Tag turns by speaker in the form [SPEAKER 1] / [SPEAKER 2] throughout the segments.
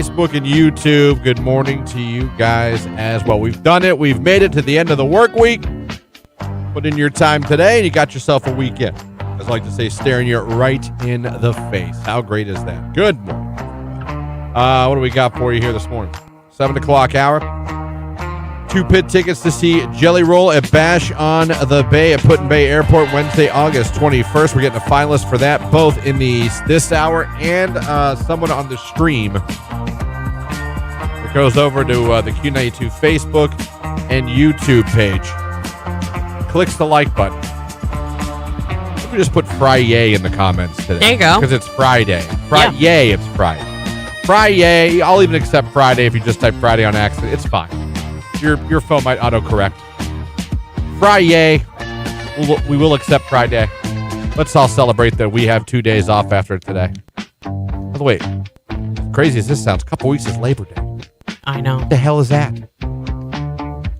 [SPEAKER 1] Facebook and YouTube, good morning to you guys as well. We've done it. We've made it to the end of the work week. Put in your time today, and you got yourself a weekend. As I like to say, staring you right in the face. How great is that? Good morning. What do we got for you here this morning? 7 o'clock hour. 2 pit tickets to see Jelly Roll at Bash on the Bay at Put-in-Bay Airport Wednesday, August 21st. We're getting a finalist for that, both in this hour and someone on the stream. It goes over to the Q92 Facebook and YouTube page. Clicks the like button. We just put Friday in the comments today.
[SPEAKER 2] There you go.
[SPEAKER 1] Because it's Friday.
[SPEAKER 2] Yeah.
[SPEAKER 1] It's Friday. Friday. I'll even accept Friday if you just type Friday on accident. It's fine. Your phone might autocorrect. Friday. We will accept Friday. Let's all celebrate that we have 2 days off after today. By the way, crazy as this sounds, a couple weeks is Labor Day.
[SPEAKER 2] I know.
[SPEAKER 1] What the hell is that?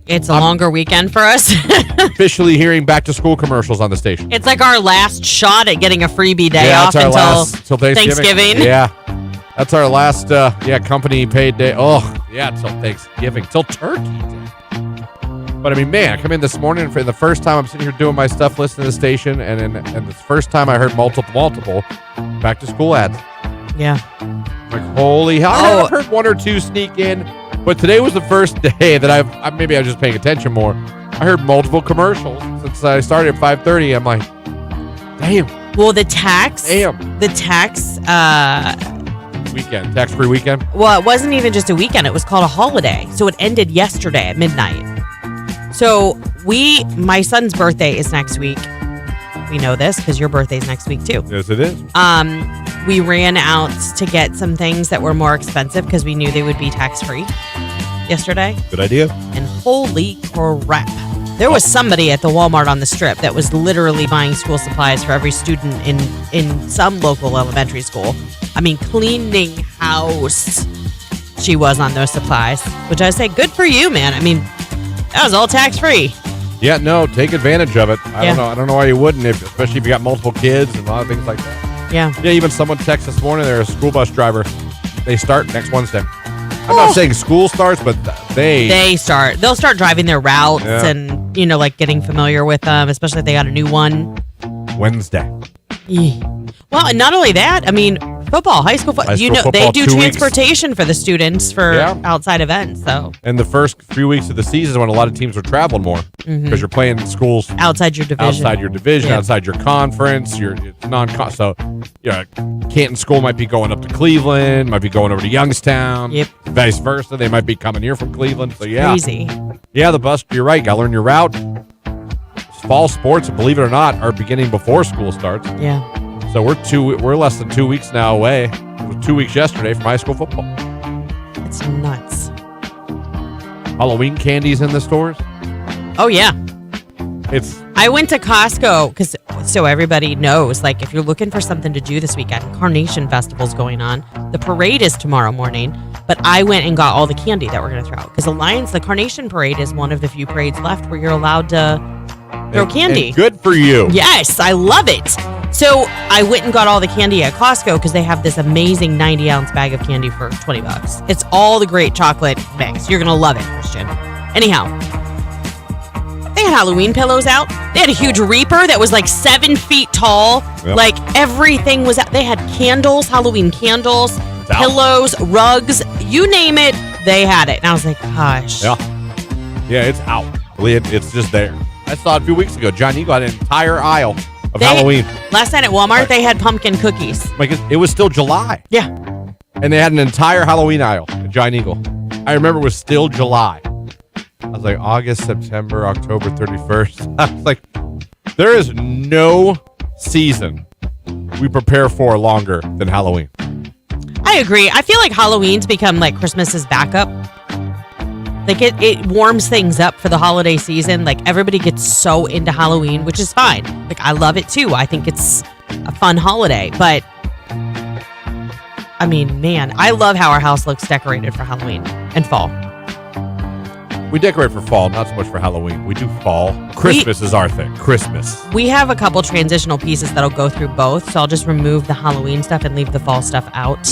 [SPEAKER 2] It's a longer weekend for us.
[SPEAKER 1] Officially hearing back to school commercials on the station.
[SPEAKER 2] It's like our last shot at getting a freebie day off until Thanksgiving.
[SPEAKER 1] Yeah. That's our last company paid day. Oh, yeah, until Thanksgiving. Till Turkey Day. But I mean, man, I come in this morning for the first time I'm sitting here doing my stuff, listening to the station, and the first time I heard multiple back to school ads.
[SPEAKER 2] Yeah.
[SPEAKER 1] Like, holy hell. I've heard one or two sneak in. But today was the first day that maybe I was just paying attention more. I heard multiple commercials since I started at 5:30. I'm like, damn.
[SPEAKER 2] Well, the tax
[SPEAKER 1] weekend, tax-free weekend.
[SPEAKER 2] Well, it wasn't even just a weekend. It was called a holiday. So it ended yesterday at midnight. So my son's birthday is next week. We know this because your birthday's next week too.
[SPEAKER 1] Yes, it is.
[SPEAKER 2] We ran out to get some things that were more expensive because we knew they would be tax-free yesterday.
[SPEAKER 1] Good idea.
[SPEAKER 2] And holy crap. There was somebody at the Walmart on the Strip that was literally buying school supplies for every student in some local elementary school. I mean, cleaning house she was on those supplies, which I say, good for you, man. I mean, that was all tax-free.
[SPEAKER 1] Yeah, no, take advantage of it. I don't know why you wouldn't, especially if you got multiple kids and a lot of things like that.
[SPEAKER 2] Yeah.
[SPEAKER 1] Yeah, even someone texted this morning, they're a school bus driver. They start next Wednesday. I'm not saying school starts, but they
[SPEAKER 2] start. They'll start driving their routes and, like getting familiar with them, especially if they got a new one.
[SPEAKER 1] Wednesday.
[SPEAKER 2] Well, and not only that, I mean, football, high school football, they do transportation for the students for outside events. So,
[SPEAKER 1] and the first few weeks of the season is when a lot of teams are traveling more because you're playing schools
[SPEAKER 2] outside your division,
[SPEAKER 1] outside your conference. It's non-con. So, Canton School might be going up to Cleveland, might be going over to Youngstown.
[SPEAKER 2] Yep.
[SPEAKER 1] Vice versa, they might be coming here from Cleveland. So
[SPEAKER 2] crazy.
[SPEAKER 1] Yeah, the bus. You're right. Got to learn your route. Fall sports, believe it or not, are beginning before school starts.
[SPEAKER 2] Yeah.
[SPEAKER 1] So we're less than 2 weeks now away. It was 2 weeks yesterday from high school football.
[SPEAKER 2] It's nuts.
[SPEAKER 1] Halloween candies in the stores.
[SPEAKER 2] Oh yeah.
[SPEAKER 1] I
[SPEAKER 2] went to Costco so everybody knows, like, if you're looking for something to do this weekend, Carnation Festival's going on. The parade is tomorrow morning, but I went and got all the candy that we're going to throw out because the Carnation Parade is one of the few parades left where you're allowed to throw candy.
[SPEAKER 1] And good for you.
[SPEAKER 2] Yes, I love it. So I went and got all the candy at Costco because they have this amazing 90-ounce bag of candy for $20. It's all the great chocolate mix. You're going to love it, Christian. Anyhow, they had Halloween pillows out. They had a huge Reaper that was like 7 feet tall. Yep. Like everything was out. They had candles, Halloween candles, pillows, rugs, you name it, they had it. And I was like, gosh.
[SPEAKER 1] Yeah, it's out. It's just there. I saw it a few weeks ago. John Eagle had an entire aisle of Halloween.
[SPEAKER 2] Last night at Walmart, they had pumpkin cookies.
[SPEAKER 1] Like it was still July.
[SPEAKER 2] Yeah.
[SPEAKER 1] And they had an entire Halloween aisle at Giant Eagle. I remember it was still July. I was like, August, September, October 31st. I was like, there is no season we prepare for longer than Halloween.
[SPEAKER 2] I agree. I feel like Halloween's become like Christmas's backup. Like it warms things up for the holiday season. Like everybody gets so into Halloween, which is fine. Like I love it too. I think it's a fun holiday. But I mean, man, I love how our house looks decorated for Halloween and fall.
[SPEAKER 1] We decorate for fall, not so much for Halloween. We do fall. Christmas is our thing. Christmas.
[SPEAKER 2] We have a couple transitional pieces that'll go through both. So I'll just remove the Halloween stuff and leave the fall stuff out.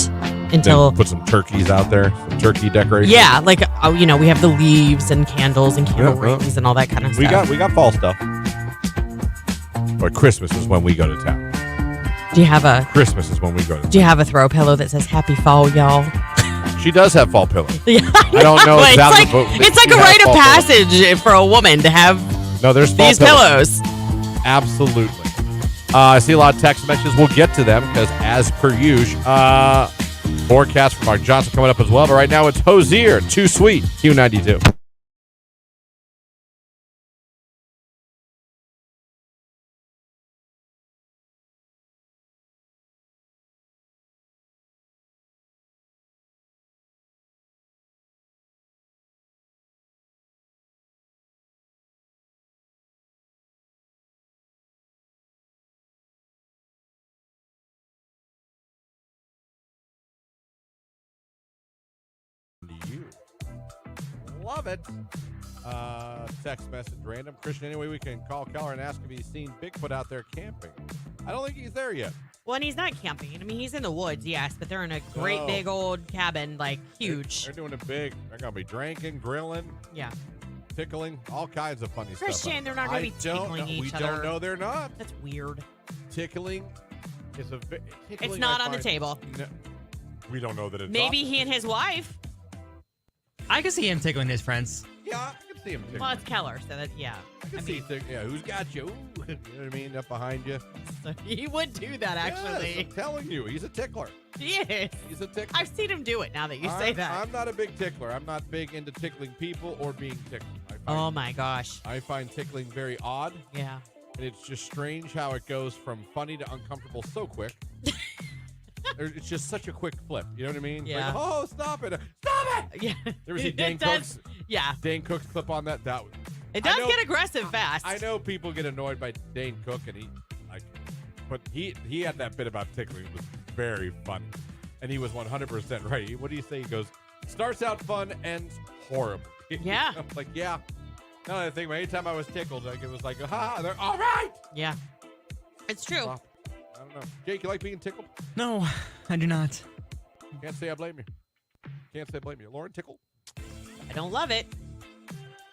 [SPEAKER 2] until
[SPEAKER 1] Then put some turkeys out there, some turkey decorations.
[SPEAKER 2] yeah, like we have the leaves and candles and candle rings and all that kind of stuff.
[SPEAKER 1] We got fall stuff. But Christmas is when we go to town.
[SPEAKER 2] Do you have a
[SPEAKER 1] Christmas is when we go to town.
[SPEAKER 2] Do you have a throw pillow that says "Happy Fall, y'all"?
[SPEAKER 1] She does have fall pillows.
[SPEAKER 2] Yeah,
[SPEAKER 1] I don't know exactly.
[SPEAKER 2] It's like a rite of passage for a woman to have
[SPEAKER 1] there's
[SPEAKER 2] these pillows.
[SPEAKER 1] Absolutely. I see a lot of text messages. We'll get to them because, as per usual, forecast from Mark Johnson coming up as well. But right now, it's Hosier, Too Sweet, Q92. You love it. Text message random. Christian, anyway, we can call Keller and ask if he's seen Bigfoot out there camping. I don't think he's there yet.
[SPEAKER 2] Well, and he's not camping. I mean, he's in the woods, yes, but they're in a great big old cabin, like huge.
[SPEAKER 1] They're doing it big. They're going to be drinking, grilling, tickling, all kinds of funny stuff.
[SPEAKER 2] Christian, they're not going to be tickling each other.
[SPEAKER 1] We don't know they're not.
[SPEAKER 2] That's weird.
[SPEAKER 1] Tickling is
[SPEAKER 2] it's not on the table.
[SPEAKER 1] No, we don't know that it's
[SPEAKER 2] maybe he and his wife.
[SPEAKER 3] I can see him tickling his friends.
[SPEAKER 1] Yeah, I can see him tickling.
[SPEAKER 2] Well, it's Keller, so that, yeah.
[SPEAKER 1] I can see who's got you? Ooh, you know what I mean? Up behind you.
[SPEAKER 2] So he would do that, actually.
[SPEAKER 1] Yes, I'm telling you, he's a tickler.
[SPEAKER 2] He is.
[SPEAKER 1] He's a tickler.
[SPEAKER 2] I've seen him do it now that you say that.
[SPEAKER 1] I'm not a big tickler. I'm not big into tickling people or being tickled.
[SPEAKER 2] Oh, my gosh.
[SPEAKER 1] I find tickling very odd.
[SPEAKER 2] Yeah.
[SPEAKER 1] And it's just strange how it goes from funny to uncomfortable so quick. It's just such a quick flip. You know what I mean?
[SPEAKER 2] Yeah.
[SPEAKER 1] Like, oh, stop it. Stop it.
[SPEAKER 2] Yeah.
[SPEAKER 1] You ever see Dane Cook's?
[SPEAKER 2] Yeah.
[SPEAKER 1] Dane Cook's clip on that?
[SPEAKER 2] It does get aggressive fast.
[SPEAKER 1] I know people get annoyed by Dane Cook, and but he had that bit about tickling. It was very funny. And he was 100% right. What do you say? He goes, starts out fun, ends horrible.
[SPEAKER 2] Yeah.
[SPEAKER 1] I'm like, yeah. No, I think anytime I was tickled, like it was like, ha, they're all right.
[SPEAKER 2] Yeah. It's true.
[SPEAKER 1] Well, I don't know. Jake, you like being tickled?
[SPEAKER 3] No, I do not.
[SPEAKER 1] Can't say I blame you. Can't say I blame you. Lauren, tickled?
[SPEAKER 2] I don't love it.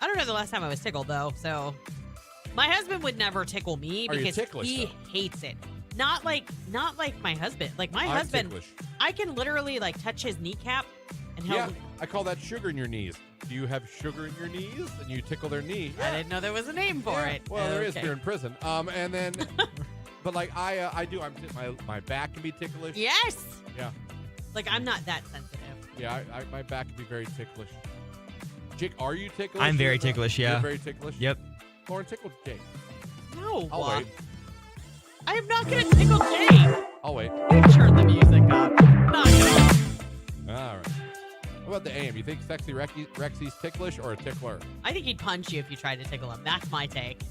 [SPEAKER 2] I don't know the last time I was tickled, though. So my husband would never tickle me because he hates it. Not like my husband. Like my husband,
[SPEAKER 1] ticklish.
[SPEAKER 2] I can literally like touch his kneecap and he'll.
[SPEAKER 1] I call that sugar in your knees. Do you have sugar in your knees? And you tickle their knee.
[SPEAKER 2] I didn't know there was a name for it.
[SPEAKER 1] Well, there is if you're in prison. And then, but like I do. My back can be ticklish.
[SPEAKER 2] Yes.
[SPEAKER 1] Yeah.
[SPEAKER 2] Like I'm not that sensitive.
[SPEAKER 1] Yeah, my back can be very ticklish. Jake, are you ticklish?
[SPEAKER 3] I'm very ticklish. Yeah.
[SPEAKER 1] You're very ticklish.
[SPEAKER 3] Yep.
[SPEAKER 1] Lauren, tickle Jake.
[SPEAKER 2] No.
[SPEAKER 1] I'll wait.
[SPEAKER 2] I am not going to tickle Jake.
[SPEAKER 1] I'll wait.
[SPEAKER 2] You turn the music up. Not gonna.
[SPEAKER 1] All right. What about the AM? You think Sexy Rexy's ticklish or a tickler?
[SPEAKER 2] I think he'd punch you if you tried to tickle him. That's my take.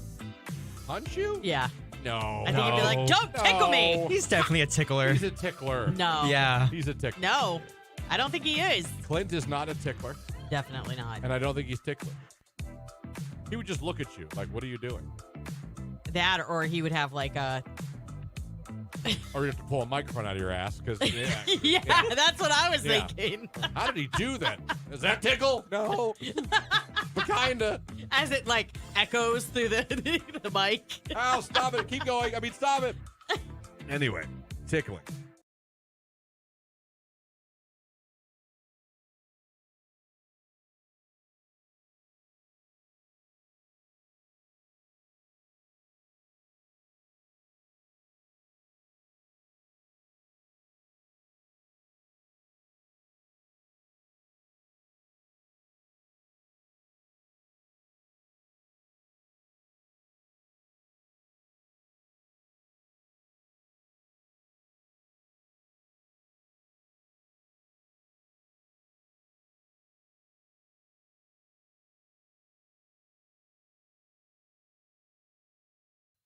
[SPEAKER 1] Punch you?
[SPEAKER 2] Yeah.
[SPEAKER 1] No.
[SPEAKER 2] I think he'd be like, don't tickle me.
[SPEAKER 3] He's definitely a tickler.
[SPEAKER 1] He's a tickler.
[SPEAKER 2] No.
[SPEAKER 3] Yeah.
[SPEAKER 1] He's a tickler.
[SPEAKER 2] No. I don't think he is.
[SPEAKER 1] Clint is not a tickler.
[SPEAKER 2] Definitely not.
[SPEAKER 1] And I don't think he's ticklish. He would just look at you like, what are you doing?
[SPEAKER 2] That, or he would have like a...
[SPEAKER 1] Or you have to pull a microphone out of your ass. Cause,
[SPEAKER 2] yeah, that's what I was thinking.
[SPEAKER 1] How did he do that? Is that tickle? No. But kinda.
[SPEAKER 2] As it like echoes through the mic.
[SPEAKER 1] Oh, stop it. Keep going. I mean, stop it. Anyway, tickling.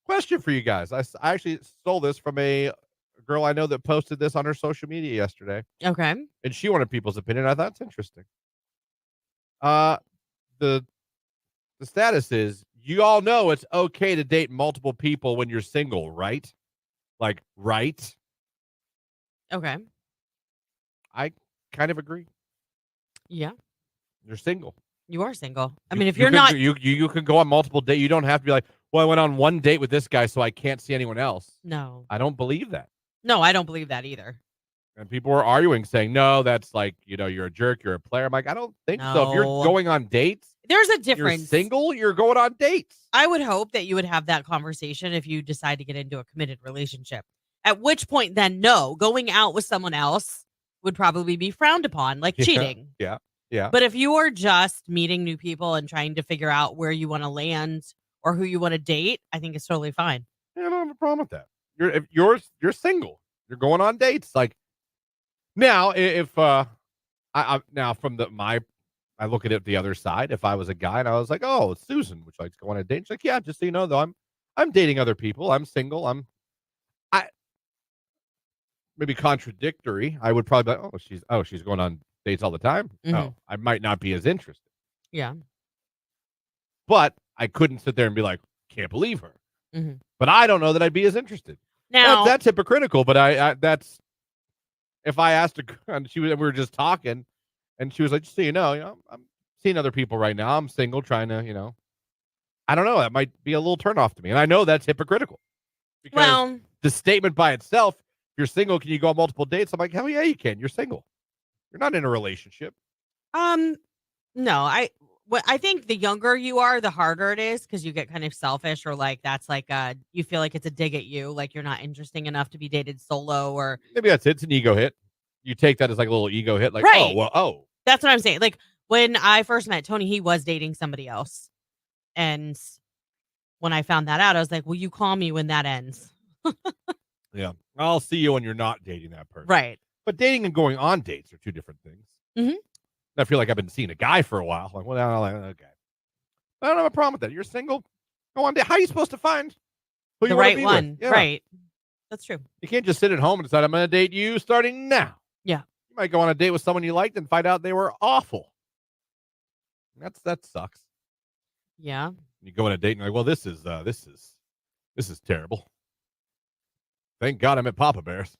[SPEAKER 1] Question for you guys. I actually stole this from a girl I know that posted this on her social media yesterday.
[SPEAKER 2] Okay.
[SPEAKER 1] And she wanted people's opinion. I thought it's interesting. The status is, you all know it's okay to date multiple people when you're single, right? Like, right?
[SPEAKER 2] Okay.
[SPEAKER 1] I kind of agree.
[SPEAKER 2] Yeah,
[SPEAKER 1] You're single.
[SPEAKER 2] you are single. I mean, if
[SPEAKER 1] You
[SPEAKER 2] you're
[SPEAKER 1] can-
[SPEAKER 2] not,
[SPEAKER 1] you can go on multiple dates. You don't have to be like, well, I went on one date with this guy, so I can't see anyone else.
[SPEAKER 2] no,
[SPEAKER 1] I don't believe that.
[SPEAKER 2] no, I don't believe that either.
[SPEAKER 1] And people were arguing, saying, no, that's like, you're a jerk, you're a player. I'm like, I don't think so. If you're
[SPEAKER 2] No.
[SPEAKER 1] going on dates,
[SPEAKER 2] There's a
[SPEAKER 1] you're
[SPEAKER 2] difference.
[SPEAKER 1] single, you're going on dates.
[SPEAKER 2] I would hope that you would have that conversation if you decide to get into a committed relationship. At which point, then, no, going out with someone else would probably be frowned upon, like cheating.
[SPEAKER 1] Yeah.
[SPEAKER 2] But if you are just meeting new people and trying to figure out where you want to land or who you want to date, I think it's totally fine.
[SPEAKER 1] I don't have a problem with that. If you're single, you're going on dates. Like now, if I now from I look at it the other side. If I was a guy and I was like, oh, it's Susan, which likes to go on a date. She's like, yeah, just so you know, though, I'm dating other people. I'm single. I maybe contradictory. I would probably be like, she's going on dates all the time.
[SPEAKER 2] Mhm.
[SPEAKER 1] Oh, I might not be as interested.
[SPEAKER 2] Yeah.
[SPEAKER 1] But I couldn't sit there and be like, can't believe her.
[SPEAKER 2] Mhm.
[SPEAKER 1] But I don't know that I'd be as interested.
[SPEAKER 2] Now,
[SPEAKER 1] That's hypocritical, but I that's if I asked her and we were just talking and she was like, just so you know, I'm seeing other people right now. I'm single, trying to, I don't know. That might be a little turnoff to me. And I know that's hypocritical. Because
[SPEAKER 2] well,
[SPEAKER 1] the statement by itself, if you're single, can you go on multiple dates? I'm like, hell yeah, you can. You're single. You're not in a relationship.
[SPEAKER 2] no, I think the younger you are, the harder it is because you get kind of selfish or like that's like you feel like it's a dig at you, like you're not interesting enough to be dated solo or
[SPEAKER 1] Maybe that's it. It's an ego hit. You take that as like a little ego hit, like,
[SPEAKER 2] Right. That's what I'm saying. Like when I first met Tony, he was dating somebody else. And when I found that out, I was like, will you call me when that ends?
[SPEAKER 1] Yeah. I'll see you when you're not dating that person.
[SPEAKER 2] Right.
[SPEAKER 1] But dating and going on dates are two different things.
[SPEAKER 2] Mhm.
[SPEAKER 1] I feel like I've been seeing a guy for a while. Like, well, okay. I don't have a problem with that. You're single. Go on date. How are you supposed to find who
[SPEAKER 2] The
[SPEAKER 1] you wanna
[SPEAKER 2] right
[SPEAKER 1] be
[SPEAKER 2] one.
[SPEAKER 1] with? Yeah.
[SPEAKER 2] Right. That's true.
[SPEAKER 1] You can't just sit at home and decide I'm going to date you starting now.
[SPEAKER 2] Yeah.
[SPEAKER 1] You might go on a date with someone you liked and find out they were awful. That sucks.
[SPEAKER 2] Yeah.
[SPEAKER 1] You go on a date and you're like, well, this is terrible. Thank God I'm at Papa Bear's.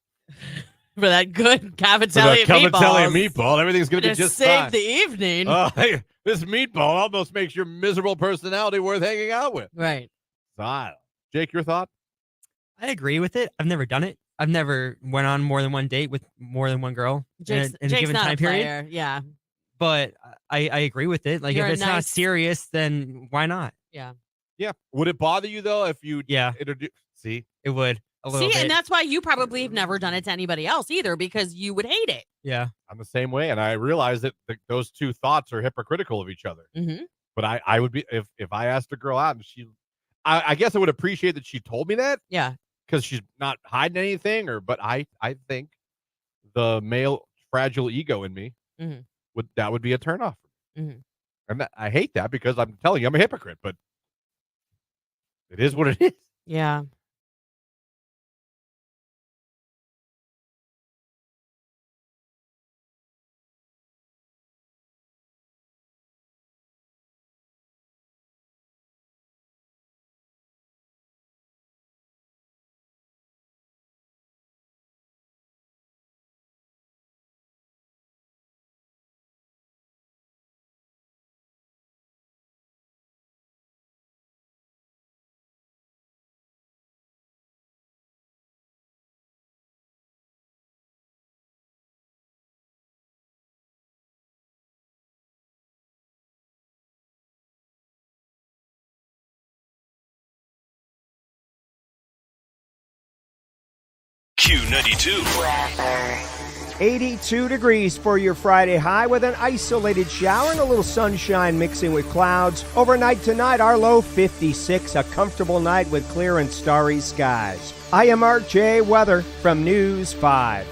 [SPEAKER 2] For that good
[SPEAKER 1] For
[SPEAKER 2] cavatelli
[SPEAKER 1] the cavatelli
[SPEAKER 2] meatballs.
[SPEAKER 1] meatball, everything's going to be
[SPEAKER 2] To
[SPEAKER 1] just
[SPEAKER 2] save
[SPEAKER 1] fine.
[SPEAKER 2] the evening.
[SPEAKER 1] Hey, this meatball almost makes your miserable personality worth hanging out with.
[SPEAKER 2] Right.
[SPEAKER 1] Style. Jake, your thought?
[SPEAKER 3] I agree with it. I've never done it. I've never went on more than one date with more than one girl
[SPEAKER 2] Jake's
[SPEAKER 3] in a given
[SPEAKER 2] not
[SPEAKER 3] time
[SPEAKER 2] a
[SPEAKER 3] period.
[SPEAKER 2] player. Yeah.
[SPEAKER 3] But I agree with it. Like
[SPEAKER 2] You're
[SPEAKER 3] if
[SPEAKER 2] a
[SPEAKER 3] it's not
[SPEAKER 2] nice-
[SPEAKER 3] serious, then why not?
[SPEAKER 2] Yeah.
[SPEAKER 1] Yeah. Would it bother you, though, if you
[SPEAKER 3] Yeah,
[SPEAKER 1] introduce... See?
[SPEAKER 3] it would a little
[SPEAKER 2] See,
[SPEAKER 3] bit.
[SPEAKER 2] and that's why you probably have never done it to anybody else either, because you would hate it.
[SPEAKER 3] Yeah.
[SPEAKER 1] I'm the same way, and I realize that those two thoughts are hypocritical of each other.
[SPEAKER 2] Mm-hmm.
[SPEAKER 1] But I would be... If I asked a girl out and she... I guess I would appreciate that she told me that,
[SPEAKER 2] Yeah.
[SPEAKER 1] because she's not hiding anything, but I think the male fragile ego in me
[SPEAKER 2] Mhm.
[SPEAKER 1] would be a turnoff.
[SPEAKER 2] Mhm.
[SPEAKER 1] And I hate that because I'm telling you I'm a hypocrite, but it is what it is.
[SPEAKER 2] Yeah.
[SPEAKER 4] Q92. 82 degrees for your Friday high with an isolated shower and a little sunshine mixing with clouds. Overnight tonight, our low 56, a comfortable night with clear and starry skies. I am Art J. Weather from News 5.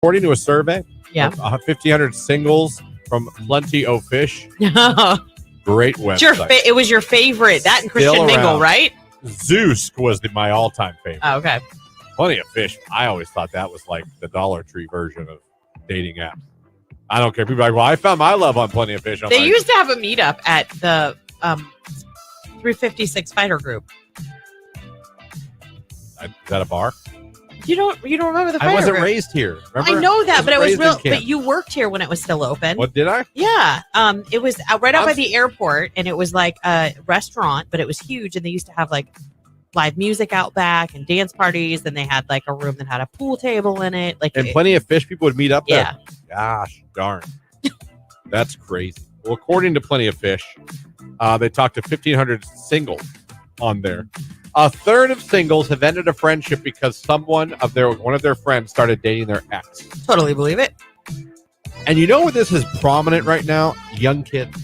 [SPEAKER 1] According to a survey,
[SPEAKER 2] Yeah.
[SPEAKER 1] of 1,500 singles from Plenty O Fish. Great website.
[SPEAKER 2] It was your favorite. That and Christian
[SPEAKER 1] Still
[SPEAKER 2] Mingle,
[SPEAKER 1] around.
[SPEAKER 2] right?
[SPEAKER 1] Zeus was my all-time favorite.
[SPEAKER 2] Oh, okay.
[SPEAKER 1] Plenty of Fish. I always thought that was like the Dollar Tree version of dating apps. I don't care. People are like, well, I found my love on Plenty of Fish. I'm
[SPEAKER 2] They
[SPEAKER 1] like,
[SPEAKER 2] used to have a meetup at the 356 Fighter Group.
[SPEAKER 1] Is that a bar?
[SPEAKER 2] You don't remember the Fighter
[SPEAKER 1] I wasn't
[SPEAKER 2] Group?
[SPEAKER 1] raised here. Remember?
[SPEAKER 2] I know that, but it was
[SPEAKER 1] raised in
[SPEAKER 2] real.
[SPEAKER 1] Canton.
[SPEAKER 2] But you worked here when it was still open.
[SPEAKER 1] What did I?
[SPEAKER 2] Yeah. It was right out by the airport, and it was like a restaurant, but it was huge, and they used to have like live music out back and dance parties, and they had like a room that had a pool table in it. Like
[SPEAKER 1] And Plenty of Fish people would meet up there.
[SPEAKER 2] Yeah.
[SPEAKER 1] Gosh darn. That's crazy. Well, according to Plenty of Fish, they talked to 1,500 singles on there. A third of singles have ended a friendship because one of their friends started dating their ex.
[SPEAKER 2] Totally believe it.
[SPEAKER 1] And you know where this is prominent right now? Young kids.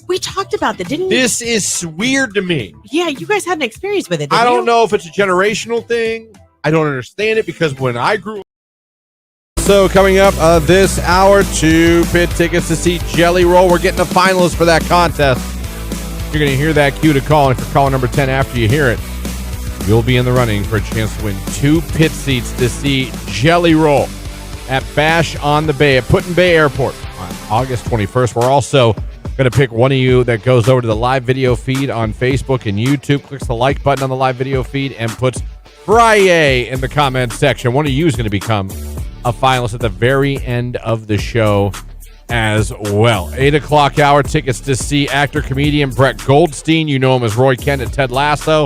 [SPEAKER 2] We talked about that, didn't we?
[SPEAKER 1] This is weird to me.
[SPEAKER 2] Yeah, you guys had an experience with it.
[SPEAKER 1] I
[SPEAKER 2] Didn't
[SPEAKER 1] don't
[SPEAKER 2] you?
[SPEAKER 1] know if it's a generational thing. I don't understand it because when I grew up. So coming up this hour, 2 pit tickets to see Jelly Roll. We're getting a finalist for that contest. You're going to hear that cue to call, and if you're calling number 10 after you hear it, you'll be in the running for a chance to win 2 pit seats to see Jelly Roll at Bash on the Bay at Put-in-Bay Airport on August 21st. We're also going to pick one of you that goes over to the live video feed on Facebook and YouTube, clicks the like button on the live video feed, and puts Friday in the comments section. One of you is going to become a finalist at the very end of the show as well. 8 o'clock hour tickets to see actor-comedian Brett Goldstein. You know him as Roy Kent and Ted Lasso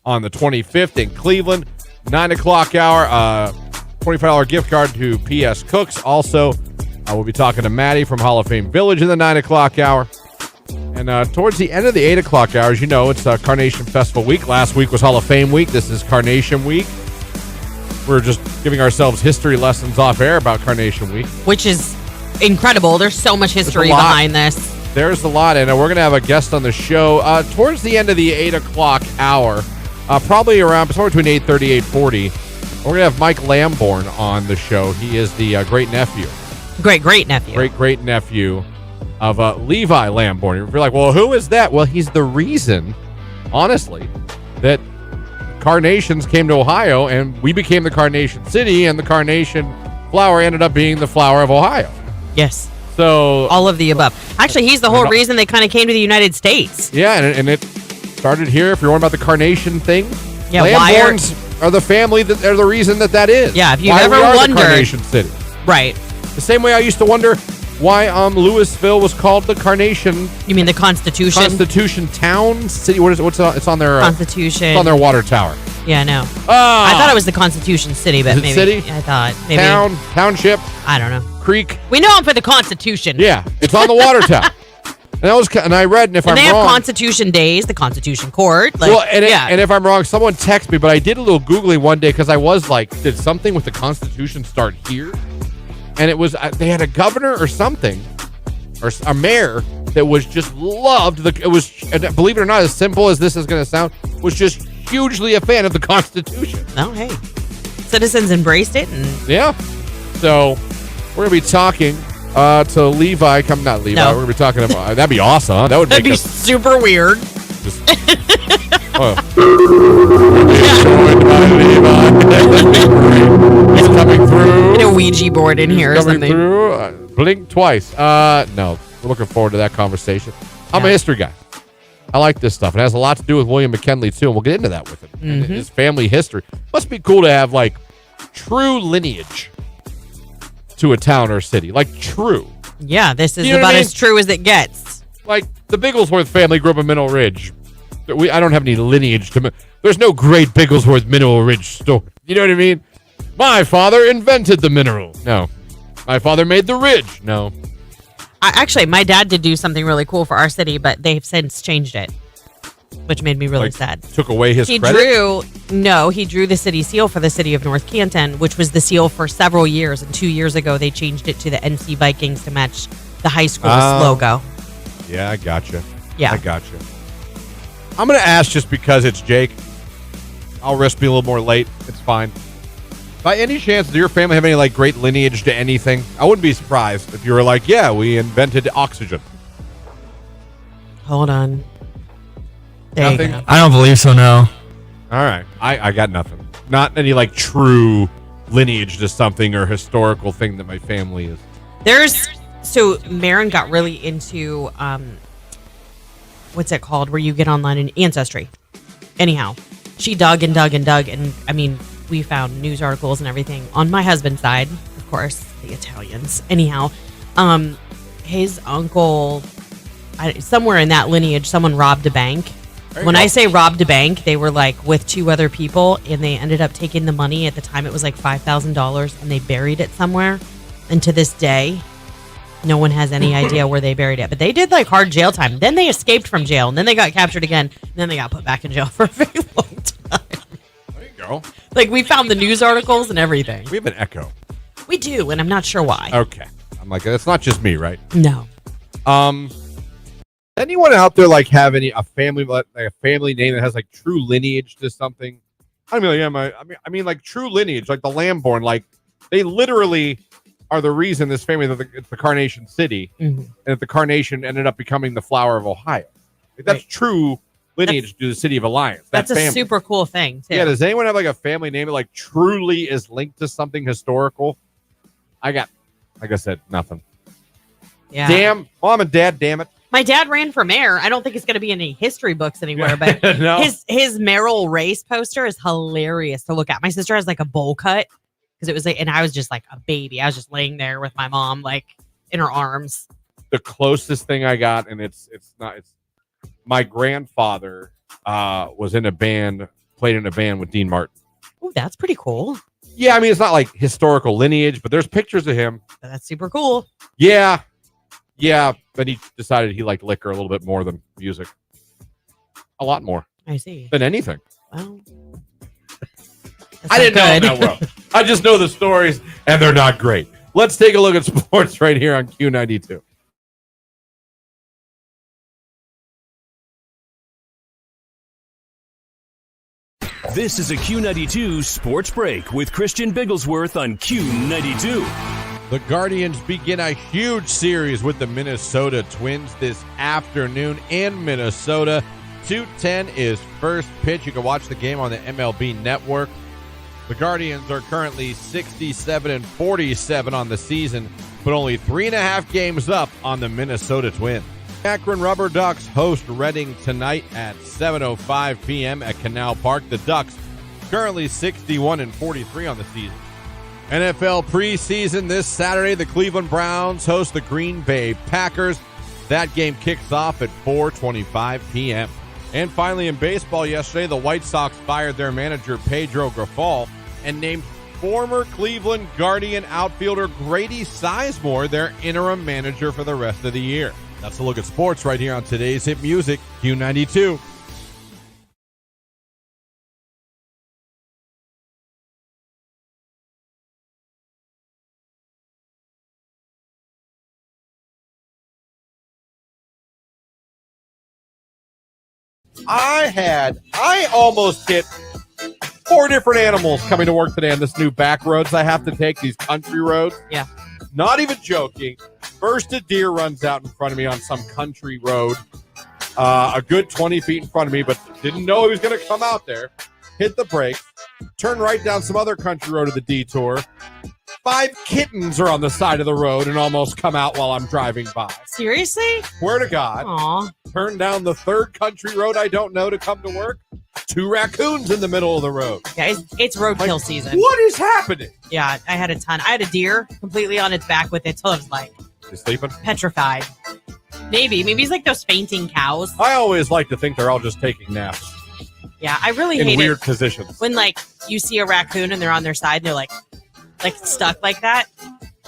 [SPEAKER 1] on the 25th in Cleveland. 9 o'clock hour, $25 gift card to P.S. Cooks. Also, we'll be talking to Maddie from Hall of Fame Village in the 9 o'clock hour. And towards the end of the 8 o'clock hours, you know, it's Carnation Festival week. Last week was Hall of Fame week. This is Carnation week. We're just giving ourselves history lessons off air about Carnation week.
[SPEAKER 2] Which is incredible. There's so much history behind this.
[SPEAKER 1] There's a lot, and we're going to have a guest on the show towards the end of the 8 o'clock hour, probably around somewhere between 8:30, 8:40. We're going to have Mike Lamborn on the show. He is the great-nephew.
[SPEAKER 2] Great-nephew.
[SPEAKER 1] Great-nephew of Levi Lamborn. You're like, well, who is that? Well, he's the reason, honestly, that Carnations came to Ohio, and we became the Carnation City, and the Carnation flower ended up being the flower of Ohio.
[SPEAKER 2] Yes.
[SPEAKER 1] So
[SPEAKER 2] all of the above. Actually, he's the whole reason they kind of came to the United States.
[SPEAKER 1] Yeah, and it started here. If you're wondering about the Carnation thing,
[SPEAKER 2] yeah,
[SPEAKER 1] Lamborns are the family that are the reason that is.
[SPEAKER 2] Yeah, if you've
[SPEAKER 1] why
[SPEAKER 2] ever
[SPEAKER 1] we are
[SPEAKER 2] wondered,
[SPEAKER 1] the Carnation City,
[SPEAKER 2] right?
[SPEAKER 1] The same way I used to wonder why Louisville was called the Carnation.
[SPEAKER 2] You mean the Constitution
[SPEAKER 1] Town City? What is it? It's on their
[SPEAKER 2] Constitution.
[SPEAKER 1] It's on their water tower.
[SPEAKER 2] Yeah, no. I thought it was the Constitution City, but maybe
[SPEAKER 1] city?
[SPEAKER 2] I thought maybe
[SPEAKER 1] township.
[SPEAKER 2] I don't know.
[SPEAKER 1] Creek.
[SPEAKER 2] We know him for the Constitution.
[SPEAKER 1] Yeah, it's on the water tower. And I read, and if I'm
[SPEAKER 2] they
[SPEAKER 1] wrong,
[SPEAKER 2] have Constitution Days, the Constitution Court. Like,
[SPEAKER 1] well, and if I'm wrong, someone text me. But I did a little Googling one day because I was like, did something with the Constitution start here? And it was they had a governor or something, or a mayor that was just loved it was, and believe it or not, as simple as this is going to sound, was just hugely a fan of the Constitution.
[SPEAKER 2] Oh, hey, citizens embraced it, and
[SPEAKER 1] yeah. So we're going to be talking to Levi. Not Levi.
[SPEAKER 2] No.
[SPEAKER 1] We're going to be talking about that'd be awesome. Huh? That would
[SPEAKER 2] that'd
[SPEAKER 1] make
[SPEAKER 2] be
[SPEAKER 1] us
[SPEAKER 2] super weird.
[SPEAKER 1] just, joined by Levi. He's coming through.
[SPEAKER 2] Get a Ouija board in here or
[SPEAKER 1] Coming
[SPEAKER 2] something.
[SPEAKER 1] through. Blink twice. No, we're looking forward to that conversation. I'm a history guy. I like this stuff. It has a lot to do with William McKinley, too, and we'll get into that with him. And his family history. Must be cool to have, like, true lineage to a town or city. Like, true.
[SPEAKER 2] Yeah, this is
[SPEAKER 1] You know
[SPEAKER 2] about
[SPEAKER 1] what I mean?
[SPEAKER 2] as true as it gets.
[SPEAKER 1] Like, the Bigglesworth family grew up in Mineral Ridge. I don't have any lineage to... There's no great Bigglesworth Mineral Ridge story. You know what I mean? My father invented the mineral. No. My father made the ridge. No.
[SPEAKER 2] Actually, my dad did do something really cool for our city, but they've since changed it, which made me really sad.
[SPEAKER 1] Took away his credit?
[SPEAKER 2] He drew the city seal for the city of North Canton, which was the seal for several years. And 2 years ago, they changed it to the NC Vikings to match the high school's logo.
[SPEAKER 1] Yeah, I gotcha.
[SPEAKER 2] Yeah.
[SPEAKER 1] I gotcha. I'm going to ask just because it's Jake. I'll risk being a little more late. It's fine. By any chance, does your family have any like great lineage to anything? I wouldn't be surprised if you were like, yeah, we invented oxygen.
[SPEAKER 2] Hold on. There
[SPEAKER 1] Nothing?
[SPEAKER 2] you go.
[SPEAKER 3] I don't believe so, no.
[SPEAKER 1] All right. I got nothing. Not any like true lineage to something or historical thing that my family is.
[SPEAKER 2] So Marin got really into, what's it called? Where you get online in Ancestry. Anyhow, she dug and dug and dug. And I mean, we found news articles and everything on my husband's side, of course, the Italians. Anyhow, his uncle, somewhere in that lineage, someone robbed a bank. When I say robbed a bank, they were like with two other people, and they ended up taking the money. At the time, it was like $5,000, and they buried it somewhere. And to this day, no one has any idea where they buried it. But they did like hard jail time. Then they escaped from jail, and then they got captured again. And then they got put back in jail for a very long time.
[SPEAKER 1] There you go.
[SPEAKER 2] Like, we found the news articles and everything.
[SPEAKER 1] We have an echo.
[SPEAKER 2] We do, and I'm not sure why.
[SPEAKER 1] Okay. I'm like, it's not just me, right?
[SPEAKER 2] No.
[SPEAKER 1] Anyone out there like have a family name that has like true lineage to something? I mean, like true lineage, like the Lamborn. Like they literally are the reason this family it's the Carnation City, and that the Carnation ended up becoming the flower of Ohio. Like, that's true lineage to the city of Alliance.
[SPEAKER 2] That's a
[SPEAKER 1] family.
[SPEAKER 2] super cool thing, too.
[SPEAKER 1] Yeah, does anyone have like a family name that like truly is linked to something historical? Like I said, nothing.
[SPEAKER 2] Yeah.
[SPEAKER 1] Damn, mom and dad, damn it.
[SPEAKER 2] My dad ran for mayor. I don't think it's going to be in any history books anywhere, but
[SPEAKER 1] No.
[SPEAKER 2] his mayoral race poster is hilarious to look at. My sister has like a bowl cut because it was like, and I was just like a baby. I was just laying there with my mom, like in her arms.
[SPEAKER 1] The closest thing I got, and it's my grandfather was in a band, played in a band with Dean Martin.
[SPEAKER 2] Oh, that's pretty cool.
[SPEAKER 1] Yeah, I mean, it's not like historical lineage, but there's pictures of him.
[SPEAKER 2] That's super cool.
[SPEAKER 1] Yeah, but he decided he liked liquor a little bit more than music. A lot more.
[SPEAKER 2] I see.
[SPEAKER 1] Than anything.
[SPEAKER 2] Well,
[SPEAKER 1] I didn't know him that well. I just know the stories, and they're not great. Let's take a look at sports right here on Q92.
[SPEAKER 5] This is a Q92 Sports Break with Christian Bigglesworth on Q92.
[SPEAKER 1] The Guardians begin a huge series with the Minnesota Twins this afternoon in Minnesota. 2:10 is first pitch. You can watch the game on the MLB Network. The Guardians are currently 67-47 on the season, but only 3.5 games up on the Minnesota Twins. Akron Rubber Ducks host Reading tonight at 7:05 p.m. at Canal Park. The Ducks currently 61-43 on the season. NFL preseason this Saturday. The Cleveland Browns host the Green Bay Packers. That game kicks off at 4:25 p.m. And finally, in baseball yesterday, the White Sox fired their manager, Pedro Grifol, and named former Cleveland Guardian outfielder Grady Sizemore their interim manager for the rest of the year. That's a look at sports right here on today's Hit Music, Q92. I almost hit 4 different animals coming to work today on this new back roads I have to take, these country roads.
[SPEAKER 2] Yeah.
[SPEAKER 1] Not even joking. First, a deer runs out in front of me on some country road, a good 20 feet in front of me, but didn't know he was going to come out there. Hit the brakes, turn right down some other country road at the detour. 5 kittens are on the side of the road and almost come out while I'm driving by.
[SPEAKER 2] Seriously?
[SPEAKER 1] Swear to God.
[SPEAKER 2] Aw.
[SPEAKER 1] Turn down the 3rd country road I don't know to come to work. 2 raccoons in the middle of the road.
[SPEAKER 2] Yeah, it's roadkill season.
[SPEAKER 1] What is happening?
[SPEAKER 2] Yeah, I had a ton. I had a deer completely on its back with it till I was like
[SPEAKER 1] You sleeping?
[SPEAKER 2] petrified. Maybe he's like those fainting cows.
[SPEAKER 1] I always like to think they're all just taking naps
[SPEAKER 2] Yeah, I really
[SPEAKER 1] in
[SPEAKER 2] hate
[SPEAKER 1] weird
[SPEAKER 2] it
[SPEAKER 1] positions.
[SPEAKER 2] when like you see a raccoon and they're on their side and they're like stuck like that.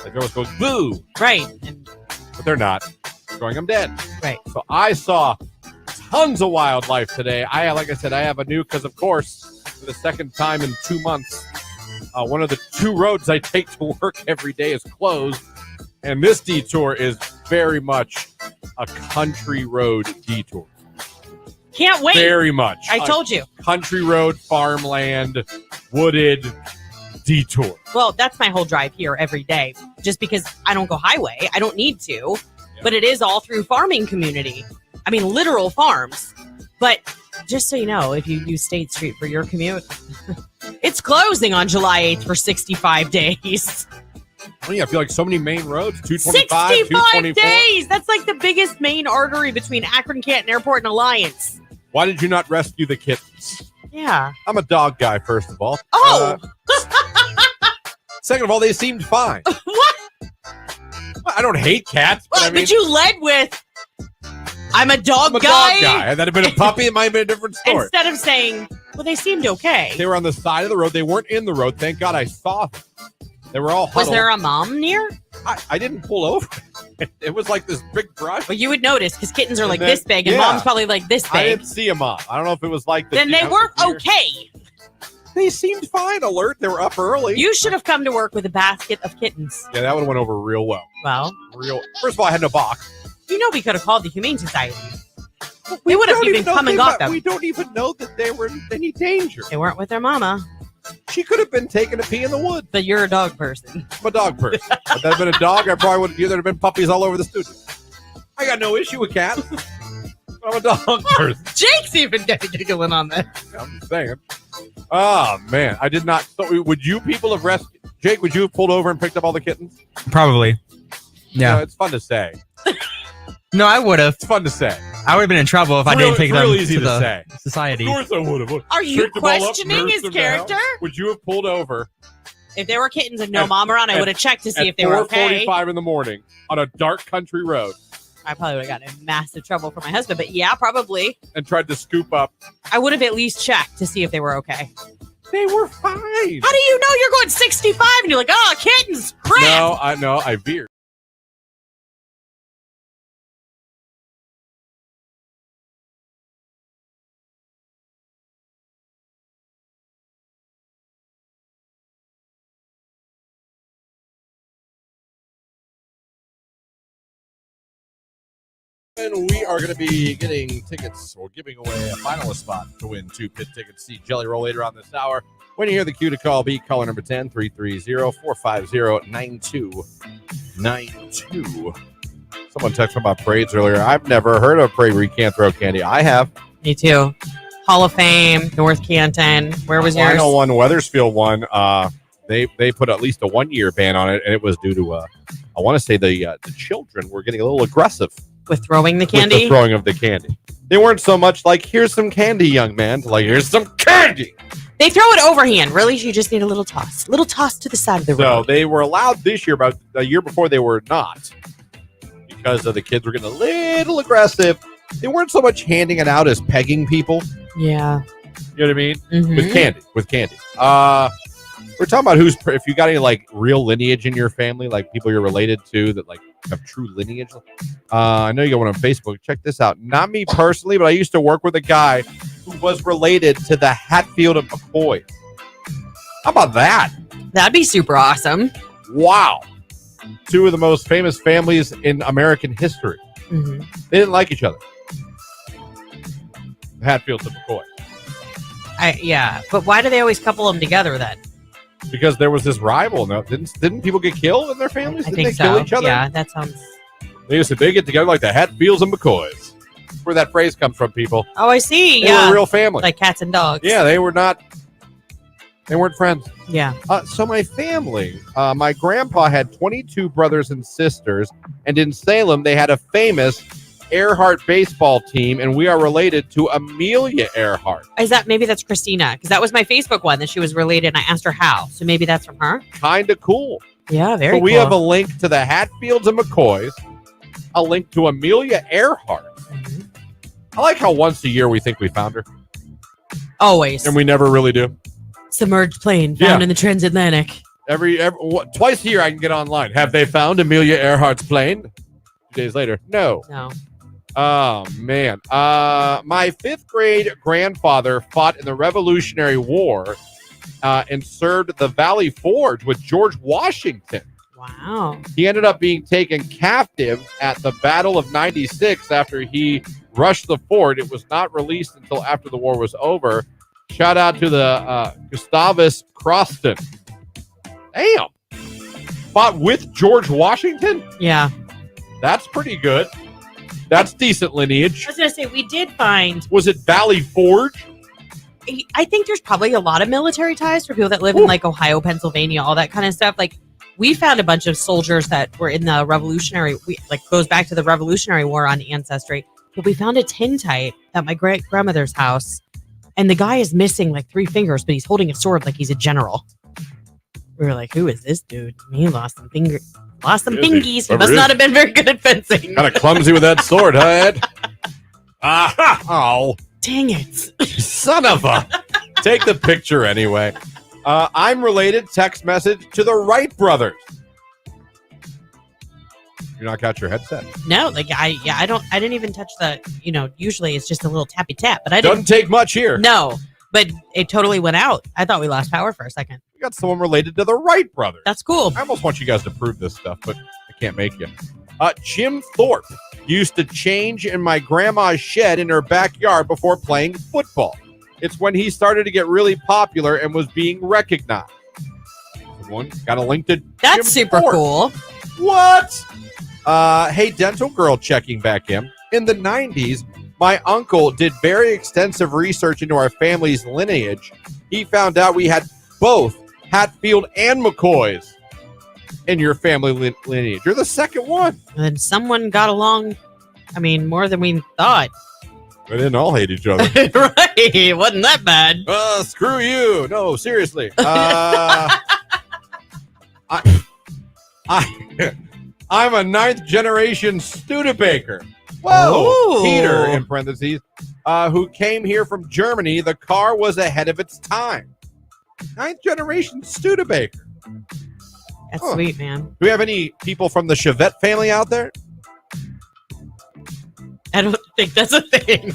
[SPEAKER 1] Like they always go boo,
[SPEAKER 2] Right. And
[SPEAKER 1] but they're not. They're going, I'm dead.
[SPEAKER 2] right.
[SPEAKER 1] So I saw tons of wildlife today. Like I said, I have a new, because of course, for the second time in 2 months, one of the 2 roads I take to work every day is closed. And this detour is very much a country road detour.
[SPEAKER 2] Can't wait.
[SPEAKER 1] Very much.
[SPEAKER 2] I told you.
[SPEAKER 1] Country road, farmland, wooded, detour.
[SPEAKER 2] Well, that's my whole drive here every day, just because I don't go highway. I don't need to, but it is all through farming community. I mean, literal farms. But just so you know, if you use State Street for your commute, it's closing on July 8th for 65 days.
[SPEAKER 1] I mean, I feel like so many main roads, 225,
[SPEAKER 2] 65
[SPEAKER 1] 224.
[SPEAKER 2] days! That's like the biggest main artery between Akron, Canton Airport, and Alliance.
[SPEAKER 1] Why did you not rescue the kittens?
[SPEAKER 2] Yeah.
[SPEAKER 1] I'm a dog guy, first of all.
[SPEAKER 2] Oh!
[SPEAKER 1] Second of all, they seemed fine.
[SPEAKER 2] What?
[SPEAKER 1] I don't hate cats, but I mean,
[SPEAKER 2] But you led with, I'm a dog
[SPEAKER 1] I'm a
[SPEAKER 2] guy.
[SPEAKER 1] dog guy. Had that been a puppy, it might have been a different story.
[SPEAKER 2] Instead of saying, well, they seemed okay.
[SPEAKER 1] They were on the side of the road. They weren't in the road. Thank God I saw them. They were all huddled.
[SPEAKER 2] Was there a mom near?
[SPEAKER 1] I didn't pull over. It was like this big brush.
[SPEAKER 2] Well, you would notice because kittens are
[SPEAKER 1] And
[SPEAKER 2] like
[SPEAKER 1] then-
[SPEAKER 2] this big and
[SPEAKER 1] yeah.
[SPEAKER 2] mom's probably like this
[SPEAKER 1] I
[SPEAKER 2] big.
[SPEAKER 1] didn't see a mom. I don't know if it was like the
[SPEAKER 2] Then they weren't okay.
[SPEAKER 1] They seemed fine, alert. They were up early.
[SPEAKER 2] You should have come to work with a basket of kittens.
[SPEAKER 1] Yeah, that would have went over real well.
[SPEAKER 2] Well,
[SPEAKER 1] First of all, I had no box.
[SPEAKER 2] you know we could have called the Humane Society. We would have even come and got them.
[SPEAKER 1] We don't even know that they were in any danger.
[SPEAKER 2] They weren't with their mama,
[SPEAKER 1] She could have been taking a pee in the woods.
[SPEAKER 2] but you're a dog person.
[SPEAKER 1] I'm a dog person. If that had been a dog, I probably would have. There'd have been puppies all over the studio. I got no issue with cats. But I'm a dog person.
[SPEAKER 2] Jake's even giggling on this.
[SPEAKER 1] I'm just saying. Oh man, I did not. So, would you people have rescued Jake? Would you have pulled over and picked up all the kittens?
[SPEAKER 3] Probably. Yeah.
[SPEAKER 1] You know, it's fun to say.
[SPEAKER 3] No, I would have.
[SPEAKER 1] It's fun to say.
[SPEAKER 3] I would have been in trouble if I didn't take them
[SPEAKER 1] real easy
[SPEAKER 3] to
[SPEAKER 1] to
[SPEAKER 3] the
[SPEAKER 1] say.
[SPEAKER 3] society.
[SPEAKER 1] Of course I would have.
[SPEAKER 2] Are you
[SPEAKER 1] Picked them all up,
[SPEAKER 2] questioning
[SPEAKER 1] nursed
[SPEAKER 2] his
[SPEAKER 1] them down.
[SPEAKER 2] character?
[SPEAKER 1] Would you have pulled over
[SPEAKER 2] If there were kittens and no
[SPEAKER 1] At-
[SPEAKER 2] mom around, I
[SPEAKER 1] at-
[SPEAKER 2] would have checked to see
[SPEAKER 1] at
[SPEAKER 2] if they were okay.
[SPEAKER 1] 4:45 in the morning on a dark country road
[SPEAKER 2] I probably would have gotten in massive trouble for my husband, but yeah, probably.
[SPEAKER 1] and tried to scoop up?
[SPEAKER 2] I would have at least checked to see if they were okay.
[SPEAKER 1] They were fine.
[SPEAKER 2] How do you know you're going 65 and you're like, oh, kittens, crap?
[SPEAKER 1] No, I know. I veered. And we are going to be getting tickets or giving away a finalist spot to win 2 pit tickets to see Jelly Roll later on this hour. When you hear the cue to call, be caller number 10 330-450-9292. Someone texted about parades earlier. I've never heard of a parade where you can't throw candy. I have.
[SPEAKER 2] Me too. Hall of Fame, North Canton. Where was yours?
[SPEAKER 1] I know one, Weathersfield one. They put at least a 1-year ban on it, and it was due to I want to say the children were getting a little aggressive
[SPEAKER 2] With throwing the
[SPEAKER 1] with
[SPEAKER 2] candy?
[SPEAKER 1] the throwing of the candy. They weren't so much like, here's some candy, young man, to like, here's some candy.
[SPEAKER 2] They throw it overhand. Really? You just need a little toss. Little toss to the side of the
[SPEAKER 1] So
[SPEAKER 2] road.
[SPEAKER 1] they were allowed this year, but a year before they were not, because the kids were getting a little aggressive. They weren't so much handing it out as pegging people.
[SPEAKER 2] Yeah.
[SPEAKER 1] You know what I mean?
[SPEAKER 2] Mhm.
[SPEAKER 1] With candy. We're talking about if you got any like real lineage in your family, like people you're related to that like have true lineage. I know you got one on Facebook. Check this out. Not me personally, but I used to work with a guy who was related to the Hatfield and McCoy. How about that?
[SPEAKER 2] That'd be super awesome.
[SPEAKER 1] Wow. 2 of the most famous families in American history.
[SPEAKER 2] Mm-hmm.
[SPEAKER 1] They didn't like each other. The Hatfields and McCoy.
[SPEAKER 2] Yeah. But why do they always couple them together then?
[SPEAKER 1] Because there was this rival. No, didn't people get killed in their families?
[SPEAKER 2] I
[SPEAKER 1] Didn't
[SPEAKER 2] think
[SPEAKER 1] they kill
[SPEAKER 2] so.
[SPEAKER 1] each other?
[SPEAKER 2] Yeah, that sounds.
[SPEAKER 1] They get together like the Hatfields and McCoys. Where that phrase comes from, people.
[SPEAKER 2] Oh, I see.
[SPEAKER 1] They
[SPEAKER 2] Yeah.
[SPEAKER 1] were a real family.
[SPEAKER 2] Like cats and dogs.
[SPEAKER 1] Yeah, they weren't friends.
[SPEAKER 2] Yeah.
[SPEAKER 1] So my family, my grandpa had 22 brothers and sisters, and in Salem they had a famous Earhart baseball team, and we are related to Amelia Earhart.
[SPEAKER 2] Maybe that's Christina, because that was my Facebook one that she was related, and I asked her how. So maybe that's from her.
[SPEAKER 1] Kind of cool.
[SPEAKER 2] Yeah, very
[SPEAKER 1] So we
[SPEAKER 2] cool.
[SPEAKER 1] have a link to the Hatfields and McCoys, a link to Amelia Earhart.
[SPEAKER 2] Mhm.
[SPEAKER 1] I like how once a year we think we found her,
[SPEAKER 2] Always.
[SPEAKER 1] and we never really do.
[SPEAKER 2] Submerged plane found
[SPEAKER 1] Yeah.
[SPEAKER 2] in the transatlantic.
[SPEAKER 1] Twice a year I can get online. Have they found Amelia Earhart's plane? 2 days later, no.
[SPEAKER 2] No.
[SPEAKER 1] Oh, man. My 5th grade grandfather fought in the Revolutionary War and served the Valley Forge with George Washington.
[SPEAKER 2] Wow.
[SPEAKER 1] He ended up being taken captive at the Battle of 96 after he rushed the fort. It was not released until after the war was over. Shout out to the Gustavus Croston. Damn. Fought with George Washington?
[SPEAKER 2] Yeah.
[SPEAKER 1] That's pretty good. That's decent lineage.
[SPEAKER 2] I was going to say, we did find,
[SPEAKER 1] Was it Valley Forge?
[SPEAKER 2] I think there's probably a lot of military ties for people that live in like Ohio, Pennsylvania, all that kind of stuff. Like, we found a bunch of soldiers that were in the Revolutionary, goes back to the Revolutionary War on Ancestry. But we found a tintype at my great grandmother's house, and the guy is missing like 3 fingers, but he's holding a sword like he's a general. We were like, who is this dude? He lost some fingers. Lost some fingies. He must not have been very good at fencing.
[SPEAKER 1] Kind of clumsy with that sword, huh, Ed? Aha! Oh.
[SPEAKER 2] Dang it.
[SPEAKER 1] Son of a. Take the picture anyway. I'm related, text message, to the Wright brothers. You not got your headset?
[SPEAKER 2] No, I didn't even touch the, usually it's just a little tappy tap, but I
[SPEAKER 1] Doesn't
[SPEAKER 2] didn't.
[SPEAKER 1] take much here.
[SPEAKER 2] No, but it totally went out. I thought we lost power for a second.
[SPEAKER 1] We got someone related to the Wright brothers.
[SPEAKER 2] That's cool.
[SPEAKER 1] I almost want you guys to prove this stuff, but I can't make you. Jim Thorpe used to change in my grandma's shed in her backyard before playing football. It's when he started to get really popular and was being recognized. One got a link to
[SPEAKER 2] That's
[SPEAKER 1] Jim
[SPEAKER 2] super
[SPEAKER 1] Thorpe.
[SPEAKER 2] cool.
[SPEAKER 1] What? Hey, dental girl checking back in. In the 90s, my uncle did very extensive research into our family's lineage. He found out we had both Hatfield and McCoys in your family lineage. You're the second one.
[SPEAKER 2] And someone got along, more than we thought.
[SPEAKER 1] We didn't all hate each other.
[SPEAKER 2] Right. It wasn't that bad.
[SPEAKER 1] Screw you. No, seriously. I'm a 9th generation Studebaker. Whoa.
[SPEAKER 2] Ooh.
[SPEAKER 1] Peter, in parentheses, who came here from Germany. The car was ahead of its time. 9th generation Studebaker.
[SPEAKER 2] That's sweet, man.
[SPEAKER 1] Do we have any people from the Chevette family out there?
[SPEAKER 2] I don't think that's a thing.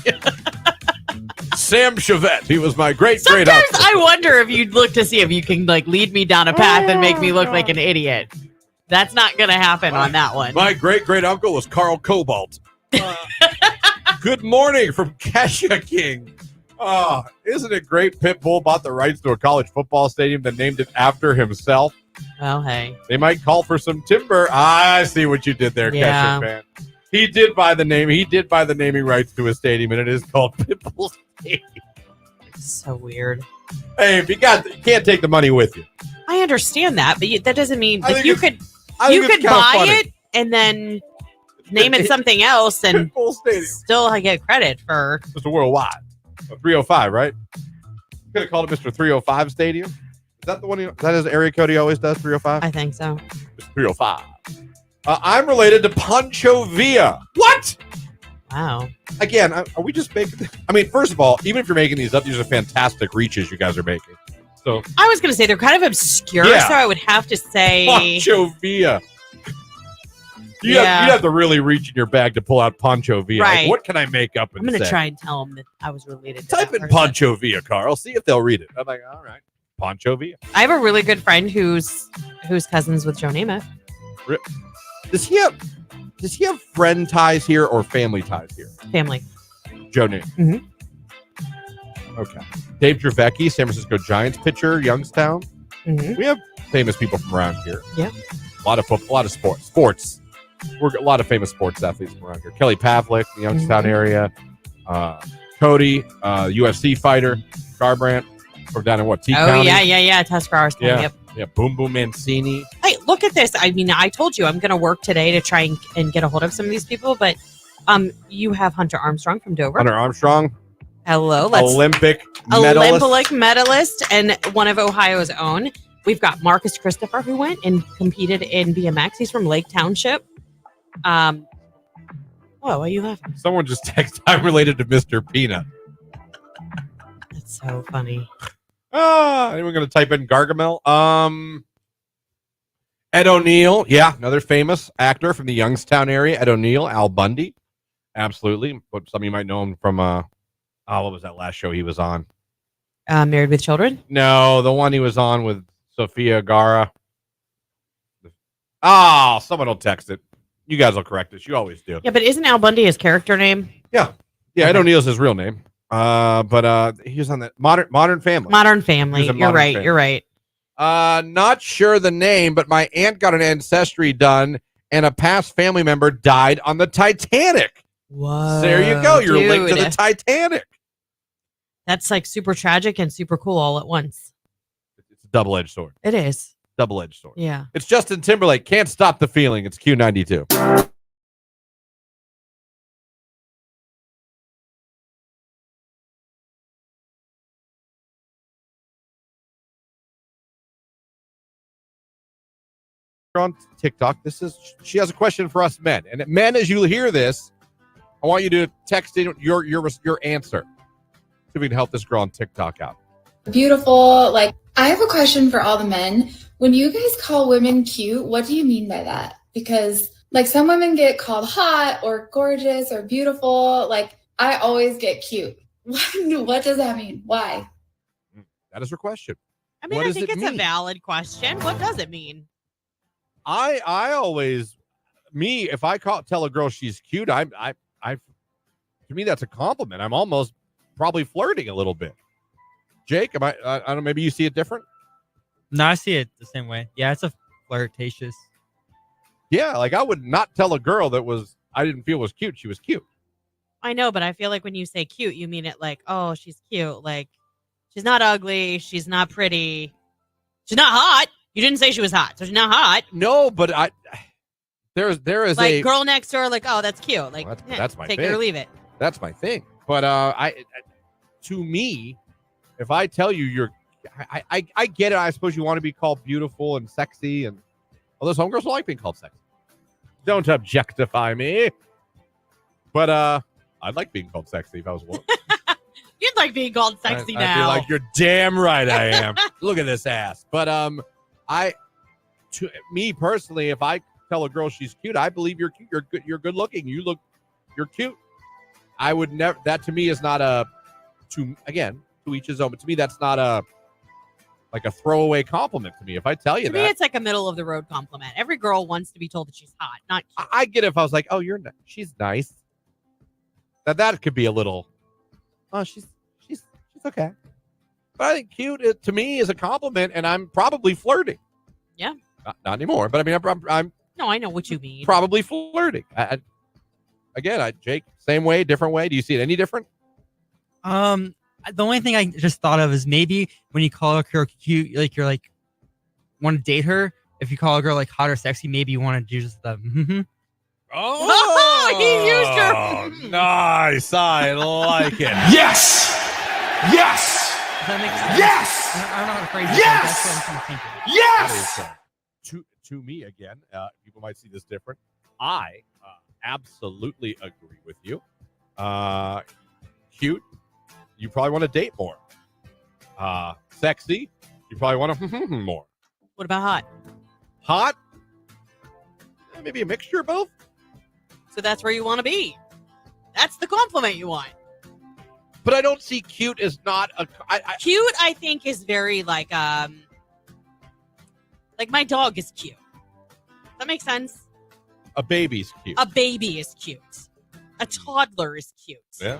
[SPEAKER 1] Sam Chevette. He was my great
[SPEAKER 2] Sometimes
[SPEAKER 1] uncle.
[SPEAKER 2] I wonder if you'd look to see if you can lead me down a path and make me look like an idiot. That's not going to happen on that one.
[SPEAKER 1] My great uncle was Carl Cobalt. Good morning from Kesha King. Oh, isn't it great? Pitbull bought the rights to a college football stadium that named it after himself.
[SPEAKER 2] Well, hey.
[SPEAKER 1] They might call for some timber. I see what you did there,
[SPEAKER 2] Yeah.
[SPEAKER 1] Kesha fan. He did buy the name. He did buy the naming rights to a stadium, and it is called Pitbull Stadium.
[SPEAKER 2] So weird.
[SPEAKER 1] Hey, if you can't take the money with you.
[SPEAKER 2] I understand that, but that doesn't mean
[SPEAKER 1] I think
[SPEAKER 2] you
[SPEAKER 1] it's-
[SPEAKER 2] could
[SPEAKER 1] I think it's kinda
[SPEAKER 2] buy
[SPEAKER 1] funny.
[SPEAKER 2] it and then name it something else and
[SPEAKER 1] Pitbull Stadium.
[SPEAKER 2] still I get credit for.
[SPEAKER 1] Mr. Worldwide. 305, right? Could have called it Mr. 305 Stadium. Is that the one? Is that his area code he always does? 305.
[SPEAKER 2] I think so.
[SPEAKER 1] Mr. 305. I'm related to Pancho Villa. What?
[SPEAKER 2] Wow.
[SPEAKER 1] Again, are we just making? First of all, even if you're making these up, these are fantastic reaches you guys are making. So
[SPEAKER 2] I was going to say they're kind of obscure,
[SPEAKER 1] Yeah.
[SPEAKER 2] so I would have to say
[SPEAKER 1] Pancho Villa. You'd have to really reach in your bag to pull out Pancho Villa. Like,
[SPEAKER 2] Right.
[SPEAKER 1] what can I make up and
[SPEAKER 2] I'm going to
[SPEAKER 1] say?
[SPEAKER 2] try and tell them that I was related to
[SPEAKER 1] Type
[SPEAKER 2] that
[SPEAKER 1] in
[SPEAKER 2] person.
[SPEAKER 1] Pancho Villa, Carl. See if they'll read it. I'm like, all right. Pancho Villa.
[SPEAKER 2] I have a really good friend who's cousins with Joe Namath.
[SPEAKER 1] Does he have friend ties here or family ties here?
[SPEAKER 2] Family.
[SPEAKER 1] Joe Namath.
[SPEAKER 2] Mhm.
[SPEAKER 1] Okay. Dave Dravecki, San Francisco Giants pitcher, Youngstown.
[SPEAKER 2] Mm-hmm.
[SPEAKER 1] We have famous people from around here.
[SPEAKER 2] Yeah.
[SPEAKER 1] A lot of football, a lot of sports. We're a lot of famous sports athletes from around here. Kelly Pavlik, the Youngstown area. Cody, UFC fighter. Garbrandt from down in what? T County?
[SPEAKER 2] Yeah. Tuscarawas County.
[SPEAKER 1] Yeah.
[SPEAKER 2] Yep.
[SPEAKER 1] Yeah. Boom Boom Mancini.
[SPEAKER 2] Hey, look at this. I told you I'm going to work today to try and get a hold of some of these people, but you have Hunter Armstrong from Dover.
[SPEAKER 1] Hunter Armstrong,
[SPEAKER 2] Hello.
[SPEAKER 1] Olympic medalist.
[SPEAKER 2] Olympic medalist and one of Ohio's own. We've got Marcus Christopher, who went and competed in BMX. He's from Lake Township. Why are you laughing?
[SPEAKER 1] Someone just texted, I'm related to Mr. Peanut.
[SPEAKER 2] That's so funny.
[SPEAKER 1] Anyone going to type in Gargamel? Ed O'Neill. Yeah, another famous actor from the Youngstown area. Ed O'Neill, Al Bundy. Absolutely. But some of you might know him from, what was that last show he was on?
[SPEAKER 2] Married with Children?
[SPEAKER 1] No, the one he was on with Sofia Gara. Someone will text it. You guys will correct us. You always do.
[SPEAKER 2] Yeah, but isn't Al Bundy his character name?
[SPEAKER 1] Yeah, Ed O'Neill's his real name. But he was on that Modern Family.
[SPEAKER 2] Modern Family.
[SPEAKER 1] He's a
[SPEAKER 2] You're
[SPEAKER 1] Modern
[SPEAKER 2] right.
[SPEAKER 1] Family.
[SPEAKER 2] You're right.
[SPEAKER 1] Not sure the name, but my aunt got an ancestry done, and a past family member died on the Titanic.
[SPEAKER 2] Whoa.
[SPEAKER 1] So there you go. You're linked to the
[SPEAKER 2] dude.
[SPEAKER 1] Titanic.
[SPEAKER 2] That's like super tragic and super cool all at once.
[SPEAKER 1] It's a double-edged sword.
[SPEAKER 2] It is.
[SPEAKER 1] Double-edged sword.
[SPEAKER 2] Yeah.
[SPEAKER 1] It's Justin Timberlake. Can't stop the feeling. It's Q92. On TikTok, she has a question for us men, and men, as you hear this, I want you to text in your answer. See if we can help this girl on TikTok out.
[SPEAKER 6] Beautiful. Like, I have a question for all the men. When you guys call women cute, what do you mean by that? Because like some women get called hot or gorgeous or beautiful. Like I always get cute. What does that mean? Why?
[SPEAKER 1] That is her question.
[SPEAKER 2] I mean, I think it's a valid question. What does it mean?
[SPEAKER 1] I always, if I tell a girl she's cute, I to me that's a compliment. I'm almost probably flirting a little bit. Jake, I don't know, maybe you see it different?
[SPEAKER 3] No, I see it the same way. Yeah, it's a flirtatious.
[SPEAKER 1] Yeah, like I would not tell a girl I didn't feel was cute. She was cute.
[SPEAKER 2] I know, but I feel like when you say cute, you mean it like, oh, she's cute. Like, she's not ugly. She's not pretty. She's not hot. You didn't say she was hot, so she's not hot.
[SPEAKER 1] No, but there is
[SPEAKER 2] like
[SPEAKER 1] a
[SPEAKER 2] girl next door. Like, oh, that's cute. Like,
[SPEAKER 1] that's my
[SPEAKER 2] take
[SPEAKER 1] thing.
[SPEAKER 2] it or leave it.
[SPEAKER 1] That's my thing. But to me, if I tell you I get it. I suppose you want to be called beautiful and sexy, and those homegirls like being called sexy. Don't objectify me. But I'd like being called sexy if I was a woman.
[SPEAKER 2] You'd like being called sexy now.
[SPEAKER 1] I'd be like, you're damn right I am. Look at this ass. But me personally, if I tell a girl she's cute, I believe you're cute. You're good. You're good looking. You're cute. I would never. That to me is not to each his own. But to me, that's not a throwaway compliment to me. If I tell you
[SPEAKER 2] to
[SPEAKER 1] that,
[SPEAKER 2] me, it's like a middle of the road compliment. Every girl wants to be told that she's hot, not cute.
[SPEAKER 1] I get it if I was like, oh, she's nice. That could be a little. Oh, she's okay. But I think cute to me is a compliment, and I'm probably flirting.
[SPEAKER 2] Yeah.
[SPEAKER 1] Not anymore, but I mean, I'm.
[SPEAKER 2] No, I know what you mean.
[SPEAKER 1] Probably flirting. Jake, same way, different way. Do you see it any different?
[SPEAKER 3] The only thing I just thought of is maybe when you call a girl cute, like you're like want to date her. If you call a girl like hot or sexy, maybe you want to do just the. Mm-hmm.
[SPEAKER 2] Oh, he used her.
[SPEAKER 1] Nice. I like it.
[SPEAKER 7] Yes. Yes.
[SPEAKER 3] Does that make sense?
[SPEAKER 7] Yes.
[SPEAKER 3] I don't know how to phrase it.
[SPEAKER 7] Yes!
[SPEAKER 3] That's what I'm kind of thinking.
[SPEAKER 7] Yes.
[SPEAKER 1] To me, again, people might see this different. I absolutely agree with you. Cute, you probably want to date more. Sexy, you probably want to more.
[SPEAKER 2] What about hot?
[SPEAKER 1] Hot, maybe a mixture of both.
[SPEAKER 2] So that's where you want to be. That's the compliment you want.
[SPEAKER 1] But I don't see cute as not a.
[SPEAKER 2] Cute, I think, is very like my dog is cute. Does that make sense?
[SPEAKER 1] A baby's cute.
[SPEAKER 2] A baby is cute. A toddler is cute.
[SPEAKER 1] Yeah.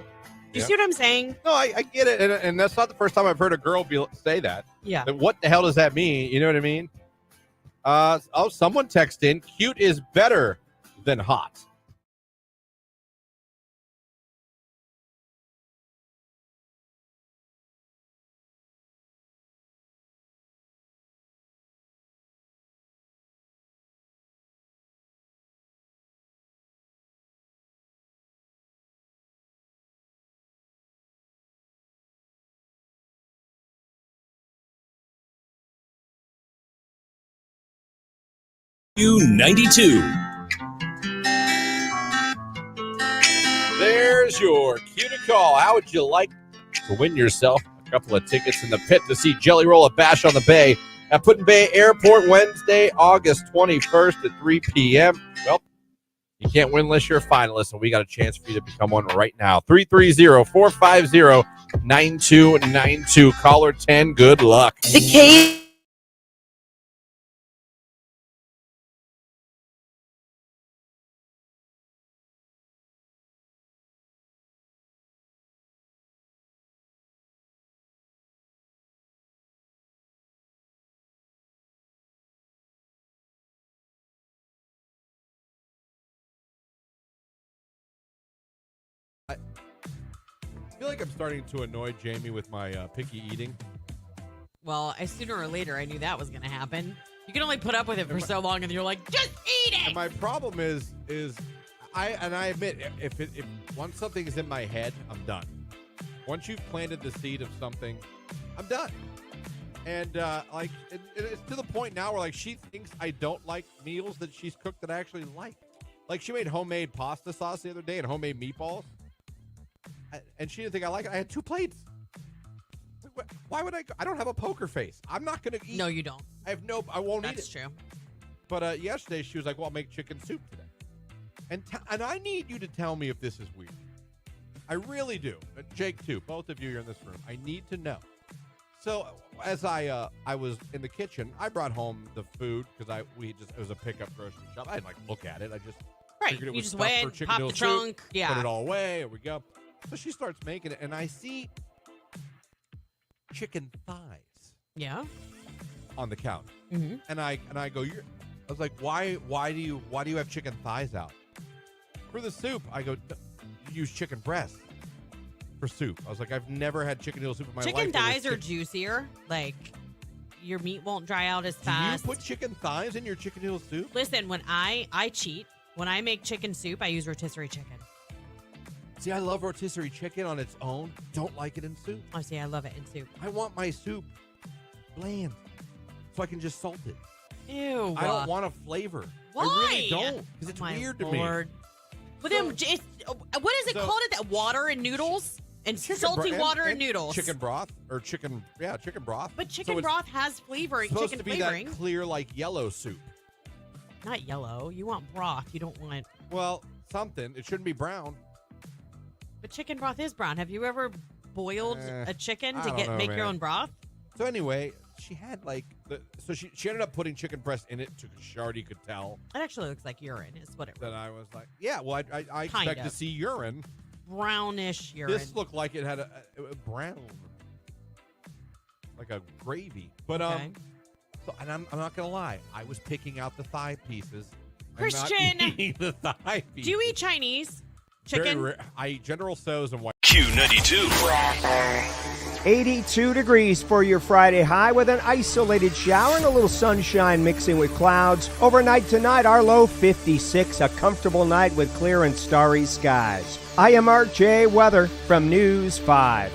[SPEAKER 2] Do you see what I'm saying?
[SPEAKER 1] No, I get it, and that's not the first time I've heard a girl say that.
[SPEAKER 2] Yeah.
[SPEAKER 1] But what the hell does that mean? You know what I mean? Someone text in, cute is better than hot.
[SPEAKER 5] Q92.
[SPEAKER 1] There's your cue to call. How would you like to win yourself a couple of tickets in the pit to see Jelly Roll at Bash on the Bay at Put-in-Bay Airport Wednesday, August 21st at 3 p.m.? Well, you can't win unless you're a finalist, and we got a chance for you to become one right now. 330-450-9292. Caller 10, good luck.
[SPEAKER 2] The cave.
[SPEAKER 1] feel like I'm starting to annoy Jamie with my picky eating.
[SPEAKER 2] Well, sooner or later, I knew that was going to happen. You can only put up with it for so long, and you're like, just eat it.
[SPEAKER 1] And my problem is I admit if once something is in my head, I'm done. Once you've planted the seed of something, I'm done. And it's to the point now where like she thinks I don't like meals that she's cooked that I actually like. Like she made homemade pasta sauce the other day and homemade meatballs, and she didn't think I like it. I had 2 plates. Why would I? I don't have a poker face. I'm not going to eat.
[SPEAKER 2] No, you don't.
[SPEAKER 1] I won't eat it.
[SPEAKER 2] That's true.
[SPEAKER 1] But yesterday she was like, "Well, I'll make chicken soup today," and I need you to tell me if this is weird. I really do. Jake too. Both of you are in this room. I need to know. So as I was in the kitchen, I brought home the food because it was a pickup grocery shop. I didn't like look at it. I just figured it
[SPEAKER 2] You
[SPEAKER 1] was
[SPEAKER 2] just
[SPEAKER 1] stuff for
[SPEAKER 2] went,
[SPEAKER 1] chicken
[SPEAKER 2] pop
[SPEAKER 1] noodle
[SPEAKER 2] the trunk.
[SPEAKER 1] soup,
[SPEAKER 2] Yeah.
[SPEAKER 1] put it all away. Here we go. So she starts making it, and I see chicken thighs
[SPEAKER 2] Yeah.
[SPEAKER 1] on the counter,
[SPEAKER 2] Mm-hmm.
[SPEAKER 1] and I go. I was like, why do you have chicken thighs out for the soup? I go, you use chicken breast for soup. I was like, I've never had chicken noodle soup in my life.
[SPEAKER 2] Chicken thighs are juicier. Like, your meat won't dry out as fast.
[SPEAKER 1] Do you put chicken thighs in your chicken noodle soup?
[SPEAKER 2] Listen, when I cheat, when I make chicken soup, I use rotisserie chicken.
[SPEAKER 1] See, I love rotisserie chicken on its own. Don't like it in soup.
[SPEAKER 2] Oh, see, I love it in soup.
[SPEAKER 1] I want my soup bland, so I can just salt it.
[SPEAKER 2] Ew.
[SPEAKER 1] I don't want a flavor.
[SPEAKER 2] Why?
[SPEAKER 1] I really don't, because it's
[SPEAKER 2] My
[SPEAKER 1] weird to
[SPEAKER 2] Lord.
[SPEAKER 1] me.
[SPEAKER 2] But then, what is it called? That water and noodles and salty water and noodles.
[SPEAKER 1] Chicken broth or chicken broth.
[SPEAKER 2] But chicken
[SPEAKER 1] So
[SPEAKER 2] broth has flavoring.
[SPEAKER 1] it's supposed
[SPEAKER 2] Chicken
[SPEAKER 1] to be
[SPEAKER 2] flavoring.
[SPEAKER 1] that clear, like yellow soup.
[SPEAKER 2] Not yellow. You want broth. You don't want.
[SPEAKER 1] Well, something. It shouldn't be brown.
[SPEAKER 2] But chicken broth is brown. Have you ever boiled a chicken
[SPEAKER 1] I
[SPEAKER 2] to
[SPEAKER 1] don't know,
[SPEAKER 2] make your
[SPEAKER 1] man.
[SPEAKER 2] own broth?
[SPEAKER 1] So anyway, she had like she ended up putting chicken breast in it, so Shardy could tell
[SPEAKER 2] It actually looks like urine. Is what it.
[SPEAKER 1] that I was like, yeah. Well, I
[SPEAKER 2] Kind
[SPEAKER 1] expect to
[SPEAKER 2] of.
[SPEAKER 1] see urine.
[SPEAKER 2] Brownish urine.
[SPEAKER 1] This looked like it had a brown, like a gravy. But
[SPEAKER 2] Okay.
[SPEAKER 1] so, and I'm not gonna lie, I was picking out the thigh pieces.
[SPEAKER 2] Christian!
[SPEAKER 1] I'm not eating the thigh pieces.
[SPEAKER 2] Do you eat Chinese
[SPEAKER 1] Very
[SPEAKER 2] chicken?
[SPEAKER 1] rare. I eat General Tso's and white.
[SPEAKER 5] Q92.
[SPEAKER 4] 82 degrees for your Friday high with an isolated shower and a little sunshine mixing with clouds. Overnight tonight, our low 56, a comfortable night with clear and starry skies. I am Mark J. Weather from News 5.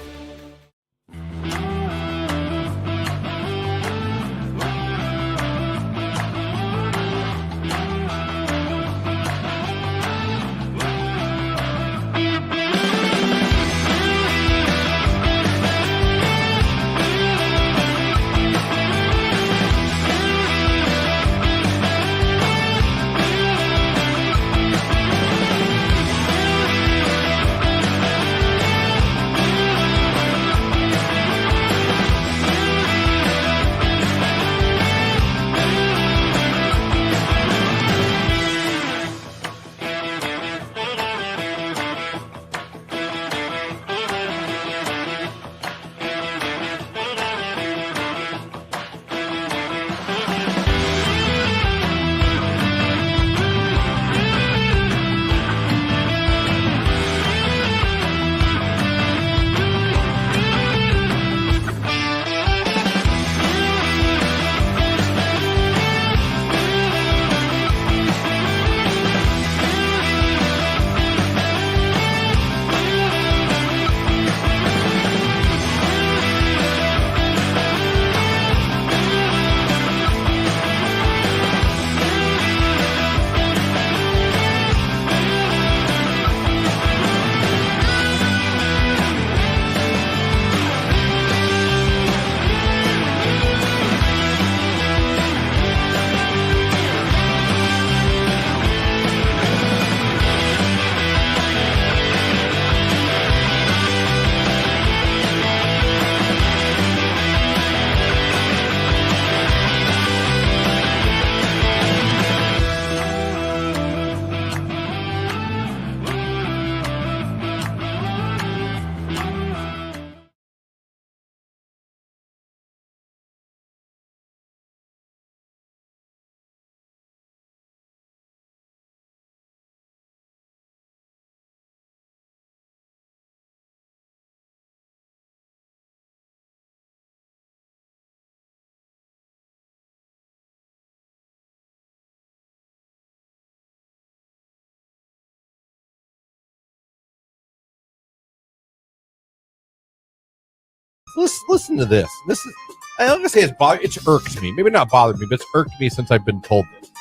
[SPEAKER 1] listen to this. This is, I'm not gonna say it's irked me. Maybe not bothered me, but it's irked me since I've been told this.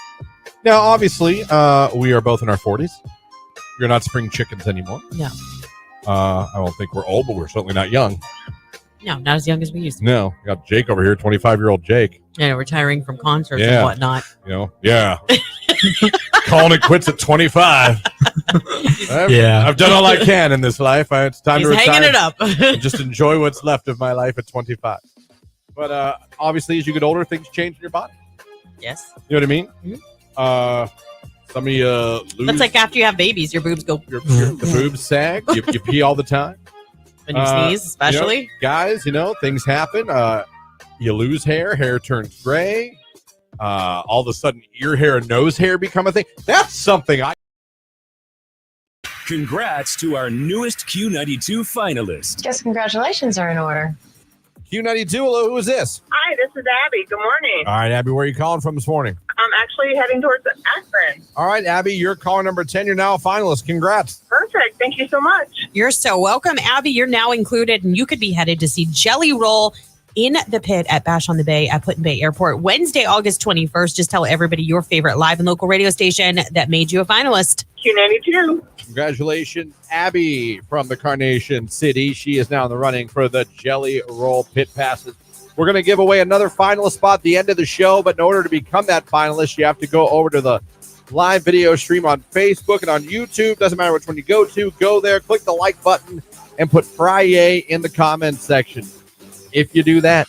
[SPEAKER 1] Now, obviously, we are both in our 40s. We're not spring chickens anymore.
[SPEAKER 2] No.
[SPEAKER 1] I don't think we're old, but we're certainly not young.
[SPEAKER 2] No, not as young as we used to.
[SPEAKER 1] No, we got Jake over here, 25-year-old Jake.
[SPEAKER 2] Yeah, retiring from concerts and whatnot.
[SPEAKER 1] Yeah. Calling it quits at 25. I've done all I can in this life. It's time to retire.
[SPEAKER 2] Hanging it up.
[SPEAKER 1] And just enjoy what's left of my life at 25. But obviously, as you get older, things change in your body.
[SPEAKER 2] Yes.
[SPEAKER 1] You know what I mean?
[SPEAKER 2] Mm-hmm.
[SPEAKER 1] Some of you lose.
[SPEAKER 2] That's like after you have babies, your boobs go.
[SPEAKER 1] The boobs sag. You pee all the time.
[SPEAKER 2] When you sneeze, especially.
[SPEAKER 1] Guys, things happen. You lose hair. Hair turns gray. All of a sudden, ear hair and nose hair become a thing. That's something
[SPEAKER 5] Congrats to our newest Q92 finalist.
[SPEAKER 8] Guess congratulations are in order.
[SPEAKER 1] Q92, hello, who is this?
[SPEAKER 9] Hi, this is Abby. Good morning.
[SPEAKER 1] All right, Abby, where are you calling from this morning?
[SPEAKER 9] I'm actually heading towards Akron.
[SPEAKER 1] All right, Abby, you're caller number 10. You're now a finalist. Congrats.
[SPEAKER 9] Perfect. Thank you so much.
[SPEAKER 2] You're so welcome, Abby. You're now included, and you could be headed to see Jelly Roll in the pit at Bash on the Bay at Put in Bay Airport Wednesday, August 21st. Just tell everybody your favorite live and local radio station that made you a finalist.
[SPEAKER 9] Q92.
[SPEAKER 1] Congratulations, Abby from the Carnation City. She is now in the running for the Jelly Roll Pit Passes. We're going to give away another finalist spot at the end of the show, but in order to become that finalist, you have to go over to the live video stream on Facebook and on YouTube. Doesn't matter which one you go to. Go there, click the like button, and put Friday in the comments section. If you do that,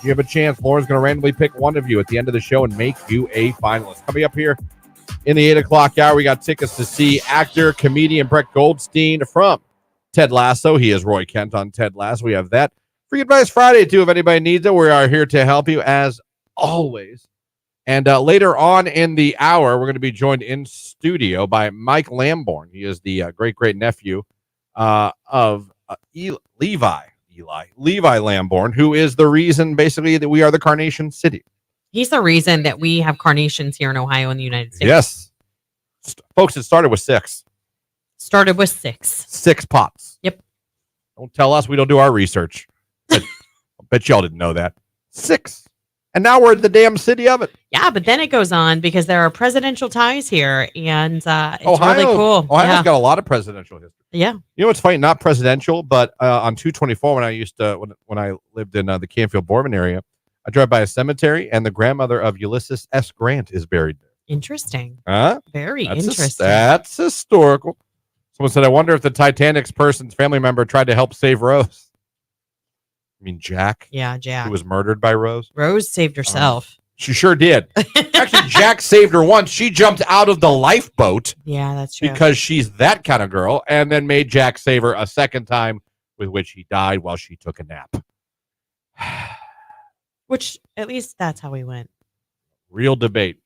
[SPEAKER 1] you have a chance. Lauren's going to randomly pick one of you at the end of the show and make you a finalist. Coming up here in the 8 o'clock hour, we got tickets to see actor, comedian Brett Goldstein from Ted Lasso. He is Roy Kent on Ted Lasso. We have that. Free Advice Friday, too, if anybody needs it. We are here to help you, as always. And later on in the hour, we're going to be joined in studio by Mike Lamborn. He is the great-great-nephew of Levi Lamborn, who is the reason, basically, that we are the Carnation City.
[SPEAKER 2] He's the reason that we have carnations here in Ohio in the United States.
[SPEAKER 1] Yes. Folks, it started with 6.
[SPEAKER 2] Started with 6.
[SPEAKER 1] 6 pots.
[SPEAKER 2] Yep.
[SPEAKER 1] Don't tell us we don't do our research. I bet y'all didn't know that. 6. And now we're in the damn city of it.
[SPEAKER 2] Yeah, but then it goes on because there are presidential ties here, and it's
[SPEAKER 1] Ohio,
[SPEAKER 2] really cool.
[SPEAKER 1] Ohio's got a lot of presidential history.
[SPEAKER 2] Yeah.
[SPEAKER 1] You know what's funny? Not presidential, but on 224, when I lived in the Canfield Boardman area, I drove by a cemetery, and the grandmother of Ulysses S. Grant is buried there.
[SPEAKER 2] Interesting.
[SPEAKER 1] Huh?
[SPEAKER 2] Very
[SPEAKER 1] That's
[SPEAKER 2] interesting.
[SPEAKER 1] That's historical. Someone said, I wonder if the Titanic's person's family member tried to help save Rose. I mean, Jack?
[SPEAKER 2] Yeah, Jack.
[SPEAKER 1] Who was murdered by Rose?
[SPEAKER 2] Rose saved herself.
[SPEAKER 1] She sure did. Actually, Jack saved her once. She jumped out of the lifeboat.
[SPEAKER 2] Yeah, that's true.
[SPEAKER 1] Because she's that kind of girl, and then made Jack save her a second time, with which he died while she took a nap.
[SPEAKER 2] Which, at least that's how we went.
[SPEAKER 1] Real debate.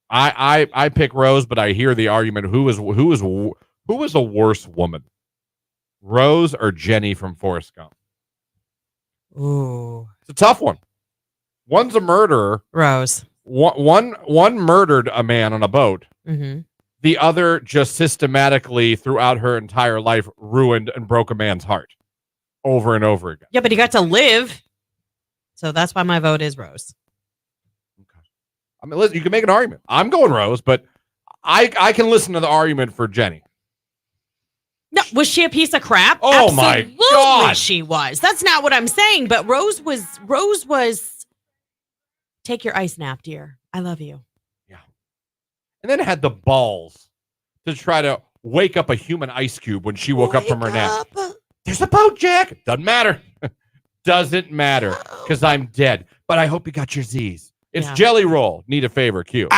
[SPEAKER 1] I pick Rose, but I hear the argument: who is a worse woman, Rose or Jenny from Forrest Gump?
[SPEAKER 2] Ooh,
[SPEAKER 1] it's a tough one. One's a murderer.
[SPEAKER 2] Rose.
[SPEAKER 1] One murdered a man on a boat.
[SPEAKER 2] Mm-hmm.
[SPEAKER 1] The other just systematically throughout her entire life ruined and broke a man's heart over and over again.
[SPEAKER 2] Yeah, but he got to live. So that's why my vote is Rose.
[SPEAKER 1] Okay. I mean, listen, you can make an argument. I'm going Rose, but I can listen to the argument for Jenny.
[SPEAKER 2] No, was she a piece of crap?
[SPEAKER 1] Oh my God,
[SPEAKER 2] she was. That's not what I'm saying. But Rose was. Take your ice nap, dear. I love you.
[SPEAKER 1] Yeah, and then had the balls to try to wake up a human ice cube when she woke up from her nap. There's a boat, Jack. Doesn't matter. Doesn't matter because I'm dead. But I hope you got your Z's. It's Jelly Roll. Need a favor, Q.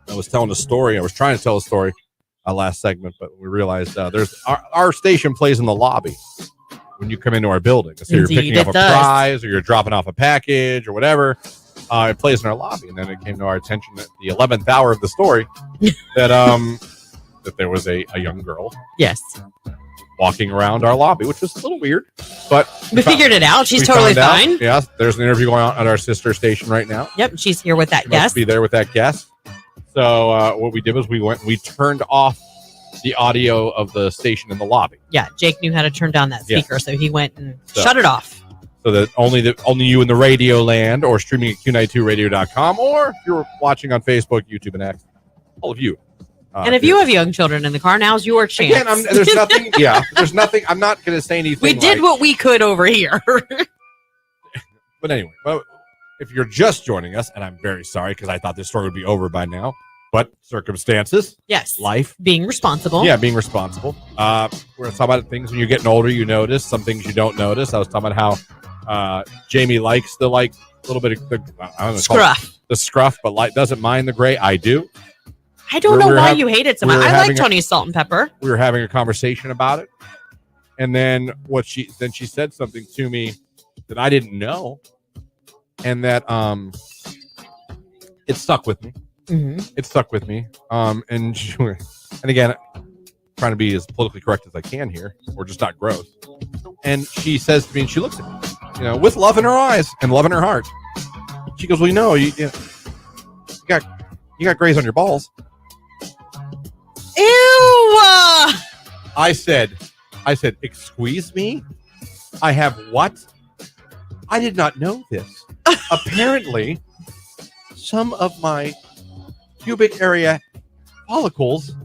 [SPEAKER 1] I was telling a story. I was trying to tell a story last segment, but we realized there's our station plays in the lobby when you come into our building. So you're picking up a prize or you're dropping off a package or whatever. It plays in our lobby. And then it came to our attention at the 11th hour of the story that that there was a young girl.
[SPEAKER 2] Yes.
[SPEAKER 1] walking around our lobby, which was a little weird, but
[SPEAKER 2] We figured it out. She's
[SPEAKER 1] we
[SPEAKER 2] totally
[SPEAKER 1] found out.
[SPEAKER 2] fine.
[SPEAKER 1] Yes, there's an interview going on at our sister station right now.
[SPEAKER 2] Yep, she's here with that
[SPEAKER 1] She must
[SPEAKER 2] guest.
[SPEAKER 1] be there with that guest. So what we did was we turned off the audio of the station in the lobby,
[SPEAKER 2] Yeah, Jake knew how to turn down that
[SPEAKER 1] Yeah.
[SPEAKER 2] speaker, so he went and
[SPEAKER 1] So-
[SPEAKER 2] shut it off.
[SPEAKER 1] so that only you in the radio land, or streaming at Q92radio.com, or if you're watching on Facebook, YouTube, and X, all of you.
[SPEAKER 2] And if you have young children in the car, now's your chance.
[SPEAKER 1] Again, there's nothing. Yeah, there's nothing. I'm not going to say anything.
[SPEAKER 2] We did
[SPEAKER 1] like-
[SPEAKER 2] what we could over here.
[SPEAKER 1] But anyway, well, if you're just joining us, and I'm very sorry because I thought this story would be over by now, but circumstances,
[SPEAKER 2] Yes.
[SPEAKER 1] life,
[SPEAKER 2] Being responsible.
[SPEAKER 1] yeah, being responsible. We're going to talk about things when you're getting older. You notice some things you don't notice. I was talking about how Jamie likes the little bit of the I don't know,
[SPEAKER 2] Scruff.
[SPEAKER 1] the scruff, but doesn't mind the gray. I do.
[SPEAKER 2] I don't know why you hate it so much. I like
[SPEAKER 1] having
[SPEAKER 2] Tony's salt and pepper.
[SPEAKER 1] We were having a conversation about it, and then she said something to me that I didn't know, and that it stuck with me.
[SPEAKER 2] Mm-hmm.
[SPEAKER 1] It stuck with me. And again, trying to be as politically correct as I can here, or just not gross. And she says to me, and she looks at me, with love in her eyes and love in her heart. She goes, "Well, you got grays on your balls."
[SPEAKER 2] Ew!
[SPEAKER 1] I said, "Excuse me? I have what? I did not know this. Apparently, some of my pubic area follicles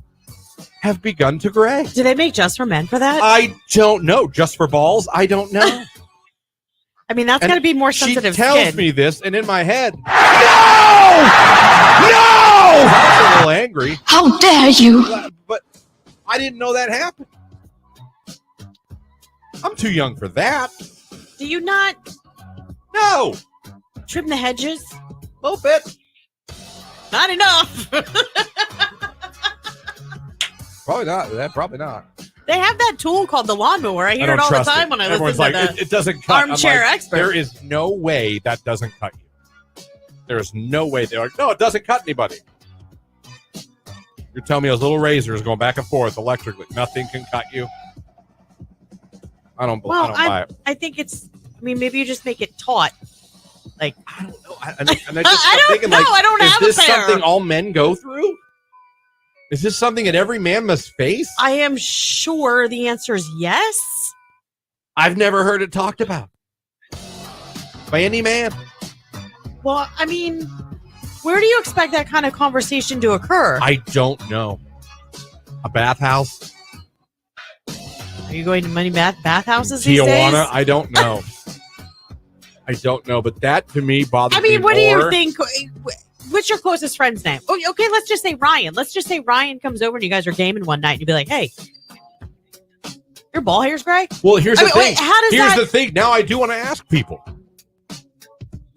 [SPEAKER 1] have begun to gray."
[SPEAKER 2] Do they make just for men for that?
[SPEAKER 1] I don't know. Just for balls? I don't know.
[SPEAKER 2] I mean, that's got to be more sensitive
[SPEAKER 1] She tells
[SPEAKER 2] skin.
[SPEAKER 1] me this, and in my head, no! I was a little angry.
[SPEAKER 8] How dare you?
[SPEAKER 1] But I didn't know that happened. I'm too young for that.
[SPEAKER 2] Do you not
[SPEAKER 1] No,
[SPEAKER 2] trim the hedges?
[SPEAKER 1] a little bit.
[SPEAKER 2] Not enough.
[SPEAKER 1] Probably not. Probably not.
[SPEAKER 2] They have that tool called the lawnmower. I hear it all the time when I
[SPEAKER 1] Everyone's
[SPEAKER 2] listen
[SPEAKER 1] like,
[SPEAKER 2] to the
[SPEAKER 1] it doesn't cut. I'm
[SPEAKER 2] armchair
[SPEAKER 1] like,
[SPEAKER 2] expert.
[SPEAKER 1] There is no way that doesn't cut you. There is no way. They're like, no, it doesn't cut anybody. You're telling me those little razors going back and forth electrically, nothing can cut you? I don't buy it.
[SPEAKER 2] I think it's. I mean, maybe you just make it taut. Like
[SPEAKER 1] I don't know. And I just kept
[SPEAKER 2] I don't
[SPEAKER 1] thinking,
[SPEAKER 2] know. I don't
[SPEAKER 1] is
[SPEAKER 2] have a
[SPEAKER 1] this
[SPEAKER 2] pair.
[SPEAKER 1] something all men go through? Is this something that every man must face?
[SPEAKER 2] I am sure the answer is yes.
[SPEAKER 1] I've never heard it talked about by any man.
[SPEAKER 2] Well, I mean, where do you expect that kind of conversation to occur?
[SPEAKER 1] I don't know. A bathhouse?
[SPEAKER 2] Are you going to many bathhouses these
[SPEAKER 1] Tijuana?
[SPEAKER 2] days?
[SPEAKER 1] I don't know. I don't know, but that to me bothers me
[SPEAKER 2] I mean, what do
[SPEAKER 1] more.
[SPEAKER 2] you think? What's your closest friend's name? Oh, okay, let's just say Ryan. Let's just say Ryan comes over and you guys are gaming one night and you'd be like, "Hey, your ball hair's gray."
[SPEAKER 1] Well, here's
[SPEAKER 2] I
[SPEAKER 1] the
[SPEAKER 2] mean,
[SPEAKER 1] thing.
[SPEAKER 2] wait, how does
[SPEAKER 1] Here's
[SPEAKER 2] that-
[SPEAKER 1] the thing. Now I do want to ask people.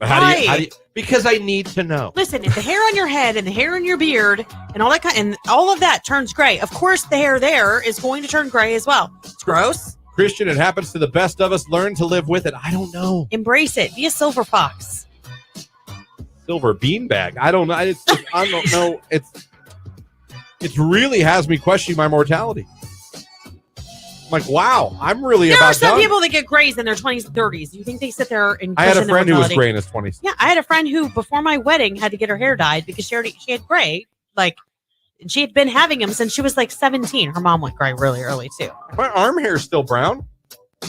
[SPEAKER 1] How do you? Because I need to know.
[SPEAKER 2] Listen, if the hair on your head and the hair in your beard and all that and all of that turns gray, of course the hair there is going to turn gray as well. It's gross.
[SPEAKER 1] Christian, it happens to the best of us. Learn to live with it. I don't know.
[SPEAKER 2] Embrace it. Be a silver fox.
[SPEAKER 1] Silver beanbag. I don't know. I don't know. It really has me questioning my mortality. I'm like, wow, I'm really
[SPEAKER 2] There
[SPEAKER 1] about
[SPEAKER 2] are some
[SPEAKER 1] done.
[SPEAKER 2] people that get grays in their 20s and 30s. You think they sit there and
[SPEAKER 1] I had a
[SPEAKER 2] question their
[SPEAKER 1] friend who was
[SPEAKER 2] mortality?
[SPEAKER 1] gray in his 20s.
[SPEAKER 2] Yeah, I had a friend who, before my wedding, had to get her hair dyed because she had gray. And she had been having them since she was 17. Her mom went gray really early too.
[SPEAKER 1] My arm hair is still brown.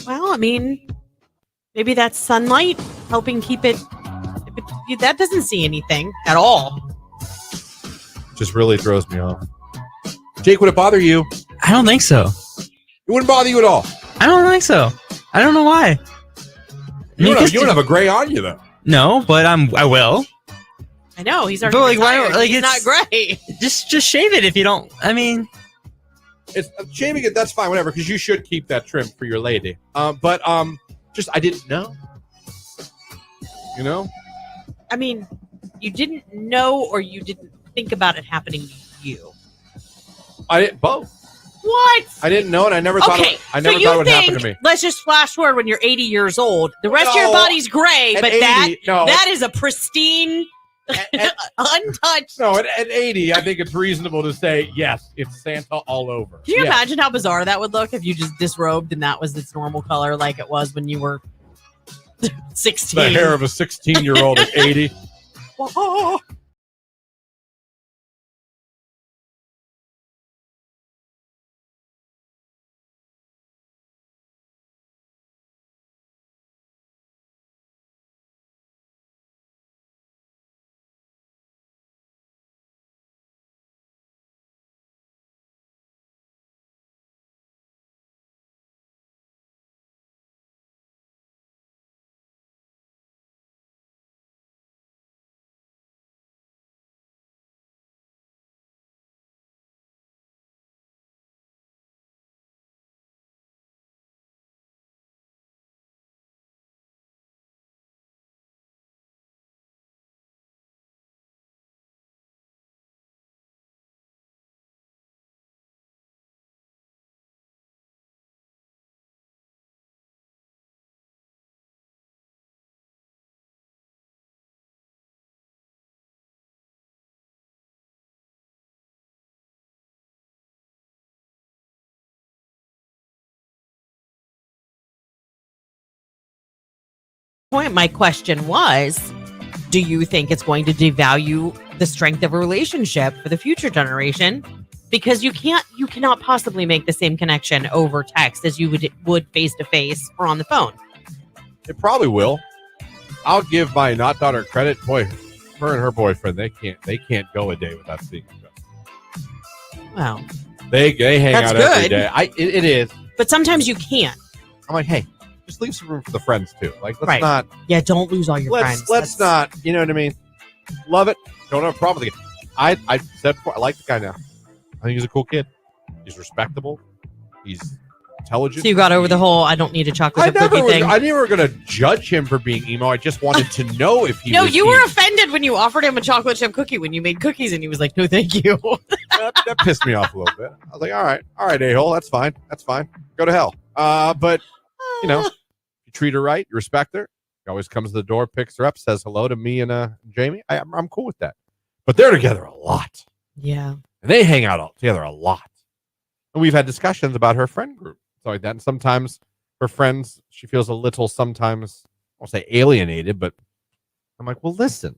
[SPEAKER 2] Well, I mean, maybe that's sunlight helping keep it. That doesn't see anything at all.
[SPEAKER 1] Just really throws me off. Jake, would it bother you?
[SPEAKER 3] I don't think so.
[SPEAKER 1] It wouldn't bother you at all.
[SPEAKER 3] I don't think so. I don't know why.
[SPEAKER 1] You don't have a gray on you though.
[SPEAKER 3] No, but I will.
[SPEAKER 2] I know he's
[SPEAKER 3] But,
[SPEAKER 2] already
[SPEAKER 3] why?
[SPEAKER 2] retired. He's not
[SPEAKER 3] it's
[SPEAKER 2] gray.
[SPEAKER 3] Just shave it if you don't. I mean,
[SPEAKER 1] It's shaving it. That's fine, whatever. Because you should keep that trim for your lady. But just I didn't know. You know.
[SPEAKER 2] I mean, you didn't know or you didn't think about it happening to you.
[SPEAKER 1] I didn't both.
[SPEAKER 2] What?
[SPEAKER 1] I didn't know, and I never thought. I never thought it would happen to me.
[SPEAKER 2] Let's just flash forward when you're 80 years old. The rest of your
[SPEAKER 1] No.
[SPEAKER 2] body's gray,
[SPEAKER 1] At
[SPEAKER 2] but
[SPEAKER 1] 80, no.
[SPEAKER 2] that is a pristine Untouched.
[SPEAKER 1] No, at 80, I think it's reasonable to say, yes, it's Santa all over.
[SPEAKER 2] Can you
[SPEAKER 1] Yes.
[SPEAKER 2] imagine how bizarre that would look if you just disrobed and that was its normal color like it was when you were 16?
[SPEAKER 1] The hair of a 16-year-old at 80.
[SPEAKER 2] My question was, do you think it's going to devalue the strength of a relationship for the future generation? Because you cannot possibly make the same connection over text as you would face to face or on the phone.
[SPEAKER 1] It probably will. I'll give my not daughter credit. Boy, her and her boyfriend, they can't go a day without seeing each other.
[SPEAKER 2] Wow.
[SPEAKER 1] They hang
[SPEAKER 2] That's
[SPEAKER 1] out every
[SPEAKER 2] good.
[SPEAKER 1] day. It is.
[SPEAKER 2] But sometimes you can't.
[SPEAKER 1] I'm like, hey, just leave some room for the friends too. Like, let's
[SPEAKER 2] Right.
[SPEAKER 1] not.
[SPEAKER 2] Yeah, don't lose all your friends.
[SPEAKER 1] Let's not. You know what I mean? Love it. Don't have a problem with it. I said before, I like the guy now. I think he's a cool kid. He's respectable. He's intelligent.
[SPEAKER 2] So you got over the whole I don't need a chocolate chip cookie thing.
[SPEAKER 1] I never going to judge him for being emo. I just wanted to know if he
[SPEAKER 2] No,
[SPEAKER 1] was
[SPEAKER 2] you were
[SPEAKER 1] emo.
[SPEAKER 2] offended when you offered him a chocolate chip cookie when you made cookies and he was like, no, thank you.
[SPEAKER 1] that pissed me off a little bit. I was like, all right, a-hole. That's fine. Go to hell. But, you know, you treat her right. You respect her. She always comes to the door, picks her up, says hello to me and Jamie. I'm cool with that. But they're together a lot.
[SPEAKER 2] Yeah.
[SPEAKER 1] And they hang out all together a lot. And we've had discussions about her friend group. So like that. And sometimes her friends, she feels a little sometimes, I won't say alienated, but I'm like, well, listen.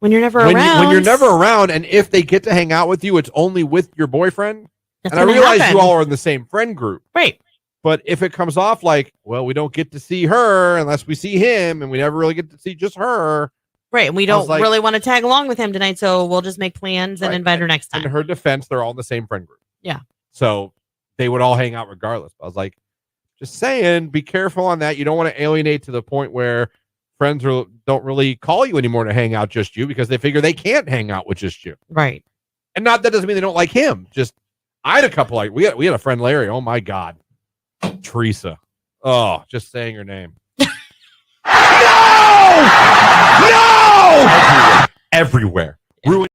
[SPEAKER 2] When you're never around.
[SPEAKER 1] When you're never around, and if they get to hang out with you, it's only with your boyfriend.
[SPEAKER 2] That's
[SPEAKER 1] and I
[SPEAKER 2] gonna
[SPEAKER 1] realize
[SPEAKER 2] happen.
[SPEAKER 1] you all are in the same friend group.
[SPEAKER 2] Right.
[SPEAKER 1] But if it comes off like, well, we don't get to see her unless we see him, and we never really get to see just her.
[SPEAKER 2] Right. And we
[SPEAKER 1] I was
[SPEAKER 2] don't
[SPEAKER 1] like-
[SPEAKER 2] really want to tag along with him tonight, so we'll just make plans and
[SPEAKER 1] Right.
[SPEAKER 2] invite her next
[SPEAKER 1] In
[SPEAKER 2] time.
[SPEAKER 1] her defense, they're all in the same friend group.
[SPEAKER 2] Yeah.
[SPEAKER 1] So they would all hang out regardless. I was like, just saying, be careful on that. You don't want to alienate to the point where friends don't really call you anymore to hang out just you because they figure they can't hang out with just you.
[SPEAKER 2] Right.
[SPEAKER 1] And not that doesn't mean they don't like him. Just I had a couple like we had a friend Larry. Oh my God. Teresa. Oh, just saying her name. No! Everywhere. Ruin.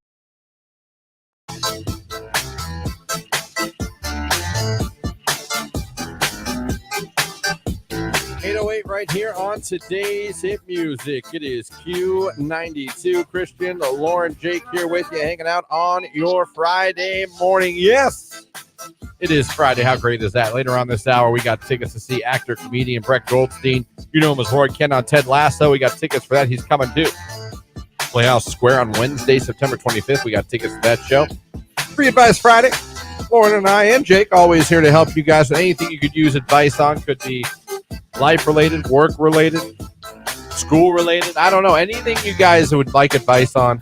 [SPEAKER 1] Right here on today's hit music. It is Q92. Christian, Lauren, Jake here with you, hanging out on your Friday morning. Yes, it is Friday. How great is that? Later on this hour, we got tickets to see actor, comedian Brett Goldstein. You know him as Roy Kent on Ted Lasso. We got tickets for that. He's coming too. Playhouse Square on Wednesday, September 25th. We got tickets for that show. Free Advice Friday. Lauren and I and Jake always here to help you guys with anything you could use advice on. Could be life-related, work-related, school-related. I don't know. Anything you guys would like advice on,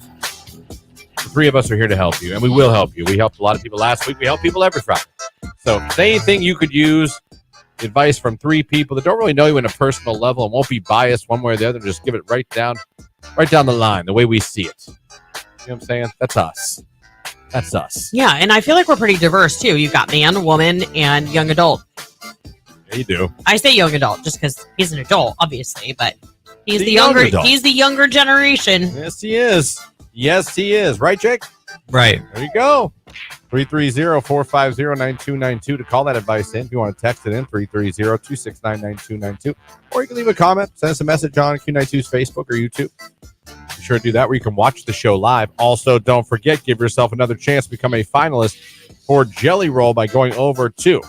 [SPEAKER 1] the three of us are here to help you, and we will help you. We helped a lot of people last week. We help people every Friday. So if there's anything you could use advice from three people that don't really know you on a personal level and won't be biased one way or the other, just give it right down the line, the way we see it. You know what I'm saying? That's us. That's us.
[SPEAKER 2] Yeah, and I feel like we're pretty diverse too. You've got man, woman, and young adult.
[SPEAKER 1] Yeah, you do.
[SPEAKER 2] I say young adult just because he's an adult, obviously, but he's
[SPEAKER 1] The
[SPEAKER 2] the
[SPEAKER 1] young
[SPEAKER 2] younger.
[SPEAKER 1] adult.
[SPEAKER 2] He's the younger generation.
[SPEAKER 1] Yes, he is. Yes, he is. Right, Jake?
[SPEAKER 3] Right.
[SPEAKER 1] There you go. 330-450-9292 to call that advice in. If you want to text it in, 330-269-9292. Or you can leave a comment, send us a message on Q92's Facebook or YouTube. Be sure to do that where you can watch the show live. Also, don't forget, give yourself another chance to become a finalist for Jelly Roll by going over to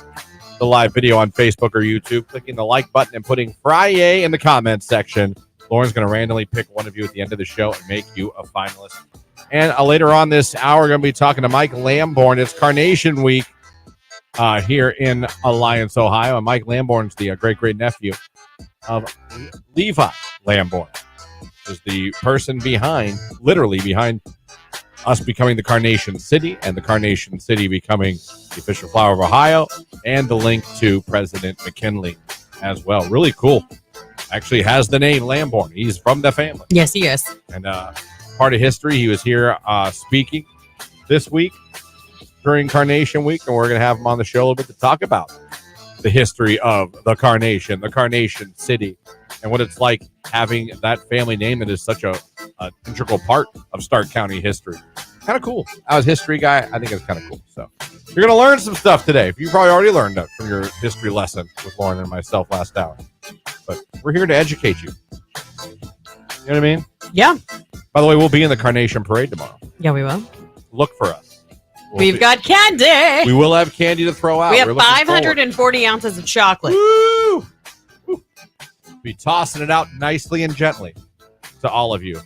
[SPEAKER 1] the live video on Facebook or YouTube, clicking the like button and putting Friday in the comments section. Lauren's going to randomly pick one of you at the end of the show and make you a finalist. And later on this hour, we're going to be talking to Mike Lamborn. It's Carnation Week here in Alliance, Ohio. And Mike Lamborn's the great-great-nephew of Levi Lamborn, which is the person literally behind us becoming the Carnation City and the Carnation City becoming the official flower of Ohio and the link to President McKinley as well. Really cool. Actually has the name Lamborn. He's from the family.
[SPEAKER 2] Yes, he is.
[SPEAKER 1] And part of history, he was here speaking this week during Carnation Week, and we're going to have him on the show a little bit to talk about the history of the Carnation City, and what it's like having that family name that is such an integral part of Stark County history. Kind of cool. I was a history guy. I think it's kind of cool. So you're going to learn some stuff today. You probably already learned it from your history lesson with Lauren and myself last hour. But we're here to educate you. You know what I mean?
[SPEAKER 2] Yeah.
[SPEAKER 1] By the way, we'll be in the Carnation Parade tomorrow.
[SPEAKER 2] Yeah, we will.
[SPEAKER 1] Look for us.
[SPEAKER 2] We've got candy.
[SPEAKER 1] We will have candy to throw out.
[SPEAKER 2] We have 540 ounces of chocolate.
[SPEAKER 1] Woo! Woo! Be tossing it out nicely and gently to all of you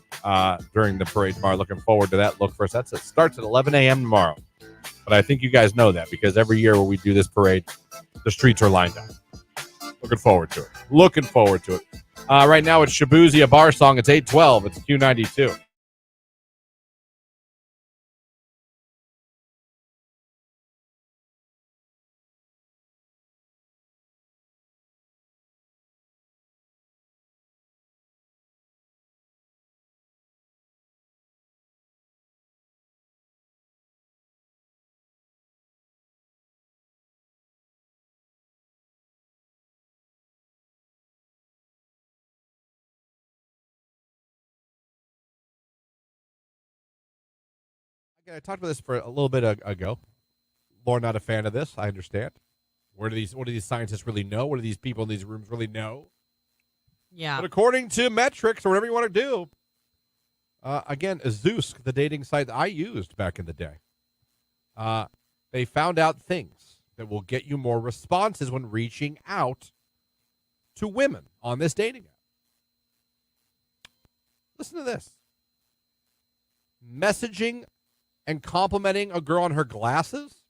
[SPEAKER 1] during the parade tomorrow. Looking forward to that. Look for us. It starts at 11 a.m. tomorrow. But I think you guys know that because every year when we do this parade, the streets are lined up. Looking forward to it. Right now it's Shabuzi, a bar song. It's 8:12. It's Q92. I talked about this for a little bit ago. Lauren, not a fan of this. I understand. What do these scientists really know? What do these people in these rooms really know?
[SPEAKER 2] Yeah.
[SPEAKER 1] But according to metrics or whatever you want to do, again, Zeus, the dating site that I used back in the day, they found out things that will get you more responses when reaching out to women on this dating app. Listen to this. Messaging and complimenting a girl on her glasses,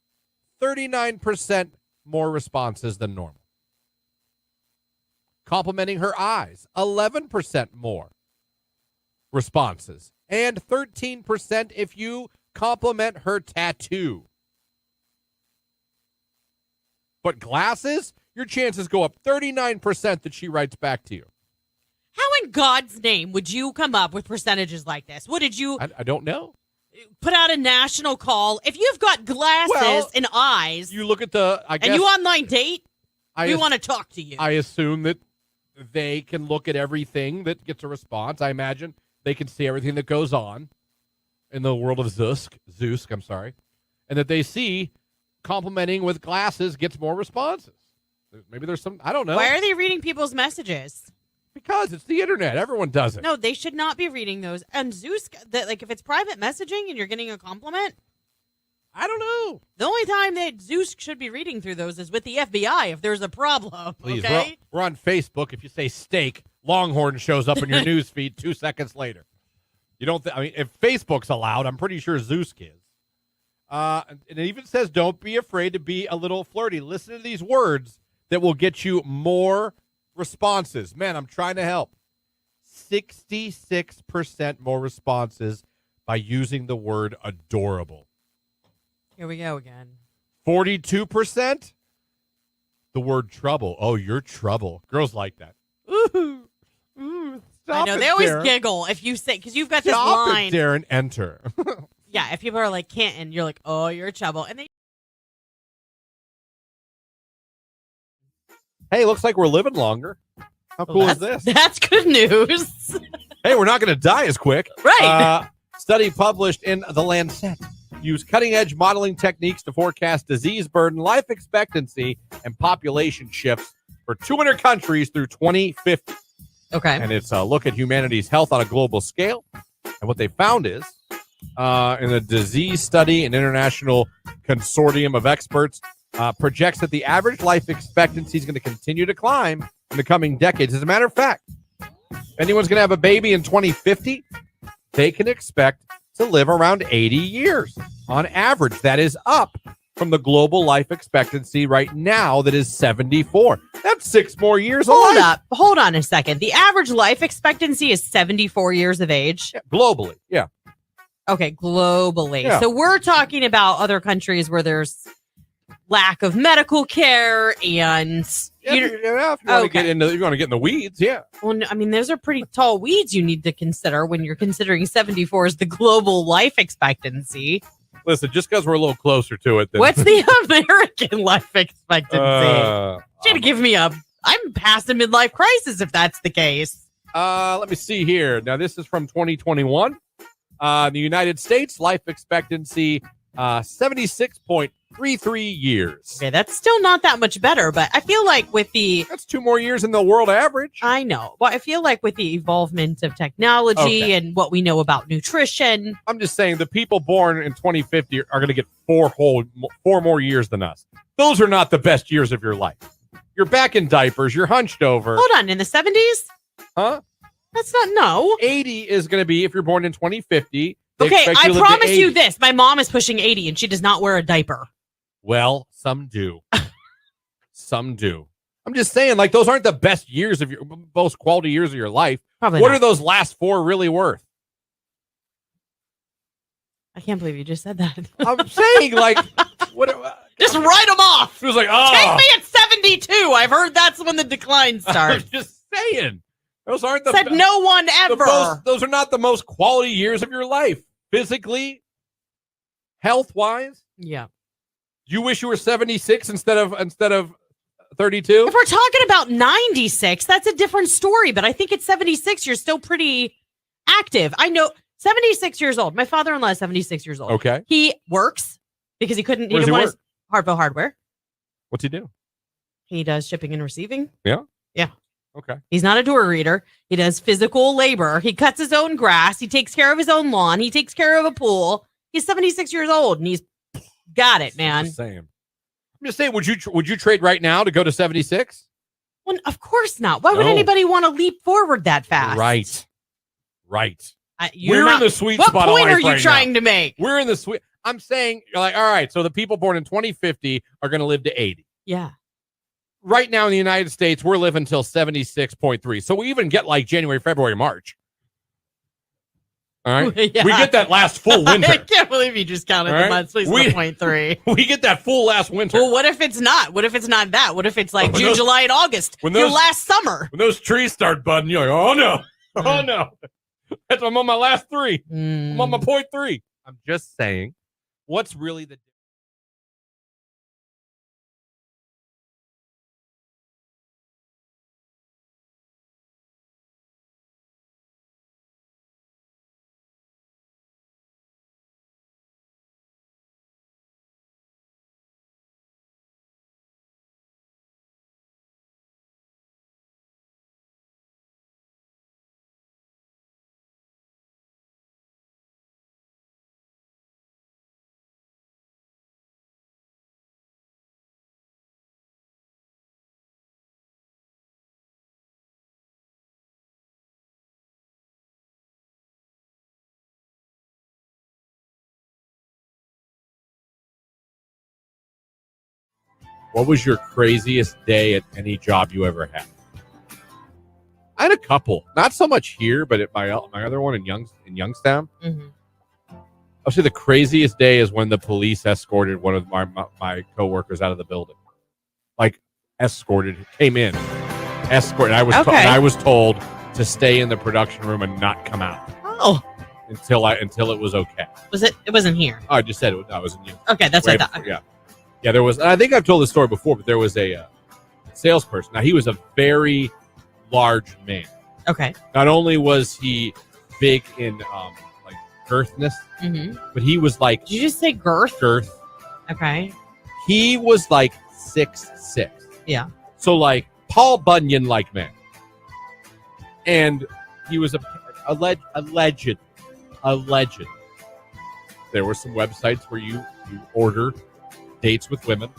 [SPEAKER 1] 39% more responses than normal. Complimenting her eyes, 11% more responses. And 13% if you compliment her tattoo. But glasses, your chances go up 39% that she writes back to you.
[SPEAKER 2] How in God's name would you come up with percentages like this? What did you...
[SPEAKER 1] I don't know.
[SPEAKER 2] Put out a national call. If you've got glasses and eyes,
[SPEAKER 1] you look at the, I guess,
[SPEAKER 2] and you online date, we
[SPEAKER 1] want
[SPEAKER 2] want to talk to you.
[SPEAKER 1] I assume that they can look at everything that gets a response. I imagine they can see everything that goes on in the world of Zeus, and that they see complimenting with glasses gets more responses. Maybe there's some, I don't know.
[SPEAKER 2] Why are they reading people's messages?
[SPEAKER 1] Because it's the internet. Everyone does it.
[SPEAKER 2] No, they should not be reading those. And Zeus, if it's private messaging and you're getting a compliment,
[SPEAKER 1] I don't know.
[SPEAKER 2] The only time that Zeus should be reading through those is with the FBI if there's a problem.
[SPEAKER 1] Please,
[SPEAKER 2] okay?
[SPEAKER 1] we're on Facebook. If you say steak, Longhorn shows up in your news feed 2 seconds later. You don't. I mean, if Facebook's allowed, I'm pretty sure Zeus is. And it even says, "Don't be afraid to be a little flirty." Listen to these words that will get you more responses. Man, I'm trying to help. 66% more responses by using the word adorable.
[SPEAKER 2] Here we go again.
[SPEAKER 1] 42%, the word trouble. Oh, you're trouble. Girls like that. Ooh, stop
[SPEAKER 2] I know.
[SPEAKER 1] it,
[SPEAKER 2] They always
[SPEAKER 1] Darren.
[SPEAKER 2] giggle if you say, because you've got
[SPEAKER 1] Stop
[SPEAKER 2] this line.
[SPEAKER 1] it, Darren, enter.
[SPEAKER 2] Yeah, if people are like, can't, and you're like, oh, you're trouble. And they.
[SPEAKER 1] Hey, looks like we're living longer. How cool is this?
[SPEAKER 2] That's good news.
[SPEAKER 1] Hey, we're not going to die as quick.
[SPEAKER 2] Right.
[SPEAKER 1] Study published in The Lancet use cutting-edge modeling techniques to forecast disease burden, life expectancy, and population shifts for 200 countries through 2050.
[SPEAKER 2] Okay.
[SPEAKER 1] And it's a look at humanity's health on a global scale. And what they found is, in a disease study, an international consortium of experts projects that the average life expectancy is going to continue to climb in the coming decades. As a matter of fact, if anyone's going to have a baby in 2050, they can expect to live around 80 years on average. That is up from the global life expectancy right now that is 74. That's 6 more years of life.
[SPEAKER 2] Hold on a second. The average life expectancy is 74 years of age.
[SPEAKER 1] Yeah, globally, yeah.
[SPEAKER 2] Okay, globally.
[SPEAKER 1] Yeah.
[SPEAKER 2] So we're talking about other countries where there's lack of medical care and
[SPEAKER 1] If you want to get into, you want to get in the weeds, yeah.
[SPEAKER 2] Well, I mean, those are pretty tall weeds you need to consider when you're considering 74 as the global life expectancy.
[SPEAKER 1] Listen, just because we're a little closer to it.
[SPEAKER 2] What's the American life expectancy? Should give me I'm past a midlife crisis if that's the case.
[SPEAKER 1] Let me see here. Now, this is from 2021. The United States life expectancy, 76.33 years.
[SPEAKER 2] Okay, that's still not that much better, but I feel like with
[SPEAKER 1] That's 2 more years than the world average.
[SPEAKER 2] I know. Well, I feel like with the evolvement of technology and what we know about nutrition.
[SPEAKER 1] I'm just saying the people born in 2050 are going to get 4 more years than us. Those are not the best years of your life. You're back in diapers. You're hunched over.
[SPEAKER 2] Hold on. In the 70s?
[SPEAKER 1] Huh?
[SPEAKER 2] That's not, no.
[SPEAKER 1] 80 is going to be, if you're born in 2050.
[SPEAKER 2] Okay, I promise you this. My mom is pushing 80 and she does not wear a diaper.
[SPEAKER 1] Well, some do. Some do. I'm just saying, like, those aren't the best years of your, most quality years of your life.
[SPEAKER 2] Probably
[SPEAKER 1] What
[SPEAKER 2] not.
[SPEAKER 1] are those last 4 really worth?
[SPEAKER 2] I can't believe you just said that.
[SPEAKER 1] I'm saying, like, what?
[SPEAKER 2] Just write them off.
[SPEAKER 1] It was like, oh.
[SPEAKER 2] Take me at 72. I've heard that's when the decline
[SPEAKER 1] I'm
[SPEAKER 2] starts.
[SPEAKER 1] just saying. Those aren't the
[SPEAKER 2] Said no one ever.
[SPEAKER 1] Those are not the most quality years of your life. Physically, health-wise.
[SPEAKER 2] Yeah.
[SPEAKER 1] You wish you were 76 instead of 32?
[SPEAKER 2] If we're talking about 96, that's a different story. But I think at 76, you're still pretty active. I know 76 years old. My father-in-law is 76 years old.
[SPEAKER 1] Okay.
[SPEAKER 2] He works because he couldn't.
[SPEAKER 1] Where does he
[SPEAKER 2] want
[SPEAKER 1] work?
[SPEAKER 2] his Hartville Hardware.
[SPEAKER 1] What's he do?
[SPEAKER 2] He does shipping and receiving.
[SPEAKER 1] Yeah.
[SPEAKER 2] Yeah.
[SPEAKER 1] Okay.
[SPEAKER 2] He's not a door reader. He does physical labor. He cuts his own grass. He takes care of his own lawn. He takes care of a pool. He's 76 years old and he's got it, man.
[SPEAKER 1] I'm just saying, would you trade right now to go to 76?
[SPEAKER 2] Well, of course not. Why would
[SPEAKER 1] No.
[SPEAKER 2] anybody want to leap forward that fast?
[SPEAKER 1] Right.
[SPEAKER 2] You're
[SPEAKER 1] We're
[SPEAKER 2] not-
[SPEAKER 1] in the sweet
[SPEAKER 2] what
[SPEAKER 1] spot of
[SPEAKER 2] point
[SPEAKER 1] life
[SPEAKER 2] are you
[SPEAKER 1] right
[SPEAKER 2] trying
[SPEAKER 1] now.
[SPEAKER 2] to make?
[SPEAKER 1] We're in the sweet. I'm saying, you're like, all right, so the people born in 2050 are going to live to 80.
[SPEAKER 2] Yeah.
[SPEAKER 1] Right now in the United States, we're living till 76.3. So we even get like January, February, March. All right.
[SPEAKER 2] Yeah.
[SPEAKER 1] We get that last full winter.
[SPEAKER 2] I can't believe you just counted
[SPEAKER 1] All
[SPEAKER 2] the
[SPEAKER 1] right.
[SPEAKER 2] months. Please,
[SPEAKER 1] We-
[SPEAKER 2] 0.3.
[SPEAKER 1] We get that full last winter.
[SPEAKER 2] Well, what if it's not? What if it's not that? What if it's like
[SPEAKER 1] When
[SPEAKER 2] June,
[SPEAKER 1] those-
[SPEAKER 2] July, and August?
[SPEAKER 1] when
[SPEAKER 2] Your
[SPEAKER 1] those-
[SPEAKER 2] last summer.
[SPEAKER 1] When those trees start budding, you're like, oh no. Oh no. I'm on my last 3. I'm on my point 3. I'm just saying, what's really the What was your craziest day at any job you ever had? I had a couple. Not so much here, but at my other one in Youngstown.
[SPEAKER 2] Mhm.
[SPEAKER 1] I'll say the craziest day is when the police escorted one of my coworkers out of the building. Like, came in. Escorted. I was told to stay in the production room and not come out
[SPEAKER 2] Oh,
[SPEAKER 1] until it was okay.
[SPEAKER 2] was it? It wasn't here.
[SPEAKER 1] Oh, I just said it. I was in you.
[SPEAKER 2] Okay, that's what I thought.
[SPEAKER 1] Yeah. Yeah, there was, I think I've told this story before, but there was a salesperson. Now, he was a very large man.
[SPEAKER 2] Okay.
[SPEAKER 1] Not only was he big in like girthness,
[SPEAKER 2] Mm-hmm.
[SPEAKER 1] but he was like
[SPEAKER 2] Did you just say girth?
[SPEAKER 1] girth.
[SPEAKER 2] Okay.
[SPEAKER 1] He was like 6'6".
[SPEAKER 2] Yeah.
[SPEAKER 1] So like Paul Bunyan like man. And he was alleged alleged. There were some websites where you order dates with women.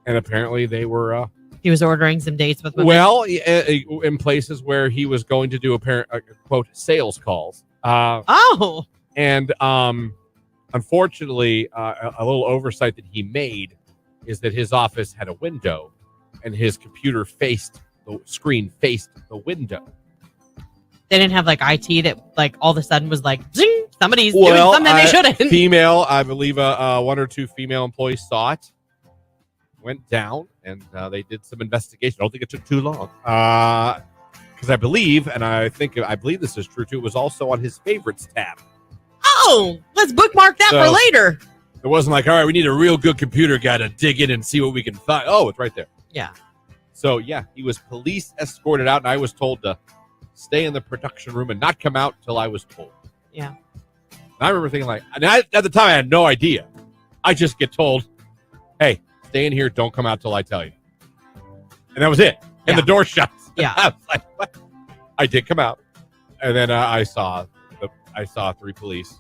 [SPEAKER 1] And apparently they were...
[SPEAKER 2] he was ordering some dates with women.
[SPEAKER 1] Well, in places where he was going to do, quote, sales calls. And unfortunately, a little oversight that he made is that his office had a window and his computer the screen faced the window.
[SPEAKER 2] They didn't have like IT that like all of a sudden was like, zing, somebody's doing something they shouldn't.
[SPEAKER 1] Female, I believe one or two female employees saw it, went down, and they did some investigation. I don't think it took too long. Because I believe, and I believe this is true too, it was also on his favorites tab.
[SPEAKER 2] Oh, let's bookmark that for later.
[SPEAKER 1] It wasn't like, all right, we need a real good computer guy to dig in and see what we can find. Oh, it's right there.
[SPEAKER 2] Yeah.
[SPEAKER 1] So, yeah, he was police escorted out, and I was told to stay in the production room and not come out till I was told.
[SPEAKER 2] Yeah.
[SPEAKER 1] And I remember thinking, at the time, I had no idea. I just get told, hey, stay in here, don't come out till I tell you. And that was it. And the door shuts.
[SPEAKER 2] Yeah.
[SPEAKER 1] I was like, what? I did come out. And then I saw 3 police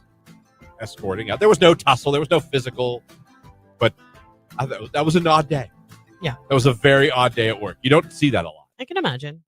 [SPEAKER 1] escorting out. There was no tussle. There was no physical. But that was an odd day.
[SPEAKER 2] Yeah.
[SPEAKER 1] That was a very odd day at work. You don't see that a lot.
[SPEAKER 2] I can imagine.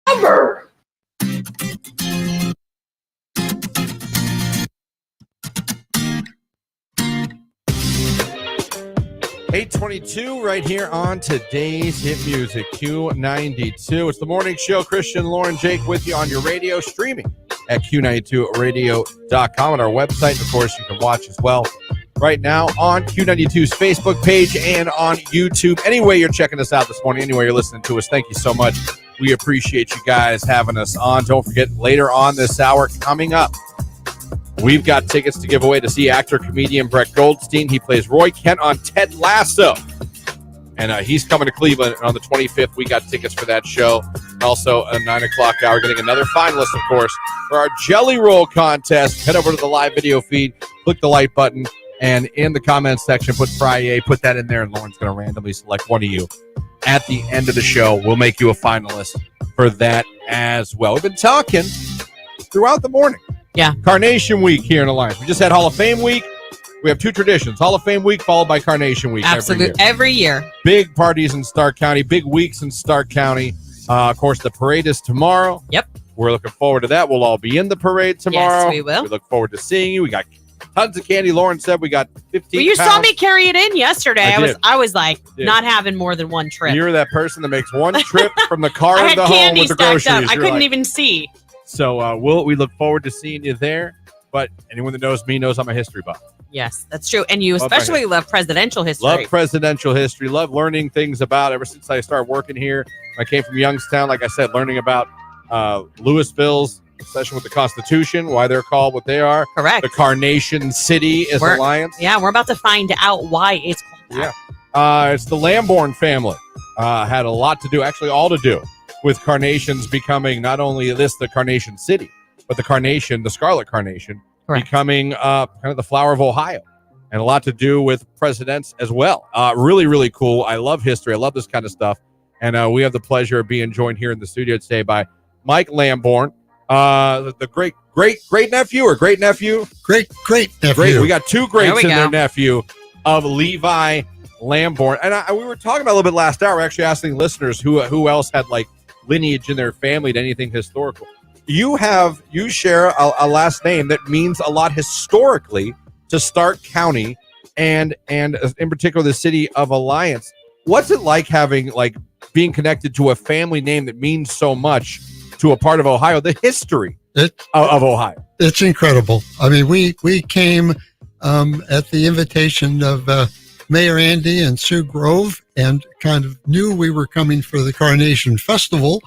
[SPEAKER 9] Ever.
[SPEAKER 1] 8:22 right here on today's hit music, Q92. It's the morning show. Christian, Lauren, Jake with you on your radio, streaming at Q92radio.com on our website. Of course, you can watch as well right now on Q92's Facebook page and on YouTube. Anyway, you're checking us out this morning, anyway you're listening to us, thank you so much. We appreciate you guys having us on. Don't forget, later on this hour coming up, we've got tickets to give away to see actor-comedian Brett Goldstein. He plays Roy Kent on Ted Lasso. And he's coming to Cleveland on the 25th. We got tickets for that show. Also, a 9 o'clock hour, getting another finalist, of course, for our Jelly Roll contest. Head over to the live video feed, click the like button, and in the comments section, put Friday, put that in there, and Lauren's going to randomly select one of you. At the end of the show, we'll make you a finalist for that as well. We've been talking throughout the morning.
[SPEAKER 2] Yeah.
[SPEAKER 1] Carnation Week here in Alliance. We just had Hall of Fame Week. We have 2 traditions. Hall of Fame Week followed by Carnation Week.
[SPEAKER 2] Absolutely. Every year.
[SPEAKER 1] Big parties in Stark County. Big weeks in Stark County. Of course, the parade is tomorrow.
[SPEAKER 2] Yep.
[SPEAKER 1] We're looking forward to that. We'll all be in the parade tomorrow.
[SPEAKER 2] Yes, we will.
[SPEAKER 1] We look forward to seeing you. We got tons of candy. Lauren said we got 15
[SPEAKER 2] Well, you
[SPEAKER 1] pounds.
[SPEAKER 2] saw me carry it in yesterday. I was like
[SPEAKER 1] did.
[SPEAKER 2] not having more than one trip.
[SPEAKER 1] You're that person that makes one trip from the car
[SPEAKER 2] I
[SPEAKER 1] to
[SPEAKER 2] had
[SPEAKER 1] the home
[SPEAKER 2] candy
[SPEAKER 1] with the
[SPEAKER 2] stacked
[SPEAKER 1] groceries.
[SPEAKER 2] up. I
[SPEAKER 1] You're
[SPEAKER 2] couldn't
[SPEAKER 1] like-
[SPEAKER 2] even see.
[SPEAKER 1] So we look forward to seeing you there. But anyone that knows me knows I'm a history buff.
[SPEAKER 2] Yes, that's true. And you
[SPEAKER 1] Love
[SPEAKER 2] especially love presidential history.
[SPEAKER 1] Love presidential history. Love learning things about. Ever since I started working here, I came from Youngstown. Like I said, learning about Louisville's obsession with the Constitution, why they're called what they are.
[SPEAKER 2] Correct.
[SPEAKER 1] The Carnation City is Alliance.
[SPEAKER 2] Yeah, we're about to find out why it's called that.
[SPEAKER 1] Yeah. It's the Lamborn family. Had a lot to do, actually all to do, with carnations becoming not only the Carnation City, but the carnation, the Scarlet Carnation,
[SPEAKER 2] Correct.
[SPEAKER 1] becoming kind of the flower of Ohio. And a lot to do with presidents as well. Really, really cool. I love history. I love this kind of stuff. And we have the pleasure of being joined here in the studio today by Mike Lamborn, the great nephew or great nephew?
[SPEAKER 10] Great nephew.
[SPEAKER 1] Great. We got 2 greats
[SPEAKER 2] There we
[SPEAKER 1] in their
[SPEAKER 2] go.
[SPEAKER 1] nephew of Levi Lamborn. And we were talking about a little bit last hour. We're actually asking listeners who else had like lineage in their family to anything historical. you share a last name that means a lot historically to Stark County and in particular the city of Alliance. What's it like being connected to a family name that means so much to a part of Ohio, the history of Ohio?
[SPEAKER 10] It's incredible. I mean, we came at the invitation of Mayor Andy and Sue Grove, and kind of knew we were coming for the Carnation Festival,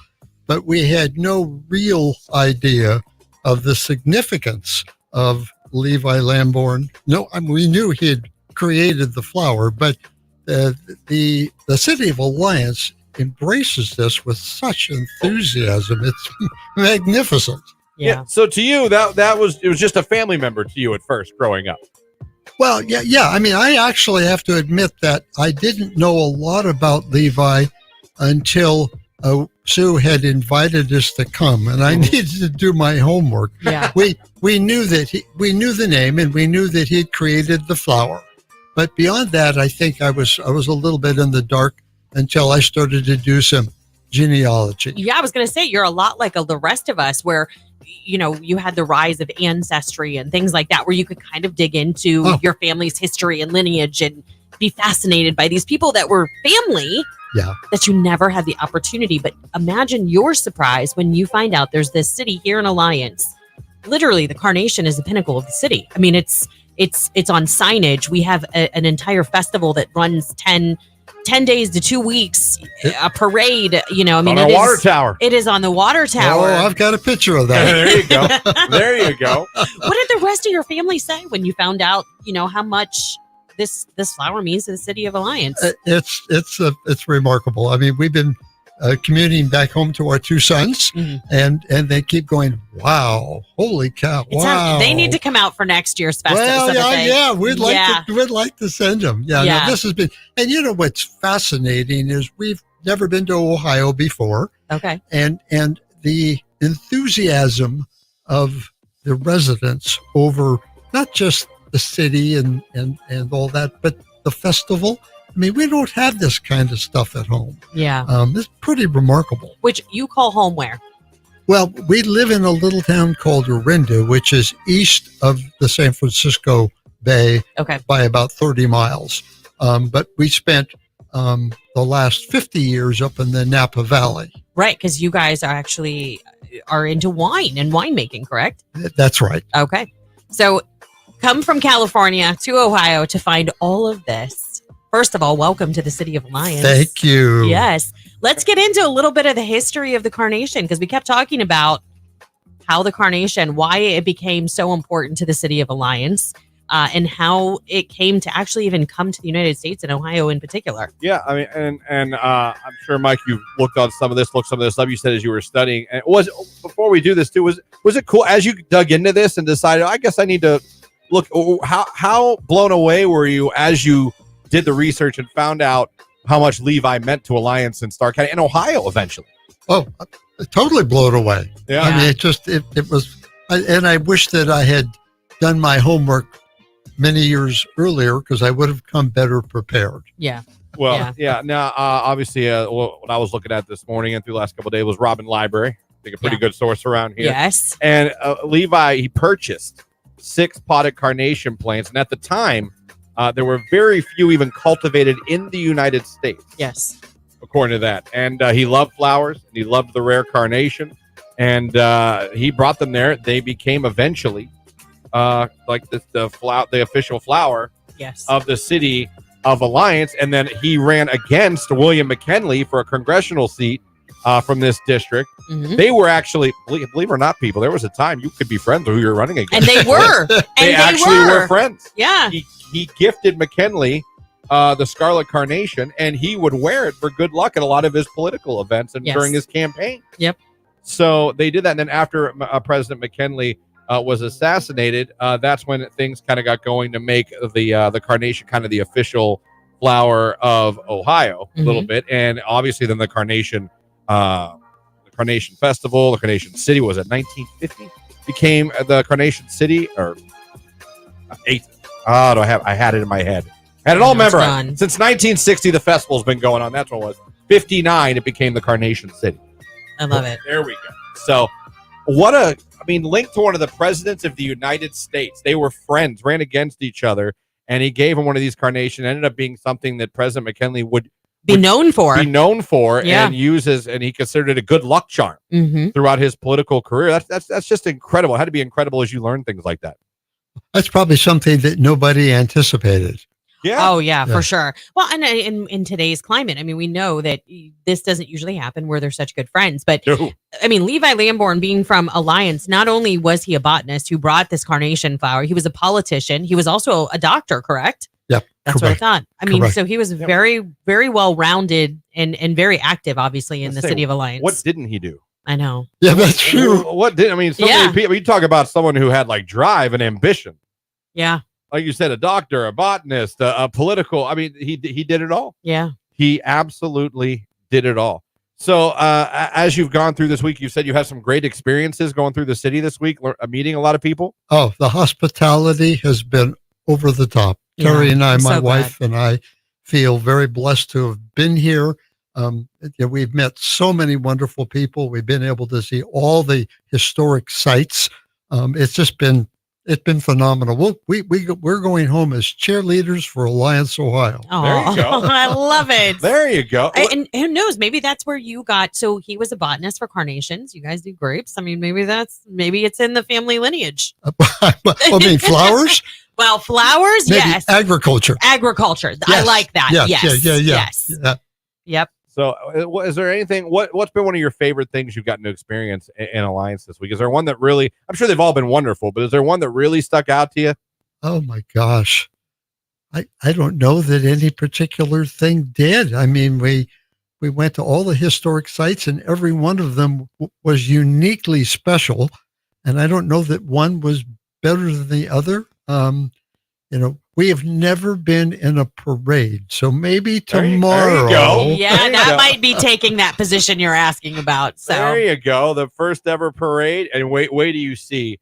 [SPEAKER 10] but we had no real idea of the significance of Levi Lamborn. No, I mean, we knew he had created the flower, but the city of Alliance embraces this with such enthusiasm. It's magnificent.
[SPEAKER 2] Yeah.
[SPEAKER 1] So to you, it was just a family member to you at first growing up.
[SPEAKER 10] Well, yeah. I mean, I actually have to admit that I didn't know a lot about Levi until Sue had invited us to come, and I needed to do my homework.
[SPEAKER 2] Yeah.
[SPEAKER 10] We knew that we knew the name, and we knew that he'd created the flower. But beyond that, I think I was a little bit in the dark until I started to do some genealogy.
[SPEAKER 2] Yeah, I was going to say, you're a lot like the rest of us where, you had the rise of Ancestry and things like that, where you could kind of dig into your family's history and lineage and be fascinated by these people that were family that you never had the opportunity. But imagine your surprise when you find out there's this city here in Alliance. Literally, the Carnation is the pinnacle of the city. I mean, it's on signage. We have an entire festival that runs 10 days to 2 weeks, a parade, on
[SPEAKER 1] the water tower.
[SPEAKER 2] It is on the water tower.
[SPEAKER 10] Oh, I've got a picture of that.
[SPEAKER 1] There you go. There you go.
[SPEAKER 2] What did the rest of your family say when you found out, how much this flower means to the city of Alliance?
[SPEAKER 10] It's remarkable. I mean, we've been commuting back home to our two sons, and they keep going, wow, holy cow, wow.
[SPEAKER 2] They need to come out for next year's festival.
[SPEAKER 10] Well, we'd like to send them. No, this has been, and what's fascinating is we've never been to Ohio before.
[SPEAKER 2] Okay.
[SPEAKER 10] And the enthusiasm of the residents over not just the city and all that, but the festival. I mean, we don't have this kind of stuff at home.
[SPEAKER 2] Yeah.
[SPEAKER 10] It's pretty remarkable.
[SPEAKER 2] Which you call home where?
[SPEAKER 10] Well, we live in a little town called Orinda, which is east of the San Francisco Bay by about 30 miles. But we spent the last 50 years up in the Napa Valley.
[SPEAKER 2] Right, because you guys are into wine and winemaking, correct?
[SPEAKER 10] That's right.
[SPEAKER 2] Okay. So come from California to Ohio to find all of this. First of all, welcome to the city of Alliance.
[SPEAKER 10] Thank you.
[SPEAKER 2] Yes. Let's get into a little bit of the history of the Carnation, because we kept talking about how the Carnation, why it became so important to the city of Alliance, and how it came to actually even come to the United States and Ohio in particular.
[SPEAKER 1] Yeah, I mean, and I'm sure, Mike, you've looked some of this up. You said as you were studying, and before we do this too, was it cool as you dug into this and decided, I guess I need to look? How blown away were you as you did the research and found out how much Levi meant to Alliance and Stark County and Ohio eventually?
[SPEAKER 10] Oh, totally blown away.
[SPEAKER 1] Yeah.
[SPEAKER 10] I mean, it was, and I wish that I had done my homework many years earlier, because I would have come better prepared.
[SPEAKER 2] Yeah.
[SPEAKER 1] Well, yeah. Now, obviously, what I was looking at this morning and through the last couple of days was Robin Library. I think a pretty good source around here.
[SPEAKER 2] Yes.
[SPEAKER 1] And Levi, he purchased 6 potted carnation plants, and at the time, there were very few even cultivated in the United States.
[SPEAKER 2] Yes.
[SPEAKER 1] According to that. And he loved flowers, and he loved the rare carnation, and he brought them there. They became eventually like the official flower of the city of Alliance. And then he ran against William McKinley for a congressional seat from this district. Mm-hmm. They were actually, believe it or not, people, there was a time you could be friends with who you're running against.
[SPEAKER 2] And they were.
[SPEAKER 1] They actually were friends.
[SPEAKER 2] Yeah.
[SPEAKER 1] He gifted McKinley the Scarlet Carnation, and he would wear it for good luck at a lot of his political events and during his campaign.
[SPEAKER 2] Yep.
[SPEAKER 1] So they did that. And then after President McKinley was assassinated, that's when things kind of got going to make the Carnation kind of the official flower of Ohio a little bit. And obviously then the Carnation Festival, the Carnation City was at 1950 became the Carnation City, or 8. Oh, I had it in my head. Had it all memorized. Since 1960, the festival's been going on. That's what it was. 59, it became the Carnation City.
[SPEAKER 2] I love it.
[SPEAKER 1] There we go. So linked to one of the presidents of the United States. They were friends, ran against each other, and he gave him one of these carnations. Ended up being something that President McKinley would
[SPEAKER 2] be known for,
[SPEAKER 1] and uses, and he considered it a good luck charm throughout his political career. That's just incredible. It had to be incredible as you learn things like that.
[SPEAKER 10] That's probably something that nobody anticipated.
[SPEAKER 1] Yeah.
[SPEAKER 2] Oh, yeah, for sure. Well, and in today's climate, I mean, we know that this doesn't usually happen where they're such good friends. But, I mean, Levi Lamborn being from Alliance, not only was he a botanist who brought this carnation flower, he was a politician. He was also a doctor, correct?
[SPEAKER 10] Yeah.
[SPEAKER 2] That's what I thought. I mean, so he was very, very well-rounded and very active, obviously, in the city of Alliance.
[SPEAKER 1] What didn't he do?
[SPEAKER 2] I know.
[SPEAKER 10] Yeah, that's true.
[SPEAKER 1] So many people, you talk about someone who had like drive and ambition.
[SPEAKER 2] Yeah.
[SPEAKER 1] Like you said, a doctor, a botanist, a political. I mean, he did it all.
[SPEAKER 2] Yeah.
[SPEAKER 1] He absolutely did it all. So as you've gone through this week, you said you had some great experiences going through the city this week, meeting a lot of people.
[SPEAKER 10] Oh, the hospitality has been over the top. Terry and I, my wife and I, feel very blessed to have been here. We've met so many wonderful people. We've been able to see all the historic sites. It's been phenomenal. We're going home as cheerleaders for Alliance, Ohio.
[SPEAKER 2] Oh,
[SPEAKER 1] there you go.
[SPEAKER 2] I love it.
[SPEAKER 1] There you go.
[SPEAKER 2] And who knows? Maybe that's where you got. So he was a botanist for carnations. You guys do grapes. I mean, maybe it's in the family lineage.
[SPEAKER 10] I mean, flowers.
[SPEAKER 2] Well, flowers,
[SPEAKER 10] maybe
[SPEAKER 2] yes.
[SPEAKER 10] Agriculture.
[SPEAKER 2] Yes. I like that. Yes. Yep.
[SPEAKER 1] So is there anything, what's been one of your favorite things you've gotten to experience in Alliance this week? Is there one that really, I'm sure they've all been wonderful, but is there one that really stuck out to you?
[SPEAKER 10] Oh my gosh. I don't know that any particular thing did. I mean, we went to all the historic sites and every one of them was uniquely special. And I don't know that one was better than the other. We have never been in a parade, so maybe tomorrow.
[SPEAKER 1] There you go.
[SPEAKER 2] Yeah, that might be taking that position you're asking about. So
[SPEAKER 1] there you go, the first ever parade, and wait do you see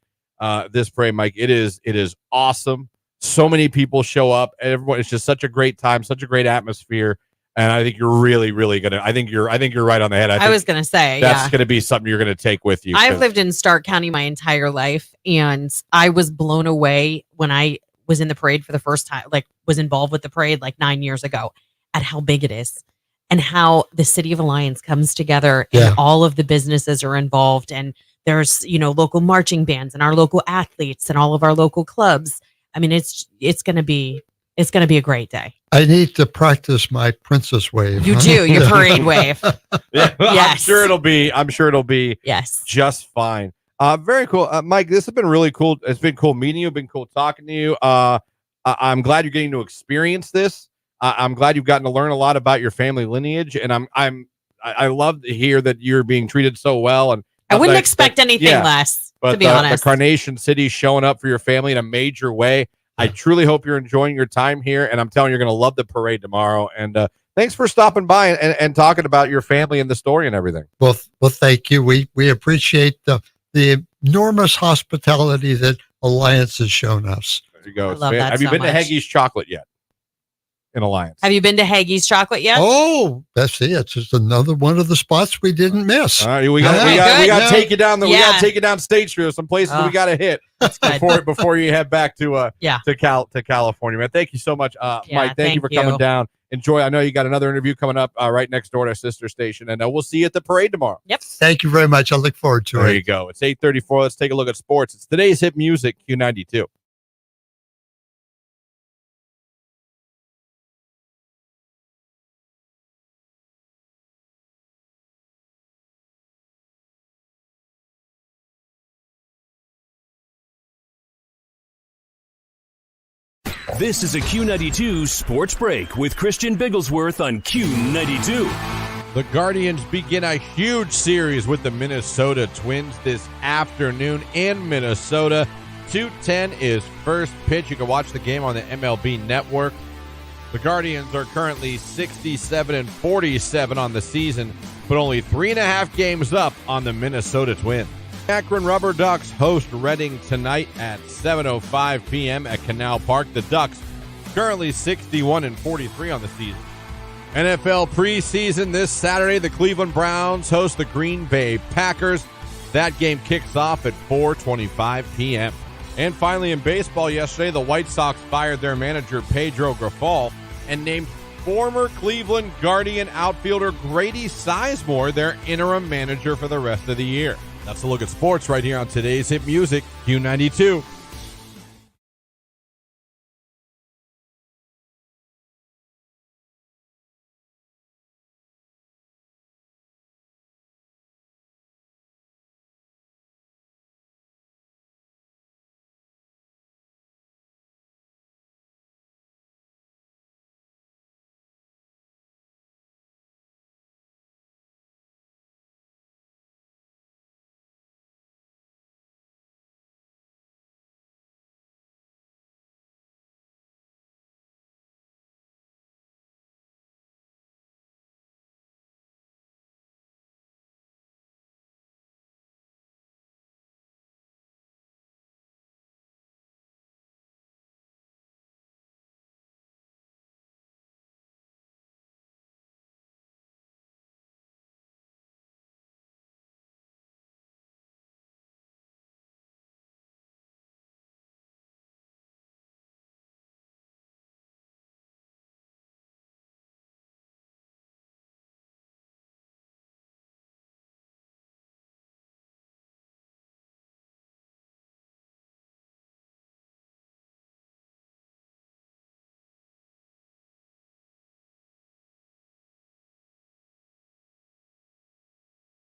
[SPEAKER 1] this parade, Mike? It is awesome. So many people show up. Everyone, it's just such a great time, such a great atmosphere, and I think you're really, really gonna. I think you're right on the head.
[SPEAKER 2] I was gonna say
[SPEAKER 1] that's gonna be something you're gonna take with you.
[SPEAKER 2] I've lived in Stark County my entire life, and I was blown away when I was in the parade for the first time, like was involved with the parade like 9 years ago, at how big it is and how the city of Alliance comes together and all of the businesses are involved. And there's, local marching bands and our local athletes and all of our local clubs. I mean, it's going to be a great day.
[SPEAKER 10] I need to practice my princess wave.
[SPEAKER 2] You do your parade wave.
[SPEAKER 1] Yes. I'm sure it'll be
[SPEAKER 2] yes,
[SPEAKER 1] just fine. Very cool. Mike, this has been really cool. It's been cool meeting you. Been cool talking to you. I'm glad you're getting to experience this. I'm glad you've gotten to learn a lot about your family lineage. And I love to hear that you're being treated so well. And
[SPEAKER 2] I wouldn't expect anything less, to be honest.
[SPEAKER 1] The Carnation City showing up for your family in a major way. I truly hope you're enjoying your time here. And I'm telling you, you're going to love the parade tomorrow. And thanks for stopping by and talking about your family and the story and everything.
[SPEAKER 10] Well, thank you. We appreciate the enormous hospitality that Alliance has shown us.
[SPEAKER 1] There you go.
[SPEAKER 2] I love that
[SPEAKER 1] Have you
[SPEAKER 2] so
[SPEAKER 1] been to
[SPEAKER 2] much.
[SPEAKER 1] Haggie's Chocolate yet? In Alliance.
[SPEAKER 2] Have you been to Haggie's Chocolate yet?
[SPEAKER 10] Oh, that's it. It's just another one of the spots we didn't miss.
[SPEAKER 1] All right, we got to take you down. We got to take you down State Street. There's some places we got to hit before you head back to California, man. Thank you so much, Mike. Thank you for coming down. Enjoy. I know you got another interview coming up right next door to our sister station, and we'll see you at the parade tomorrow.
[SPEAKER 2] Yep.
[SPEAKER 10] Thank you very much. I look forward to it.
[SPEAKER 1] There you go. It's 8:34. Let's take a look at sports. It's today's hit music, Q92.
[SPEAKER 5] This is a Q92 Sports Break with Christian Bigglesworth on Q92.
[SPEAKER 1] The Guardians begin a huge series with the Minnesota Twins this afternoon in Minnesota. 2:10 is first pitch. You can watch the game on the MLB Network. The Guardians are currently 67-47 on the season, but only 3.5 games up on the Minnesota Twins. Akron Rubber Ducks host Reading tonight at 7:05 p.m. at Canal Park. The Ducks currently 61-43 on the season. NFL preseason this Saturday. The Cleveland Browns host the Green Bay Packers. That game kicks off at 4:25 p.m. And finally, in baseball yesterday, the White Sox fired their manager, Pedro Grifol, and named former Cleveland Guardian outfielder Grady Sizemore their interim manager for the rest of the year. That's a look at sports right here on today's Hit Music, Q92.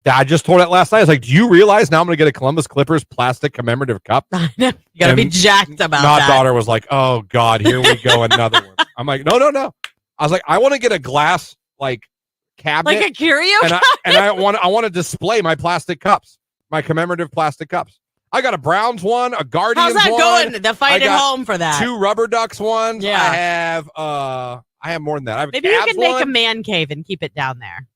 [SPEAKER 1] I just told that last night. I was like, do you realize now I'm going to get a Columbus Clippers plastic commemorative cup?
[SPEAKER 2] I know. You got to be jacked about
[SPEAKER 1] My
[SPEAKER 2] that.
[SPEAKER 1] daughter was like, oh, God, here we go, another one. I'm like, no. I was like, I want to get a glass, cabinet.
[SPEAKER 2] Like a curio
[SPEAKER 1] and
[SPEAKER 2] cup?
[SPEAKER 1] I want to display my plastic cups, my commemorative plastic cups. I got a Browns one, a Guardians one.
[SPEAKER 2] How's that going? The fight at home for that.
[SPEAKER 1] 2 Rubber Ducks ones.
[SPEAKER 2] Yeah.
[SPEAKER 1] I have more than that. I have a
[SPEAKER 2] Maybe you
[SPEAKER 1] Cavs
[SPEAKER 2] can make
[SPEAKER 1] one.
[SPEAKER 2] a man cave and keep it down there.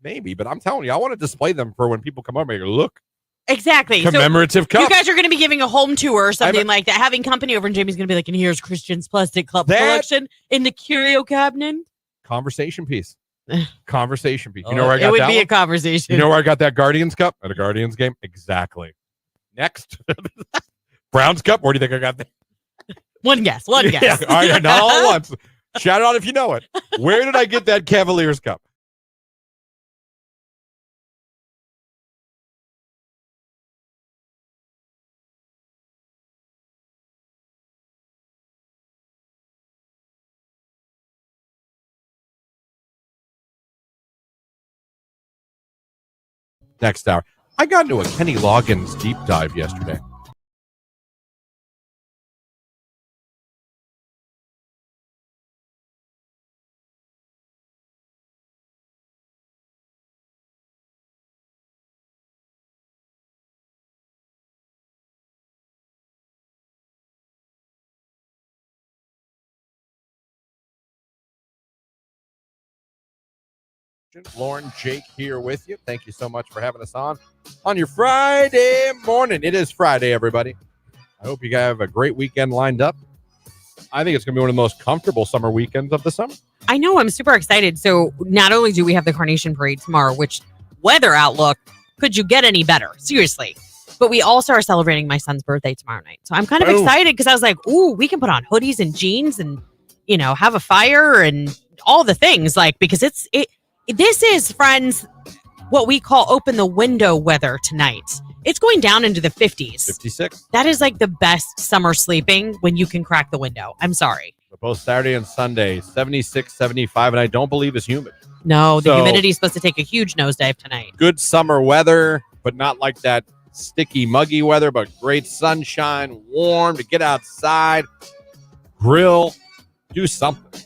[SPEAKER 1] Maybe, but I'm telling you, I want to display them for when people come over and go, look.
[SPEAKER 2] Exactly.
[SPEAKER 1] Commemorative cup.
[SPEAKER 2] You guys are going to be giving a home tour or something like that. Having company over, and Jamie's going to be like, and here's Christian's plastic cup collection in the curio cabinet.
[SPEAKER 1] Conversation piece. Conversation piece. You know where I got that?
[SPEAKER 2] It would
[SPEAKER 1] one?
[SPEAKER 2] be a conversation.
[SPEAKER 1] You know where I got that Guardians cup? At a Guardians game? Exactly. Next. Browns cup? Where do you think I got that?
[SPEAKER 2] One guess.
[SPEAKER 1] Yeah, all right, not all at once. Shout it out if you know it. Where did I get that Cavaliers cup? Next hour. I got into a Kenny Loggins deep dive yesterday. Lauren, Jake here with you. Thank you so much for having us on your Friday morning. It is Friday, everybody. I hope you guys have a great weekend lined up. I think it's going to be one of the most comfortable summer weekends of the summer.
[SPEAKER 2] I know. I'm super excited. So not only do we have the Carnation Parade tomorrow, which weather outlook, could you get any better? Seriously. But we also are celebrating my son's birthday tomorrow night. So I'm kind of excited because I was like, ooh, we can put on hoodies and jeans and, have a fire and all the things because this is, friends, what we call open the window weather tonight. It's going down into the 50s.
[SPEAKER 1] 56.
[SPEAKER 2] That is the best summer sleeping when you can crack the window. I'm sorry.
[SPEAKER 1] Both Saturday and Sunday, 76, 75, and I don't believe it's humid.
[SPEAKER 2] No, the humidity is supposed to take a huge nosedive tonight.
[SPEAKER 1] Good summer weather, but not like that sticky, muggy weather, but great sunshine, warm to get outside, grill, do something.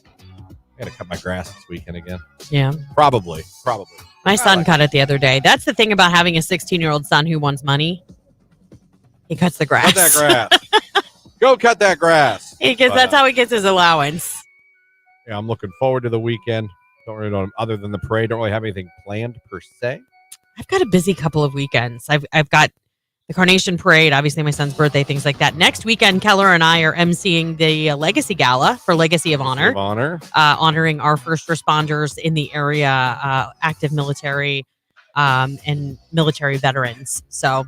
[SPEAKER 1] I got to cut my grass this weekend again.
[SPEAKER 2] Yeah.
[SPEAKER 1] Probably.
[SPEAKER 2] My son cut it the other day. That's the thing about having a 16-year-old son who wants money. He cuts the grass.
[SPEAKER 1] Cut that grass. Go cut that grass.
[SPEAKER 2] That's how he gets his allowance.
[SPEAKER 1] Yeah, I'm looking forward to the weekend. Don't really know, other than the parade, don't really have anything planned per se.
[SPEAKER 2] I've got a busy couple of weekends. I've got the Carnation Parade, obviously my son's birthday, things like that. Next weekend, Keller and I are emceeing the Legacy Gala for Legacy of Honor.
[SPEAKER 1] Honoring
[SPEAKER 2] our first responders in the area, active military, and military veterans. So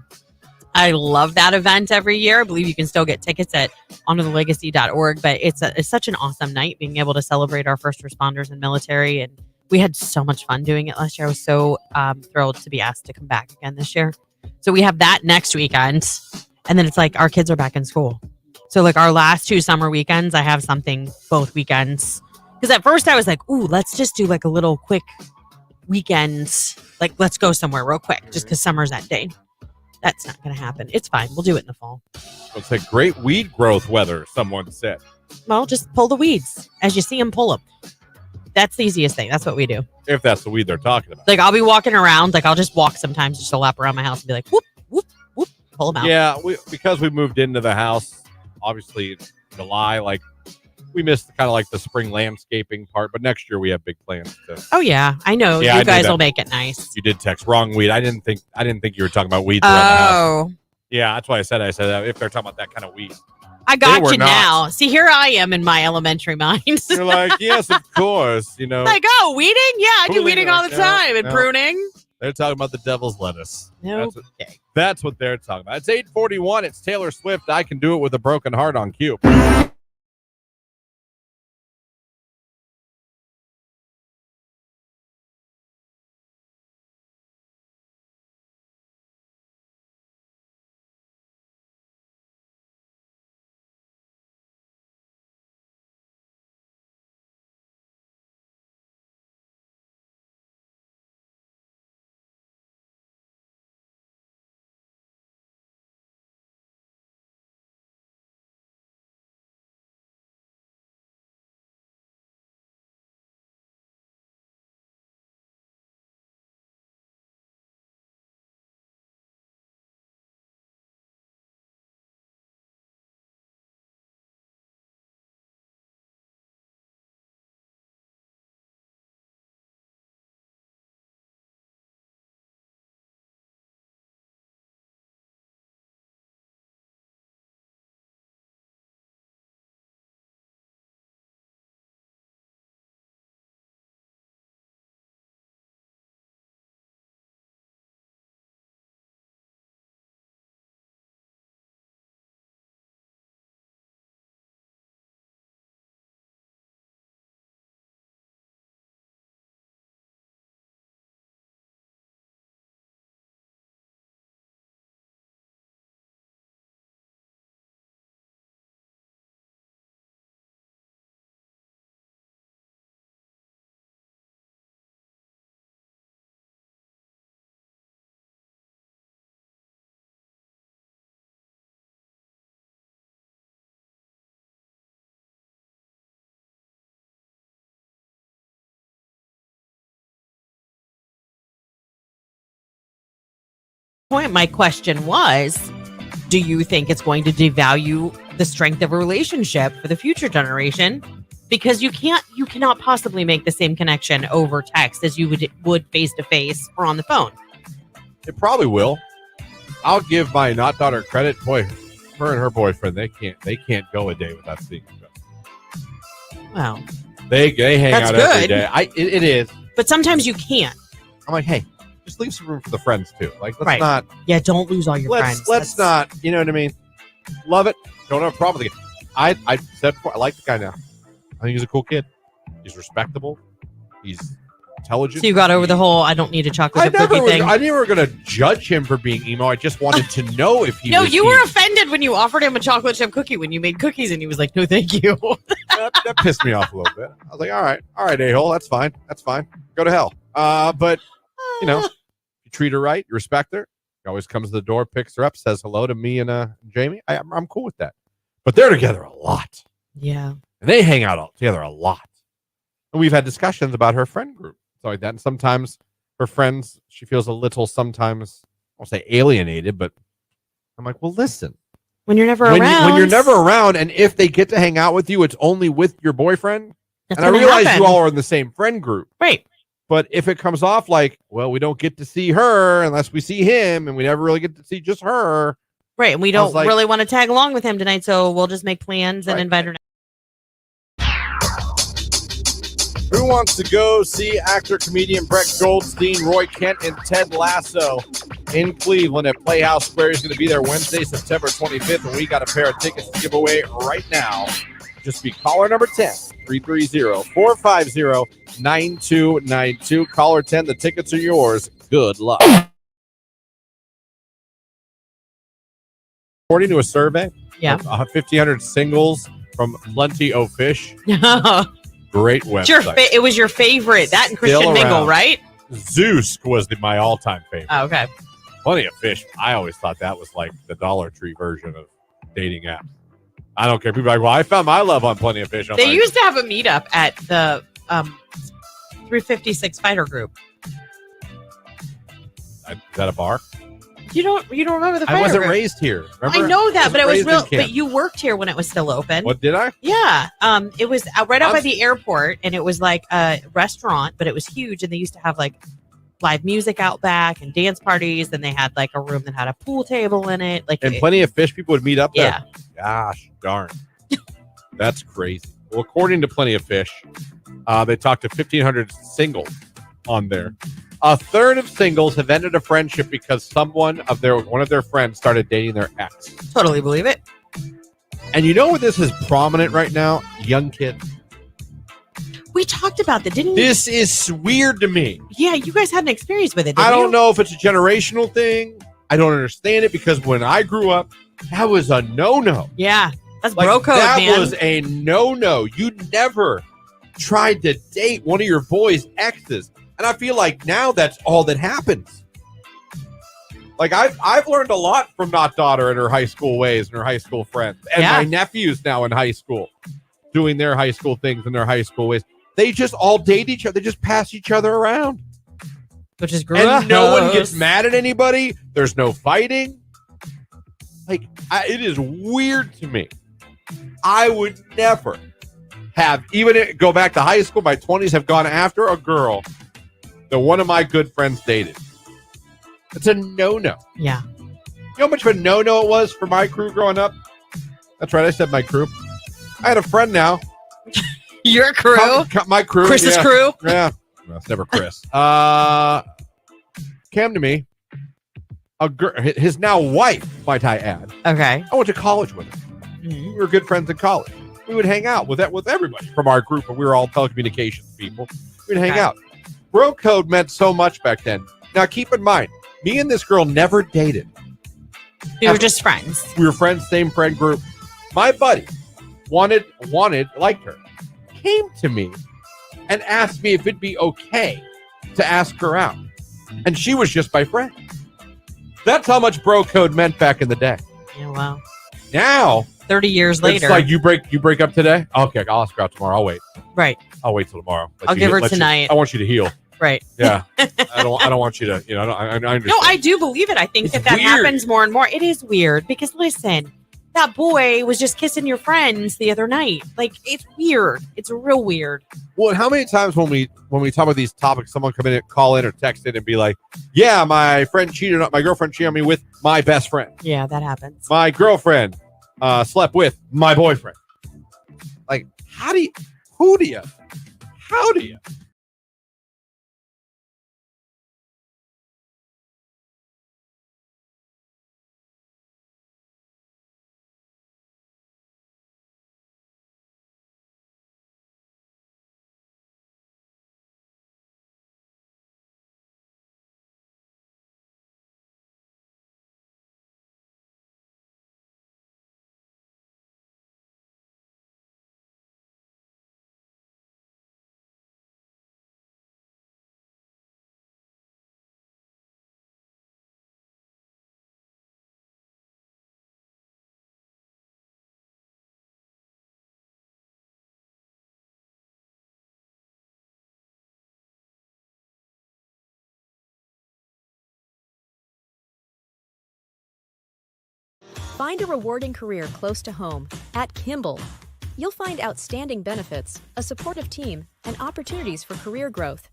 [SPEAKER 2] I love that event every year. I believe you can still get tickets at honorthelegacy.org, but it's such an awesome night being able to celebrate our first responders and military. And we had so much fun doing it last year. I was so thrilled to be asked to come back again this year. So we have that next weekend. And then it's like our kids are back in school. So like our last 2 summer weekends, I have something both weekends. Because at first I was like, ooh, let's just do like a little quick weekend. Like, let's go somewhere real quick just because summer's that day. That's not going to happen. It's fine. We'll do it in the fall.
[SPEAKER 1] It's like great weed growth weather, someone said.
[SPEAKER 2] Well, just pull the weeds. As you see them, pull them. That's the easiest thing. That's what we do.
[SPEAKER 1] If that's the weed they're talking about.
[SPEAKER 2] Like, I'll be walking around. Like, I'll just walk sometimes just a lap around my house and be like, whoop, whoop, whoop, pull them out.
[SPEAKER 1] Yeah, because we moved into the house, obviously, in July, like, we missed kind of like the spring landscaping part, but next year we have big plans to.
[SPEAKER 2] Oh yeah, I know.
[SPEAKER 1] Yeah,
[SPEAKER 2] you guys will make it nice.
[SPEAKER 1] You did text wrong weed. I didn't think you were talking about weeds around the house. Yeah, that's why I said if they're talking about that kind of weed.
[SPEAKER 2] I got you now. See, here I am in my elementary mind.
[SPEAKER 1] You're like, yes, of course. You know,
[SPEAKER 2] like, oh, weeding? Yeah, I do weeding all the time and pruning.
[SPEAKER 1] They're talking about the devil's lettuce.
[SPEAKER 2] No,
[SPEAKER 1] that's what they're talking about. It's 8:41. It's Taylor Swift. I Can Do It With a Broken Heart on Q.
[SPEAKER 2] My question was, do you think it's going to devalue the strength of a relationship for the future generation? Because you cannot possibly make the same connection over text as you would face to face or on the phone.
[SPEAKER 1] It probably will. I'll give my not daughter credit. Boy, her and her boyfriend, they can't go a day without seeing each other.
[SPEAKER 2] Wow.
[SPEAKER 1] They hang
[SPEAKER 2] That's
[SPEAKER 1] out
[SPEAKER 2] good.
[SPEAKER 1] every day. It is.
[SPEAKER 2] But sometimes you can't.
[SPEAKER 1] I'm like, hey, just leave some room for the friends too. Like, let's
[SPEAKER 2] Right.
[SPEAKER 1] not.
[SPEAKER 2] Yeah, don't lose all your friends.
[SPEAKER 1] Let's not. You know what I mean? Love it. Don't have a problem with it. I said before, I like the guy now. I think he's a cool kid. He's respectable. He's intelligent.
[SPEAKER 2] So you got over the whole I don't need a chocolate chip cookie thing?
[SPEAKER 1] I never going to judge him for being emo. I just wanted to know if he
[SPEAKER 2] No,
[SPEAKER 1] was
[SPEAKER 2] you were
[SPEAKER 1] emo.
[SPEAKER 2] offended when you offered him a chocolate chip cookie when you made cookies and he was like, no, thank you.
[SPEAKER 1] that pissed me off a little bit. I was like, all right, a-hole. That's fine. Go to hell. But, you know, you treat her right. You respect her. She always comes to the door, picks her up, says hello to me and Jamie. I'm cool with that. But they're together a lot.
[SPEAKER 2] Yeah.
[SPEAKER 1] And they hang out all together a lot. And we've had discussions about her friend group. So like that. And sometimes her friends, she feels a little sometimes, I won't say alienated, but I'm like, well, listen.
[SPEAKER 2] When you're never around.
[SPEAKER 1] When you're never around, and if they get to hang out with you, it's only with your boyfriend.
[SPEAKER 2] That's
[SPEAKER 1] and I
[SPEAKER 2] gonna
[SPEAKER 1] realize
[SPEAKER 2] happen.
[SPEAKER 1] you all are in the same friend group.
[SPEAKER 2] Right.
[SPEAKER 1] But if it comes off like, well, we don't get to see her unless we see him, and we never really get to see just her.
[SPEAKER 2] Right. And we
[SPEAKER 1] I was
[SPEAKER 2] don't
[SPEAKER 1] like-
[SPEAKER 2] really want to tag along with him tonight, so we'll just make plans and
[SPEAKER 1] Right.
[SPEAKER 2] invite her.
[SPEAKER 1] Who wants to go see actor, comedian Brett Goldstein, Roy Kent, and Ted Lasso in Cleveland at Playhouse Square? He's going to be there Wednesday, September 25th, and we got a pair of tickets to give away right now. Just be caller number 10, 330-450-9292. Caller 10, the tickets are yours. Good luck. According to a survey,
[SPEAKER 2] Yeah.
[SPEAKER 1] 1,500 singles from Plenty of Fish. Great website.
[SPEAKER 2] It was your favorite. That and Christian
[SPEAKER 1] Still
[SPEAKER 2] Mingle,
[SPEAKER 1] around.
[SPEAKER 2] right?
[SPEAKER 1] Zeus was my all-time favorite.
[SPEAKER 2] Oh, okay.
[SPEAKER 1] Plenty of Fish. I always thought that was like the Dollar Tree version of dating apps. I don't care. People are like, well, I found my love on Plenty of Fish. I'm
[SPEAKER 2] They
[SPEAKER 1] like,
[SPEAKER 2] used to have a meetup at the 356 Fighter Group.
[SPEAKER 1] Is that a bar?
[SPEAKER 2] You don't remember the Fighter
[SPEAKER 1] I wasn't
[SPEAKER 2] Group?
[SPEAKER 1] raised here. Remember?
[SPEAKER 2] I know that, but it was
[SPEAKER 1] raised in
[SPEAKER 2] real.
[SPEAKER 1] Canton.
[SPEAKER 2] But you worked here when it was still open.
[SPEAKER 1] What did I?
[SPEAKER 2] Yeah. It was right out by the airport, and it was like a restaurant, but it was huge, and they used to have like live music out back and dance parties, and they had like a room that had a pool table in it. Like
[SPEAKER 1] And Plenty of Fish people would meet up there?
[SPEAKER 2] Yeah.
[SPEAKER 1] Gosh darn. That's crazy. Well, according to Plenty of Fish, they talked to 1,500 singles on there. A third of singles have ended a friendship because one of their friends started dating their ex.
[SPEAKER 2] Totally believe it.
[SPEAKER 1] And you know what this is prominent right now? Young kids.
[SPEAKER 2] We talked about that, didn't we?
[SPEAKER 1] This is weird to me.
[SPEAKER 2] Yeah, you guys had an experience with it.
[SPEAKER 1] I
[SPEAKER 2] Didn't
[SPEAKER 1] don't
[SPEAKER 2] you?
[SPEAKER 1] know if it's a generational thing. I don't understand it because when I grew up, that was a no-no.
[SPEAKER 2] Yeah, that's
[SPEAKER 1] Like,
[SPEAKER 2] bro code,
[SPEAKER 1] that
[SPEAKER 2] man.
[SPEAKER 1] was a no-no. You never tried to date one of your boys' exes. And I feel like now that's all that happens. Like I've learned a lot from Not Daughter and her high school ways and her high school friends. And my nephews now in high school doing their high school things and their high school ways. They just all date each other. They just pass each other around.
[SPEAKER 2] Which is gross.
[SPEAKER 1] And no one gets mad at anybody. There's no fighting. Like, it is weird to me. I would never have, even go back to high school, my 20s, have gone after a girl that one of my good friends dated. It's a no-no.
[SPEAKER 2] Yeah.
[SPEAKER 1] You know how much of a no-no it was for my crew growing up? That's right, I said my crew. I had a friend now.
[SPEAKER 2] Your crew?
[SPEAKER 1] My crew.
[SPEAKER 2] Chris's crew?
[SPEAKER 1] Yeah. Well, it's never Chris. Came to me. His now wife, might I add.
[SPEAKER 2] Okay.
[SPEAKER 1] I went to college with him.
[SPEAKER 2] Mm-hmm.
[SPEAKER 1] We were good friends in college. We would hang out with everybody from our group, and we were all telecommunications people. We'd hang out. Bro code meant so much back then. Now, keep in mind, me and this girl never dated.
[SPEAKER 2] We were just friends.
[SPEAKER 1] We were friends, same friend group. My buddy liked her, came to me and asked me if it'd be okay to ask her out. And she was just my friend. That's how much bro code meant back in the day.
[SPEAKER 2] Yeah, wow.
[SPEAKER 1] Now,
[SPEAKER 2] 30 years later.
[SPEAKER 1] it's like you break up today? Okay, I'll ask her out tomorrow. I'll wait.
[SPEAKER 2] Right.
[SPEAKER 1] I'll wait till tomorrow.
[SPEAKER 2] I'll give her tonight.
[SPEAKER 1] I want you to heal.
[SPEAKER 2] Right.
[SPEAKER 1] Yeah. I don't want you to, I understand.
[SPEAKER 2] No, I do believe it. I think
[SPEAKER 1] It's
[SPEAKER 2] that
[SPEAKER 1] weird.
[SPEAKER 2] happens more and more. It is weird because listen, that boy was just kissing your friends the other night. Like, it's weird. It's real weird.
[SPEAKER 1] Well, how many times when we talk about these topics, someone come in and call in or text in and be like, yeah, my girlfriend cheated on me with my best friend.
[SPEAKER 2] Yeah, that happens.
[SPEAKER 1] My girlfriend slept with my boyfriend. Like, how do you?
[SPEAKER 11] Find a rewarding career close to home at Kimball. You'll find outstanding benefits, a supportive team, and opportunities for career growth.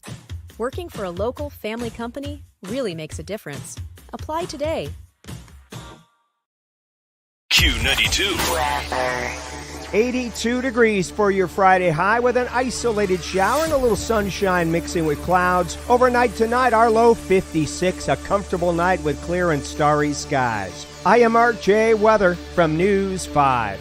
[SPEAKER 11] Working for a local family company really makes a difference. Apply today.
[SPEAKER 5] Q92.
[SPEAKER 4] 82 degrees for your Friday high with an isolated shower and a little sunshine mixing with clouds. Overnight tonight, our low 56, a comfortable night with clear and starry skies. I am Mark J. Weather from News 5.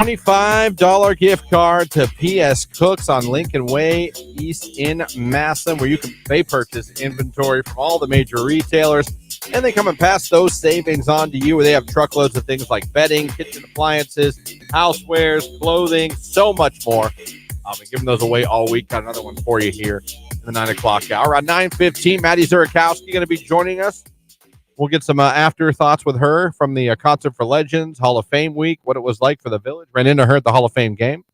[SPEAKER 1] $25 gift card to PS Cooks on Lincoln Way East in Massillon, where they purchase inventory from all the major retailers, and they come and pass those savings on to you, where they have truckloads of things like bedding, kitchen appliances, housewares, clothing, so much more. And giving those away all week. Got another one for you here in the 9 o'clock hour. Around 9:15, Maddie Zurakowski going to be joining us. We'll get some afterthoughts with her from the Concert for Legends Hall of Fame week, what it was like for the Village. Ran into her at the Hall of Fame game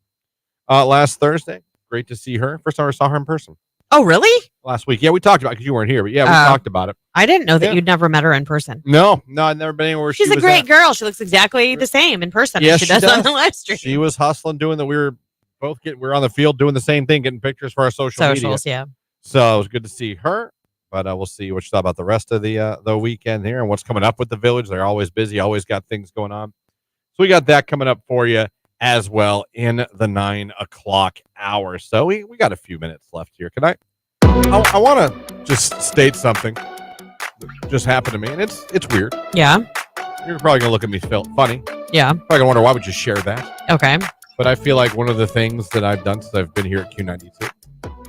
[SPEAKER 1] last Thursday. Great to see her. First time I saw her in person.
[SPEAKER 2] Oh, really?
[SPEAKER 1] Last week. Yeah, we talked about it because you weren't here. But yeah, we talked about it.
[SPEAKER 2] I didn't know that you'd never met her in person.
[SPEAKER 1] No, I've never been anywhere.
[SPEAKER 2] She's a great girl. She looks exactly the same in person as she does on the live stream.
[SPEAKER 1] She was hustling, we were on the field doing the same thing, getting pictures for our
[SPEAKER 2] socials,
[SPEAKER 1] media. Yeah. So it was good to see her. But we'll see what you thought about the rest of the weekend here and what's coming up with the Village. They're always busy, always got things going on. So we got that coming up for you as well in the 9 o'clock hour. So we got a few minutes left here. Can I want to just state something that just happened to me, and it's weird.
[SPEAKER 2] Yeah.
[SPEAKER 1] You're probably going to look at me funny.
[SPEAKER 2] Yeah.
[SPEAKER 1] Probably going to wonder, why would you share that?
[SPEAKER 2] Okay.
[SPEAKER 1] But I feel like one of the things that I've done since I've been here at Q92,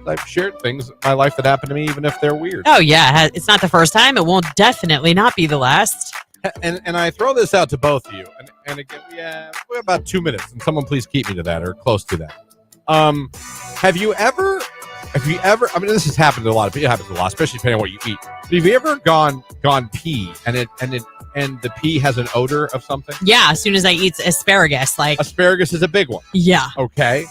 [SPEAKER 1] I've shared things in my life that happened to me, even if they're weird.
[SPEAKER 2] Oh, yeah. It's not the first time. It won't definitely not be the last.
[SPEAKER 1] And I throw this out to both of you. And again, we have about 2 minutes, and someone please keep me to that or close to that. Have you ever, I mean, this has happened to a lot of people. It happens a lot, especially depending on what you eat. But have you ever gone pee and the pee has an odor of something?
[SPEAKER 2] Yeah, as soon as I eat asparagus.
[SPEAKER 1] Asparagus is a big one.
[SPEAKER 2] Yeah.
[SPEAKER 1] Okay.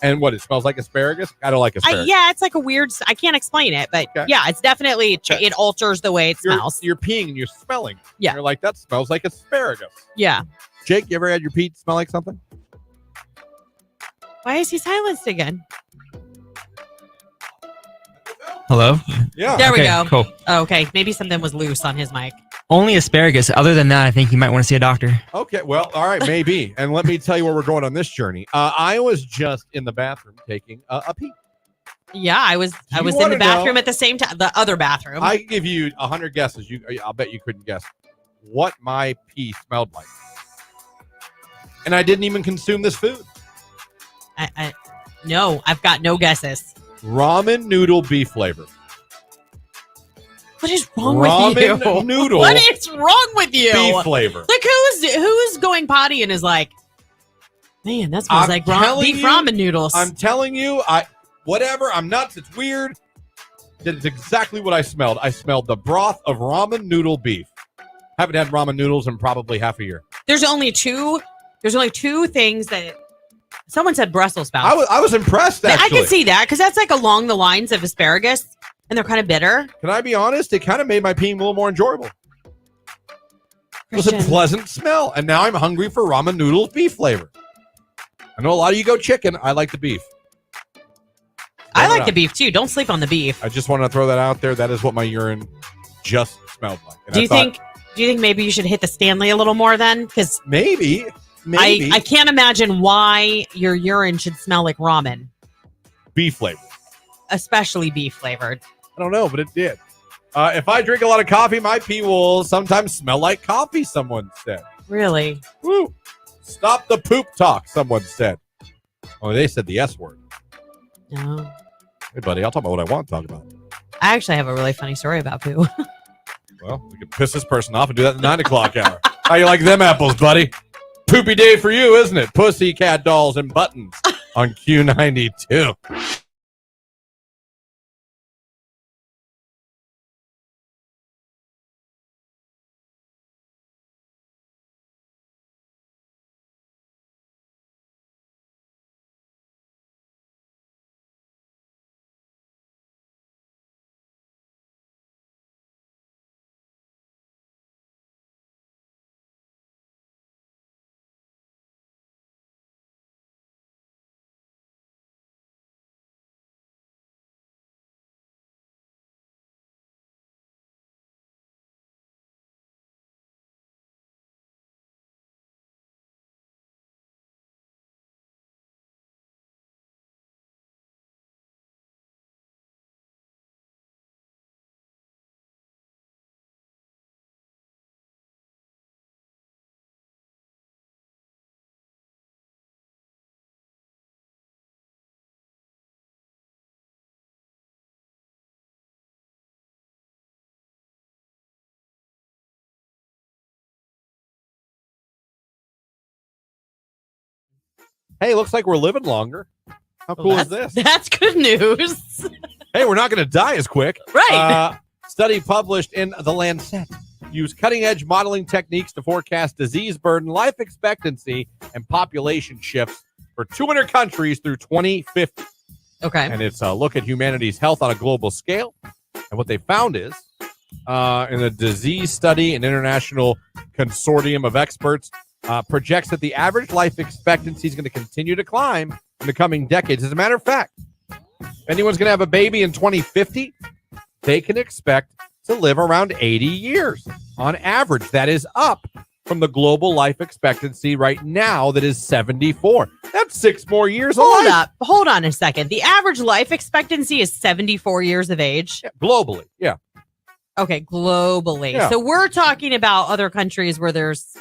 [SPEAKER 1] And what, it smells like asparagus? I don't like asparagus.
[SPEAKER 2] Yeah, it's like a weird, I can't explain it, but yeah, it's definitely, it alters the way it smells.
[SPEAKER 1] You're peeing and you're smelling.
[SPEAKER 2] Yeah.
[SPEAKER 1] You're like, that smells like asparagus.
[SPEAKER 2] Yeah.
[SPEAKER 1] Jake, you ever had your pee smell like something?
[SPEAKER 2] Why is he silenced again?
[SPEAKER 3] Hello?
[SPEAKER 1] Yeah.
[SPEAKER 2] There we
[SPEAKER 3] Okay,
[SPEAKER 2] go.
[SPEAKER 3] cool.
[SPEAKER 2] Oh, okay, maybe something was loose on his mic.
[SPEAKER 3] Only asparagus. Other than that, I think you might want to see a doctor.
[SPEAKER 1] Okay. Well, all right, maybe. And let me tell you where we're going on this journey. I was just in the bathroom taking a pee.
[SPEAKER 2] Yeah, I was
[SPEAKER 1] You
[SPEAKER 2] in the
[SPEAKER 1] wanna
[SPEAKER 2] bathroom
[SPEAKER 1] know-
[SPEAKER 2] at the same time. The other bathroom.
[SPEAKER 1] I give you 100 guesses. I'll bet you couldn't guess what my pee smelled like. And I didn't even consume this food.
[SPEAKER 2] No, I've got no guesses.
[SPEAKER 1] Ramen noodle beef flavor.
[SPEAKER 2] What is wrong with you?
[SPEAKER 1] Ramen noodle
[SPEAKER 2] What is wrong with you?
[SPEAKER 1] beef flavor.
[SPEAKER 2] Like who's going potty and is like, man, that smells
[SPEAKER 1] I'm
[SPEAKER 2] like
[SPEAKER 1] telling
[SPEAKER 2] beef
[SPEAKER 1] you-
[SPEAKER 2] ramen noodles.
[SPEAKER 1] I'm telling you, whatever. I'm nuts. It's weird. That's exactly what I smelled. I smelled the broth of ramen noodle beef. Haven't had ramen noodles in probably half a year.
[SPEAKER 2] There's only two things that someone said Brussels sprouts.
[SPEAKER 1] I was impressed, actually.
[SPEAKER 2] I can see that because that's like along the lines of asparagus, and they're kind of bitter.
[SPEAKER 1] Can I be honest? It kind of made my peeing a little more enjoyable. It was a
[SPEAKER 2] Christian.
[SPEAKER 1] pleasant smell, and now I'm hungry for ramen noodles beef flavor. I know a lot of you go chicken. I like the beef.
[SPEAKER 2] I like the beef too. Don't sleep on the beef.
[SPEAKER 1] I just want to throw that out there. That is what my urine just smelled like. And
[SPEAKER 2] Do
[SPEAKER 1] I
[SPEAKER 2] you
[SPEAKER 1] thought,
[SPEAKER 2] think maybe you should hit the Stanley a little more then? Because
[SPEAKER 1] maybe?
[SPEAKER 2] I can't imagine why your urine should smell like ramen,
[SPEAKER 1] Beef flavor.
[SPEAKER 2] especially beef flavored.
[SPEAKER 1] I don't know, but it did. If I drink a lot of coffee, my pee will sometimes smell like coffee, someone said.
[SPEAKER 2] Really?
[SPEAKER 1] Woo. Stop the poop talk, someone said. Oh, they said the S word.
[SPEAKER 2] No.
[SPEAKER 1] Hey, buddy, I'll talk about what I want to talk about.
[SPEAKER 2] I actually have a really funny story about poo.
[SPEAKER 1] Well, we can piss this person off and do that at the 9 o'clock hour. How you like them apples, buddy? Poopy day for you, isn't it? Pussycat dolls and buttons on Q92. Hey, looks like we're living longer. How cool is this?
[SPEAKER 2] That's good news.
[SPEAKER 1] Hey, we're not going to die as quick.
[SPEAKER 2] Right.
[SPEAKER 1] Study published in The Lancet use cutting-edge modeling techniques to forecast disease burden, life expectancy, and population shifts for 200 countries through 2050.
[SPEAKER 2] Okay.
[SPEAKER 1] And it's a look at humanity's health on a global scale. And what they found is, in a disease study, an international consortium of experts projects that the average life expectancy is going to continue to climb in the coming decades. As a matter of fact, if anyone's going to have a baby in 2050, they can expect to live around 80 years on average. That is up from the global life expectancy right now that is 74. That's 6 more years of life.
[SPEAKER 2] Hold on a second. The average life expectancy is 74 years of age.
[SPEAKER 1] Yeah, globally. Yeah.
[SPEAKER 2] Okay, globally.
[SPEAKER 1] Yeah.
[SPEAKER 2] So we're talking about other countries where there's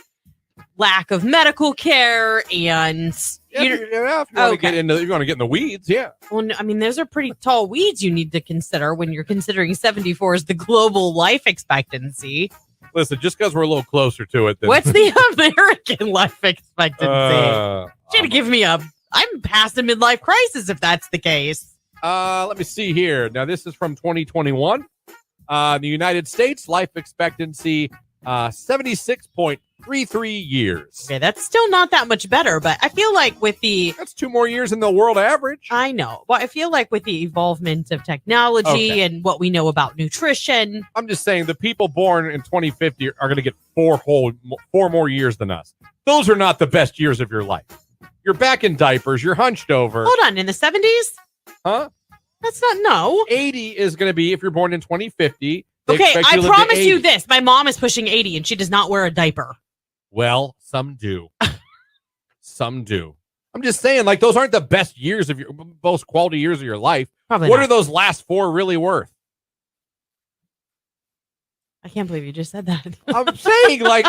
[SPEAKER 2] lack of medical care and
[SPEAKER 1] If you want to get into, you want to get in the weeds, yeah.
[SPEAKER 2] Well, no, I mean, those are pretty tall weeds you need to consider when you're considering 74 as the global life expectancy.
[SPEAKER 1] Listen, just because we're a little closer to it. Than,
[SPEAKER 2] What's the American life expectancy?
[SPEAKER 1] Uh,
[SPEAKER 2] You're gonna give me I'm past a midlife crisis if that's the case.
[SPEAKER 1] Let me see here. Now, this is from 2021. The United States life expectancy, 76.33 years.
[SPEAKER 2] Okay, that's still not that much better, but I feel like with
[SPEAKER 1] That's 2 more years than the world average.
[SPEAKER 2] I know, but I feel like with the evolvement of technology and what we know about nutrition.
[SPEAKER 1] I'm just saying the people born in 2050 are going to get 4 more years than us. Those are not the best years of your life. You're back in diapers. You're hunched over.
[SPEAKER 2] Hold on, in the 70s?
[SPEAKER 1] Huh?
[SPEAKER 2] That's not, no.
[SPEAKER 1] 80 is going to be if you're born in 2050.
[SPEAKER 2] Okay, I promise you this. My mom is pushing 80 and she does not wear a diaper.
[SPEAKER 1] Well, some do. Some do. I'm just saying, like, those aren't the best years of your most quality years of your life.
[SPEAKER 2] Probably
[SPEAKER 1] What
[SPEAKER 2] not.
[SPEAKER 1] are those last 4 really worth?
[SPEAKER 2] I can't believe you just said that.
[SPEAKER 1] I'm saying, like,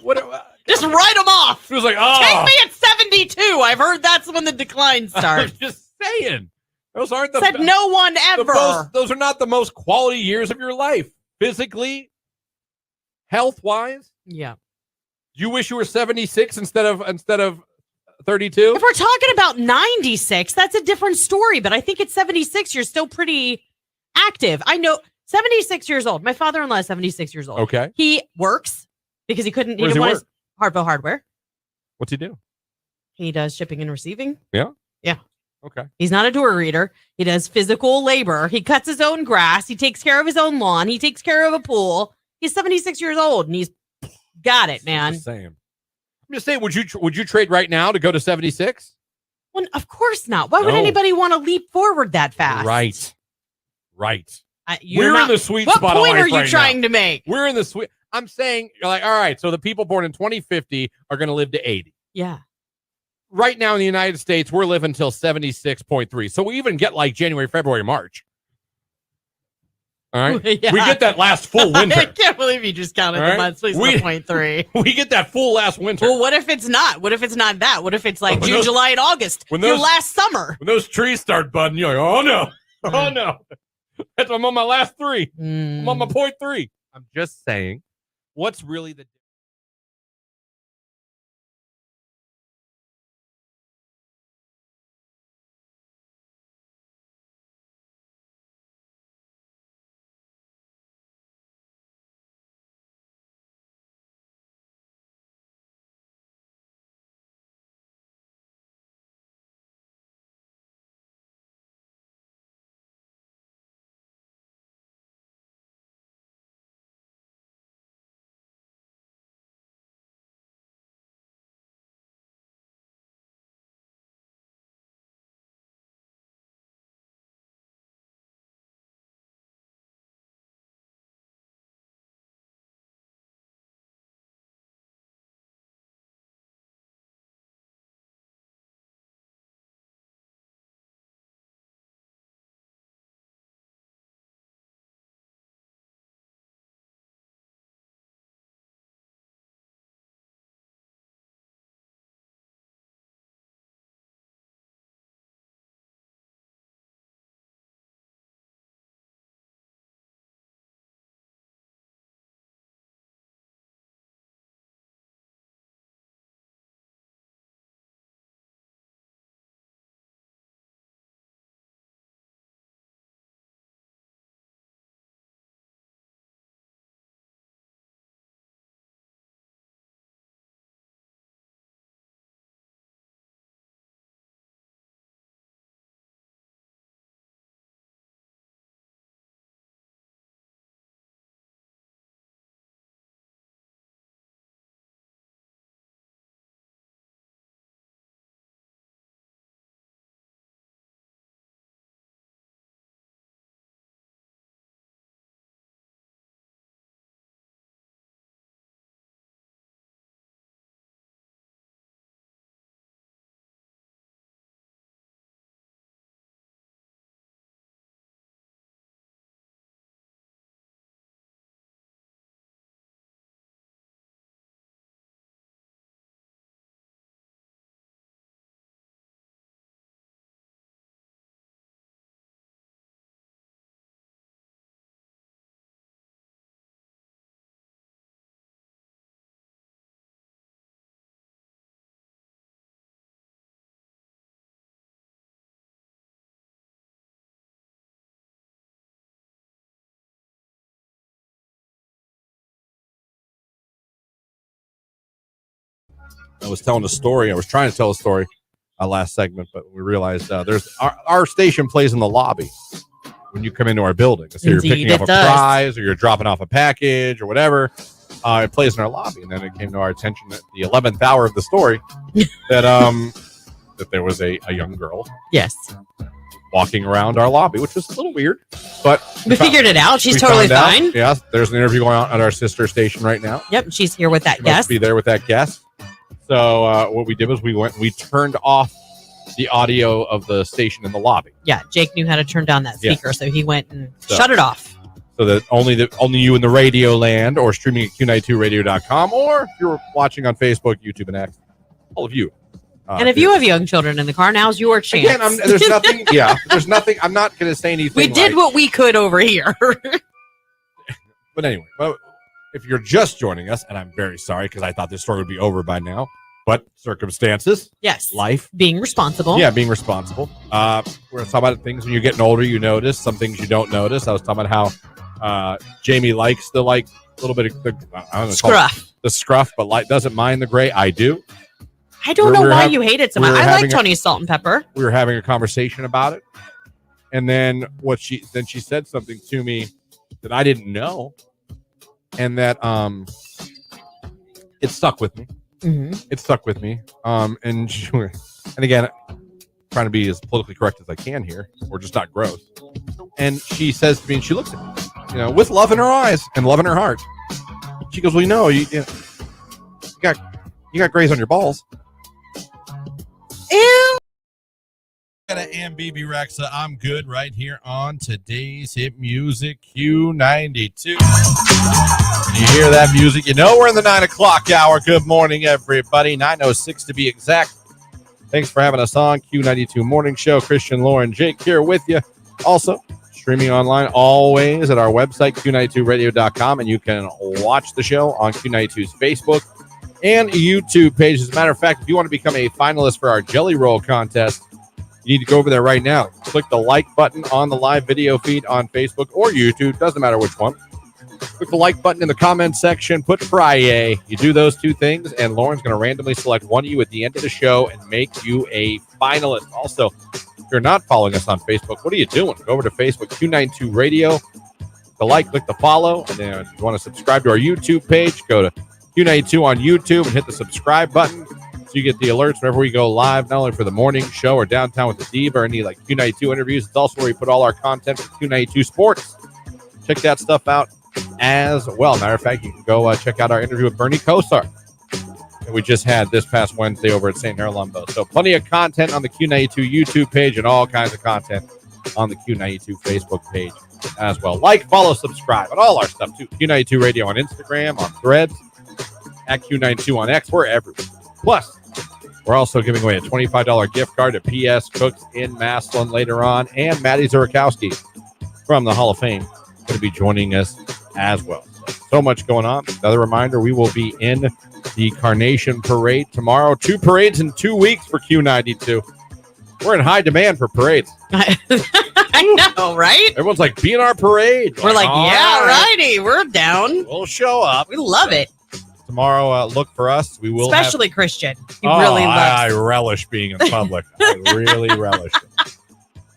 [SPEAKER 1] what?
[SPEAKER 2] Just write them off.
[SPEAKER 1] It was like, oh.
[SPEAKER 2] Take me at 72. I've heard that's when the decline starts.
[SPEAKER 1] I'm just saying. Those aren't the
[SPEAKER 2] Said no one ever.
[SPEAKER 1] Those are not the most quality years of your life. Physically, health-wise.
[SPEAKER 2] Yeah.
[SPEAKER 1] You wish you were 76 instead of 32?
[SPEAKER 2] If we're talking about 96, that's a different story. But I think at 76, you're still pretty active. I know 76 years old. My father-in-law is 76 years old.
[SPEAKER 1] Okay.
[SPEAKER 2] He works because he couldn't.
[SPEAKER 1] Where does he
[SPEAKER 2] want
[SPEAKER 1] work?
[SPEAKER 2] his Harpo Hardware.
[SPEAKER 1] What's he do?
[SPEAKER 2] He does shipping and receiving.
[SPEAKER 1] Yeah.
[SPEAKER 2] Yeah.
[SPEAKER 1] Okay.
[SPEAKER 2] He's not a door reader. He does physical labor. He cuts his own grass. He takes care of his own lawn. He takes care of a pool. He's 76 years old and he's got it, man.
[SPEAKER 1] I'm just saying, would you trade right now to go to 76?
[SPEAKER 2] Well, of course not. Why would
[SPEAKER 1] No.
[SPEAKER 2] anybody want to leap forward that fast?
[SPEAKER 1] Right.
[SPEAKER 2] You're
[SPEAKER 1] in the sweet
[SPEAKER 2] what
[SPEAKER 1] spot of
[SPEAKER 2] point
[SPEAKER 1] life
[SPEAKER 2] are you
[SPEAKER 1] right
[SPEAKER 2] trying
[SPEAKER 1] now.
[SPEAKER 2] to make?
[SPEAKER 1] We're in the sweet. I'm saying, you're like, all right, so the people born in 2050 are going to live to 80.
[SPEAKER 2] Yeah.
[SPEAKER 1] Right now in the United States, we're living until 76.3. So we even get like January, February, March. All right.
[SPEAKER 2] Yeah.
[SPEAKER 1] We get that last full winter.
[SPEAKER 2] I can't believe you just counted
[SPEAKER 1] All
[SPEAKER 2] the
[SPEAKER 1] right.
[SPEAKER 2] months. Please,
[SPEAKER 1] We-
[SPEAKER 2] 0.3.
[SPEAKER 1] We get that full last winter.
[SPEAKER 2] Well, what if it's not? What if it's not that? What if it's like
[SPEAKER 1] When
[SPEAKER 2] June,
[SPEAKER 1] those-
[SPEAKER 2] July, and August?
[SPEAKER 1] when
[SPEAKER 2] Your
[SPEAKER 1] those-
[SPEAKER 2] last summer.
[SPEAKER 1] When those trees start budding, you're like, oh no. Oh no. I'm on my last 3. I'm on my 0.3. I'm just saying, what's really the I was telling a story. I was trying to tell a story last segment, but we realized there's our station plays in the lobby when you come into our building. So you're picking up a prize or you're dropping off a package or whatever. It plays in our lobby. And then it came to our attention at the 11th hour of the story that that there was a young girl
[SPEAKER 2] Yes.
[SPEAKER 1] walking around our lobby, which was a little weird, but
[SPEAKER 2] We figured it out. She's
[SPEAKER 1] we
[SPEAKER 2] totally
[SPEAKER 1] found out.
[SPEAKER 2] fine.
[SPEAKER 1] Yeah, there's an interview going on at our sister station right now.
[SPEAKER 2] Yep, she's here with that
[SPEAKER 1] She must
[SPEAKER 2] guest.
[SPEAKER 1] be there with that guest. So what we did was we turned off the audio of the station in the lobby,
[SPEAKER 2] Yeah, Jake knew how to turn down that
[SPEAKER 1] Yeah.
[SPEAKER 2] speaker, so he went and
[SPEAKER 1] So-
[SPEAKER 2] shut it off.
[SPEAKER 1] so that only you in the radio land, or streaming at Q92radio.com, or if you're watching on Facebook, YouTube, and X, all of you.
[SPEAKER 2] And if you have young children in the car, now's your chance.
[SPEAKER 1] Again, there's nothing. Yeah, there's nothing. I'm not going to say anything.
[SPEAKER 2] We did what we could over here.
[SPEAKER 1] But anyway, well, if you're just joining us, and I'm very sorry because I thought this story would be over by now, but circumstances,
[SPEAKER 2] Yes.
[SPEAKER 1] life,
[SPEAKER 2] Being responsible.
[SPEAKER 1] yeah, being responsible. We're going to talk about things when you're getting older, you notice some things you don't notice. I was talking about how Jamie likes the little bit of the I don't know,
[SPEAKER 2] Scruff.
[SPEAKER 1] the scruff, but doesn't mind the gray. I do.
[SPEAKER 2] I don't know why you hate it so much. I like
[SPEAKER 1] having
[SPEAKER 2] Tony's salt and pepper.
[SPEAKER 1] We were having a conversation about it, and then she said something to me that I didn't know, and that it stuck with me.
[SPEAKER 2] Mm-hmm.
[SPEAKER 1] It stuck with me. And again, trying to be as politically correct as I can here, or just not gross. And she says to me, and she looks at me, with love in her eyes and love in her heart. She goes, "Well, you got grays on your balls."
[SPEAKER 2] Ew.
[SPEAKER 1] And BB Rexa, I'm good right here on today's hit music Q92. You hear that music? You know we're in the 9 o'clock hour. Good morning, everybody. 9:06 to be exact. Thanks for having us on Q92 Morning Show. Christian, Lauren, Jake here with you. Also, streaming online always at our website, Q92radio.com, and you can watch the show on Q92's Facebook and YouTube page. As a matter of fact, if you want to become a finalist for our Jelly Roll contest, you need to go over there right now. Click the like button on the live video feed on Facebook or YouTube. Doesn't matter which one. Click the like button in the comment section. Put Friday. You do those two things, and Lauren's going to randomly select one of you at the end of the show and make you a finalist. Also, if you're not following us on Facebook, what are you doing? Go over to Facebook, Q92 Radio. The like, click the follow, and then if you want to subscribe to our YouTube page, go to Q92 on YouTube and hit the subscribe button so you get the alerts whenever we go live, not only for the morning show or Downtown with the Diva or any Q92 interviews. It's also where we put all our content for Q92 Sports. Check that stuff out as well. Matter of fact, you can go check out our interview with Bernie Kosar that we just had this past Wednesday over at St. Herlumbo. So plenty of content on the Q92 YouTube page and all kinds of content on the Q92 Facebook page as well. Like, follow, subscribe, and all our stuff too. Q92 Radio on Instagram, on Threads, at Q92 on X. We're everywhere. Plus, we're also giving away a $25 gift card to PS Cooks in Massillon later on, and Maddie Zurakowski from the Hall of Fame going to be joining us as well. So much going on. Another reminder, we will be in the Carnation Parade tomorrow. 2 parades in 2 weeks for Q92. We're in high demand for parades.
[SPEAKER 2] I know, right?
[SPEAKER 1] Everyone's like, be in our parade.
[SPEAKER 2] We're like,
[SPEAKER 1] all
[SPEAKER 2] yeah,
[SPEAKER 1] right.
[SPEAKER 2] righty. We're down.
[SPEAKER 1] We'll show up.
[SPEAKER 2] We love it.
[SPEAKER 1] Tomorrow, look for us. We will
[SPEAKER 2] Especially Christian. He
[SPEAKER 1] have...
[SPEAKER 2] really
[SPEAKER 1] I
[SPEAKER 2] loves
[SPEAKER 1] relish being in public. I really relish it.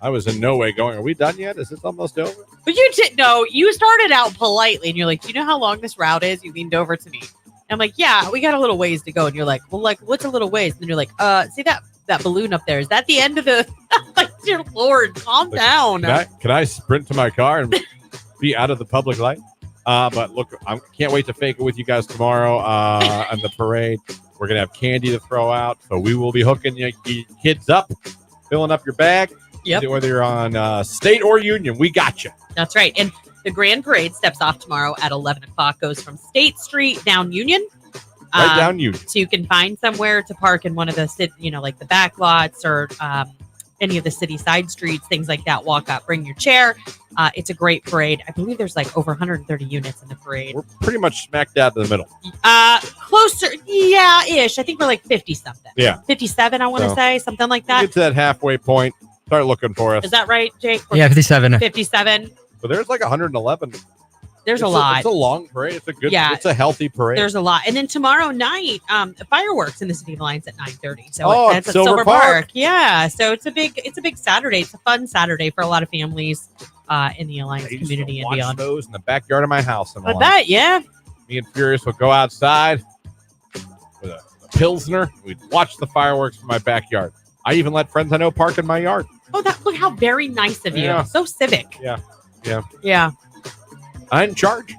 [SPEAKER 1] I was in no way going, are we done yet? Is this almost over?
[SPEAKER 2] But you didn't know. You started out politely, and you're like, do you know how long this route is? You leaned over to me. And I'm like, yeah, we got a little ways to go. And you're like, well, what's a little ways? And you're like, see that balloon up there? Is that the end of the... like, dear Lord, calm down.
[SPEAKER 1] Can I sprint to my car and be out of the public light? But look, I can't wait to fake it with you guys tomorrow on the parade. We're going to have candy to throw out. So we will be hooking you kids up, filling up your bag.
[SPEAKER 2] Yep.
[SPEAKER 1] Whether you're on state or union, we got you.
[SPEAKER 2] That's right. And the grand parade steps off tomorrow at 11 o'clock, goes from State Street down Union.
[SPEAKER 1] Right down Union.
[SPEAKER 2] So you can find somewhere to park in one of the, like the back lots or any of the city side streets, things like that. Walk up, bring your chair. It's a great parade. I believe there's over 130 units in the parade.
[SPEAKER 1] We're pretty much smack dab in the middle.
[SPEAKER 2] Closer. Yeah, ish. I think we're like 50 something.
[SPEAKER 1] Yeah.
[SPEAKER 2] 57, I want to say, something like that.
[SPEAKER 1] Get to that halfway point. Start looking for us.
[SPEAKER 2] Is that right, Jake?
[SPEAKER 3] Yeah, 57.
[SPEAKER 2] 57.
[SPEAKER 1] So there's 111.
[SPEAKER 2] There's a lot.
[SPEAKER 1] It's a long parade. It's a good.
[SPEAKER 2] Yeah.
[SPEAKER 1] It's a healthy parade.
[SPEAKER 2] There's a lot. And then tomorrow night, fireworks in the City of Alliance at 9:30. So
[SPEAKER 1] that's
[SPEAKER 2] at
[SPEAKER 1] Silver Park.
[SPEAKER 2] Yeah. So it's a big Saturday. It's a fun Saturday for a lot of families in the Alliance community and beyond.
[SPEAKER 1] Those in the backyard of my house.
[SPEAKER 2] I bet, yeah.
[SPEAKER 1] Me and Furious would go outside with a Pilsner. We'd watch the fireworks from my backyard. I even let friends I know park in my yard.
[SPEAKER 2] Oh, look how very nice of you.
[SPEAKER 1] Yeah.
[SPEAKER 2] So civic.
[SPEAKER 1] Yeah.
[SPEAKER 2] Yeah.
[SPEAKER 1] I didn't charge.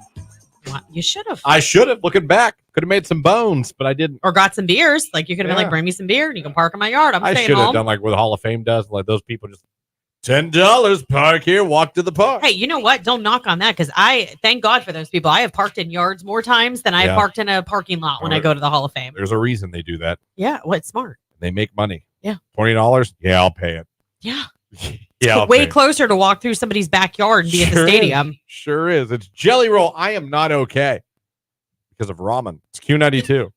[SPEAKER 2] Well, you should have.
[SPEAKER 1] I should have. Looking back, could have made some bones, but I didn't.
[SPEAKER 2] Or got some beers. Like you could have been like, bring me some beer and you can park in my yard. I'm
[SPEAKER 1] I
[SPEAKER 2] staying
[SPEAKER 1] should have
[SPEAKER 2] home.
[SPEAKER 1] done like what the Hall of Fame does. Like those people just $10, park here, walk to the park.
[SPEAKER 2] Hey, you know what? Don't knock on that because I thank God for those people. I have parked in yards more times than I have parked in a parking lot when I go to the Hall of Fame.
[SPEAKER 1] There's a reason they do that.
[SPEAKER 2] Yeah, well, it's smart.
[SPEAKER 1] They make money.
[SPEAKER 2] Yeah.
[SPEAKER 1] $20? Yeah, I'll pay it.
[SPEAKER 2] Yeah.
[SPEAKER 1] Yeah, I'll
[SPEAKER 2] way
[SPEAKER 1] pay
[SPEAKER 2] closer to walk through somebody's backyard and be at the stadium.
[SPEAKER 1] Sure is. It's Jelly Roll. I am not okay because of ramen. It's Q92.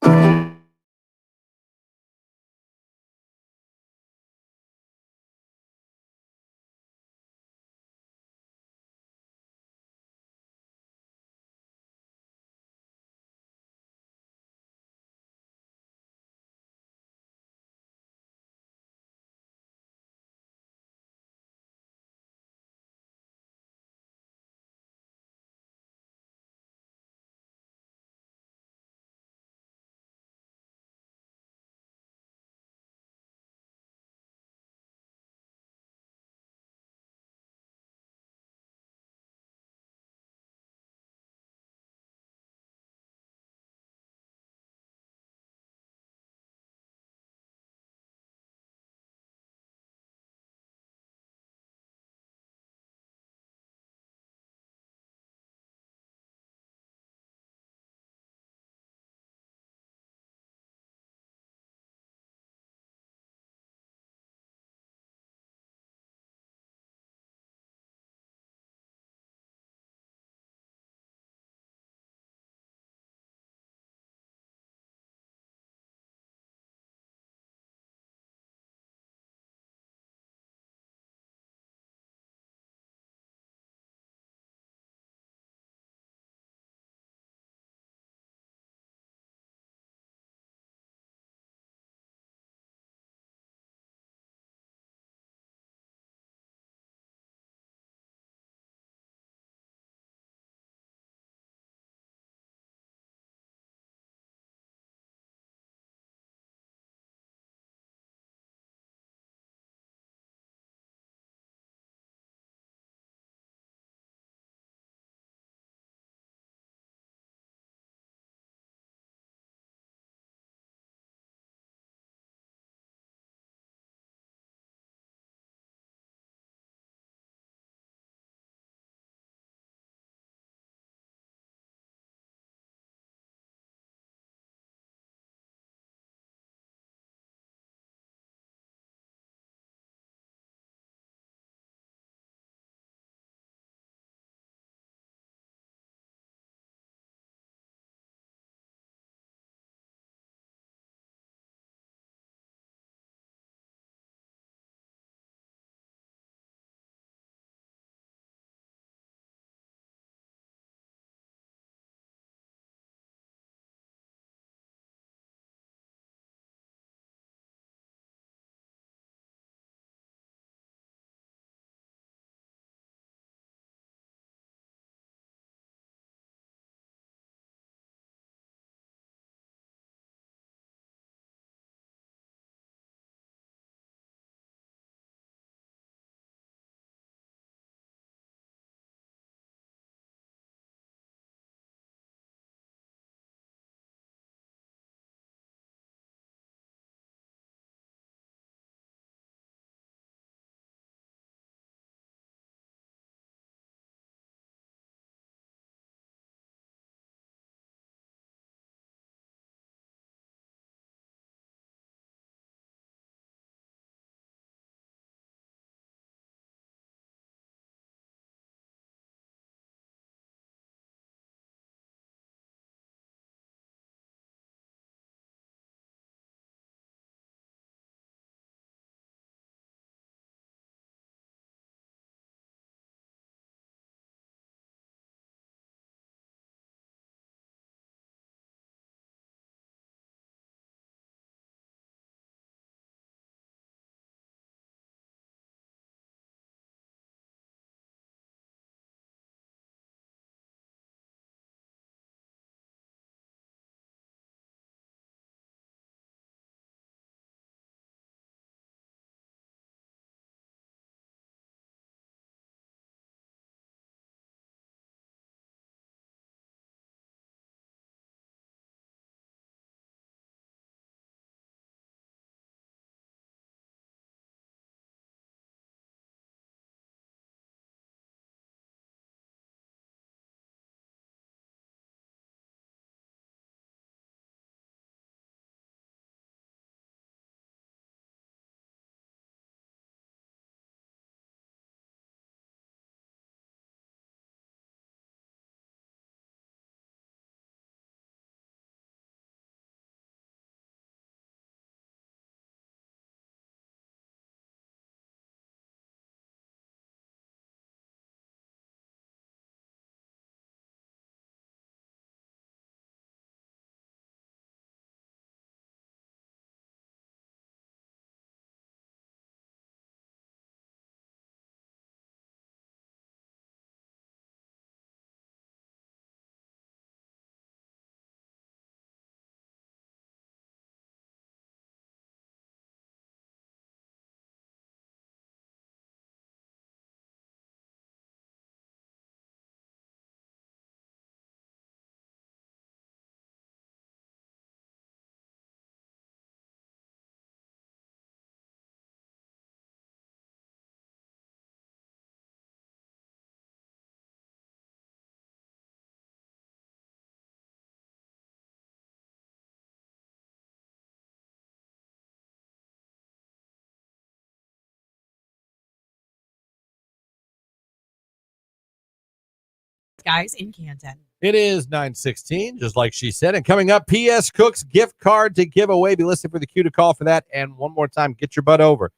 [SPEAKER 2] guys, in Canton.
[SPEAKER 1] It is 9:16, just like she said. And coming up, P.S. Cook's gift card to give away. Be listening for the cue to call for that. And one more time, get your butt over.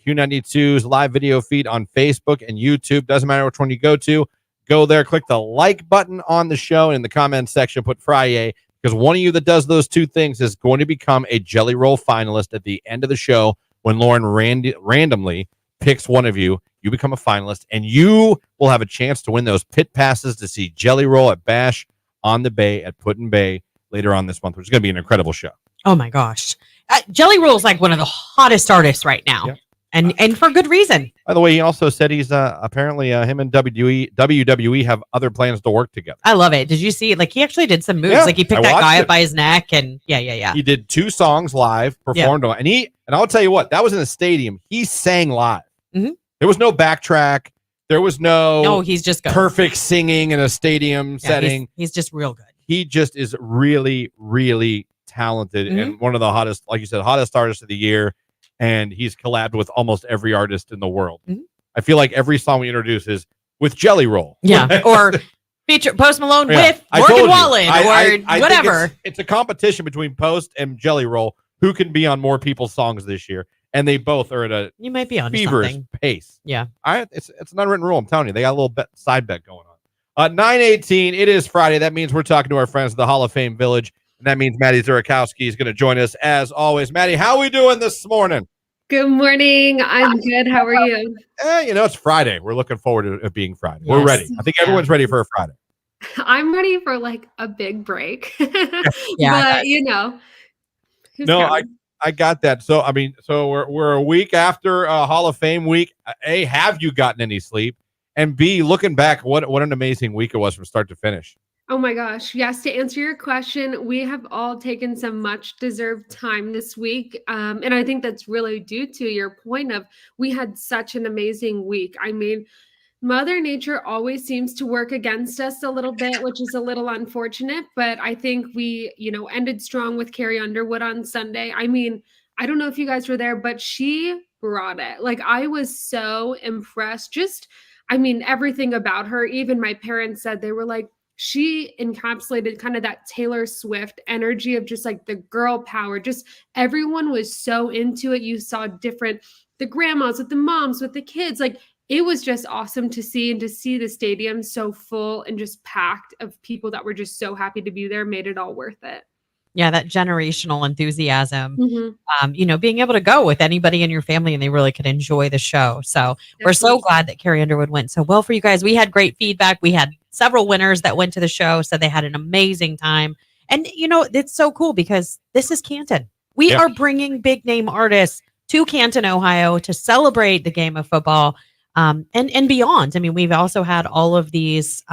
[SPEAKER 1] Q92's live video feed on Facebook and YouTube. Doesn't matter which one you go to. Go there, click the like button on the show, and in the comments section, put Friday, because one of you that does those two things is going to become a Jelly Roll finalist at the end of the show when Lauren randomly picks one of you. You become a finalist, and you will have a chance to win those pit passes to see Jelly Roll at Bash on the Bay at Put-in Bay later on this month, which is going to be an incredible show.
[SPEAKER 2] Oh, my gosh. Jelly Roll is like one of the hottest artists right now,
[SPEAKER 1] Yep.
[SPEAKER 2] and for good reason.
[SPEAKER 1] By the way, he also said he's apparently him and WWE have other plans to work together.
[SPEAKER 2] I love it. Did you see? Like, he actually did some moves.
[SPEAKER 1] Yeah,
[SPEAKER 2] like, he picked
[SPEAKER 1] I
[SPEAKER 2] that
[SPEAKER 1] watched
[SPEAKER 2] guy
[SPEAKER 1] it.
[SPEAKER 2] up by his neck, and yeah.
[SPEAKER 1] He did 2 songs live, performed on, and I'll tell you what, that was in a stadium. He sang live.
[SPEAKER 2] Mhm.
[SPEAKER 1] There was no backtrack. There was no
[SPEAKER 2] he's just good.
[SPEAKER 1] perfect singing in a stadium setting.
[SPEAKER 2] He's just real good.
[SPEAKER 1] He just is really, really talented and one of the hottest, like you said, hottest artists of the year. And he's collabed with almost every artist in the world. I feel like every song we introduce is with Jelly Roll.
[SPEAKER 2] Yeah, or feature Post Malone
[SPEAKER 1] Yeah,
[SPEAKER 2] with
[SPEAKER 1] I
[SPEAKER 2] Morgan
[SPEAKER 1] told you.
[SPEAKER 2] Wallen
[SPEAKER 1] I think
[SPEAKER 2] whatever.
[SPEAKER 1] It's a competition between Post and Jelly Roll who can be on more people's songs this year. And they both are at a
[SPEAKER 2] You might be on
[SPEAKER 1] feverish
[SPEAKER 2] something.
[SPEAKER 1] pace.
[SPEAKER 2] Yeah.
[SPEAKER 1] It's an unwritten rule. I'm telling you, they got a little side bet going on. 9:18. It is Friday. That means we're talking to our friends at the Hall of Fame Village, and that means Maddie Zurakowski is going to join us as always. Maddie, how are we doing this morning?
[SPEAKER 12] Good morning. I'm good. How are you?
[SPEAKER 1] It's Friday. We're looking forward to it being Friday.
[SPEAKER 2] Yes.
[SPEAKER 1] We're ready. I think everyone's ready for a Friday.
[SPEAKER 12] I'm ready for like a big break.
[SPEAKER 2] Yeah,
[SPEAKER 12] but who's
[SPEAKER 1] No,
[SPEAKER 12] counting?
[SPEAKER 1] I got that. So we're a week after Hall of Fame week. A, have you gotten any sleep? And B, looking back, what an amazing week it was from start to finish.
[SPEAKER 12] Oh my gosh. Yes, to answer your question, we have all taken some much deserved time this week. And I think that's really due to your point of we had such an amazing week. I mean, Mother Nature always seems to work against us a little bit, which is a little unfortunate. But I think we, ended strong with Carrie Underwood on Sunday. I mean, I don't know if you guys were there, but she brought it. Like, I was so impressed. Everything about her. Even my parents said, they were like, she encapsulated kind of that Taylor Swift energy of just like the girl power. Just everyone was so into it. You saw the grandmas with the moms, with the kids. Like, it was just awesome to see, and to see the stadium so full and just packed of people that were just so happy to be there made it all worth it.
[SPEAKER 2] Yeah, that generational enthusiasm.
[SPEAKER 12] Mhm.
[SPEAKER 2] Being able to go with anybody in your family and they really could enjoy the show. So we're so glad that Carrie Underwood went so well for you guys. We had great feedback. We had several winners that went to the show, said they had an amazing time. And, it's so cool because this is Canton. We are bringing big name artists to Canton, Ohio to celebrate the game of football and beyond. I mean, we've also had all of these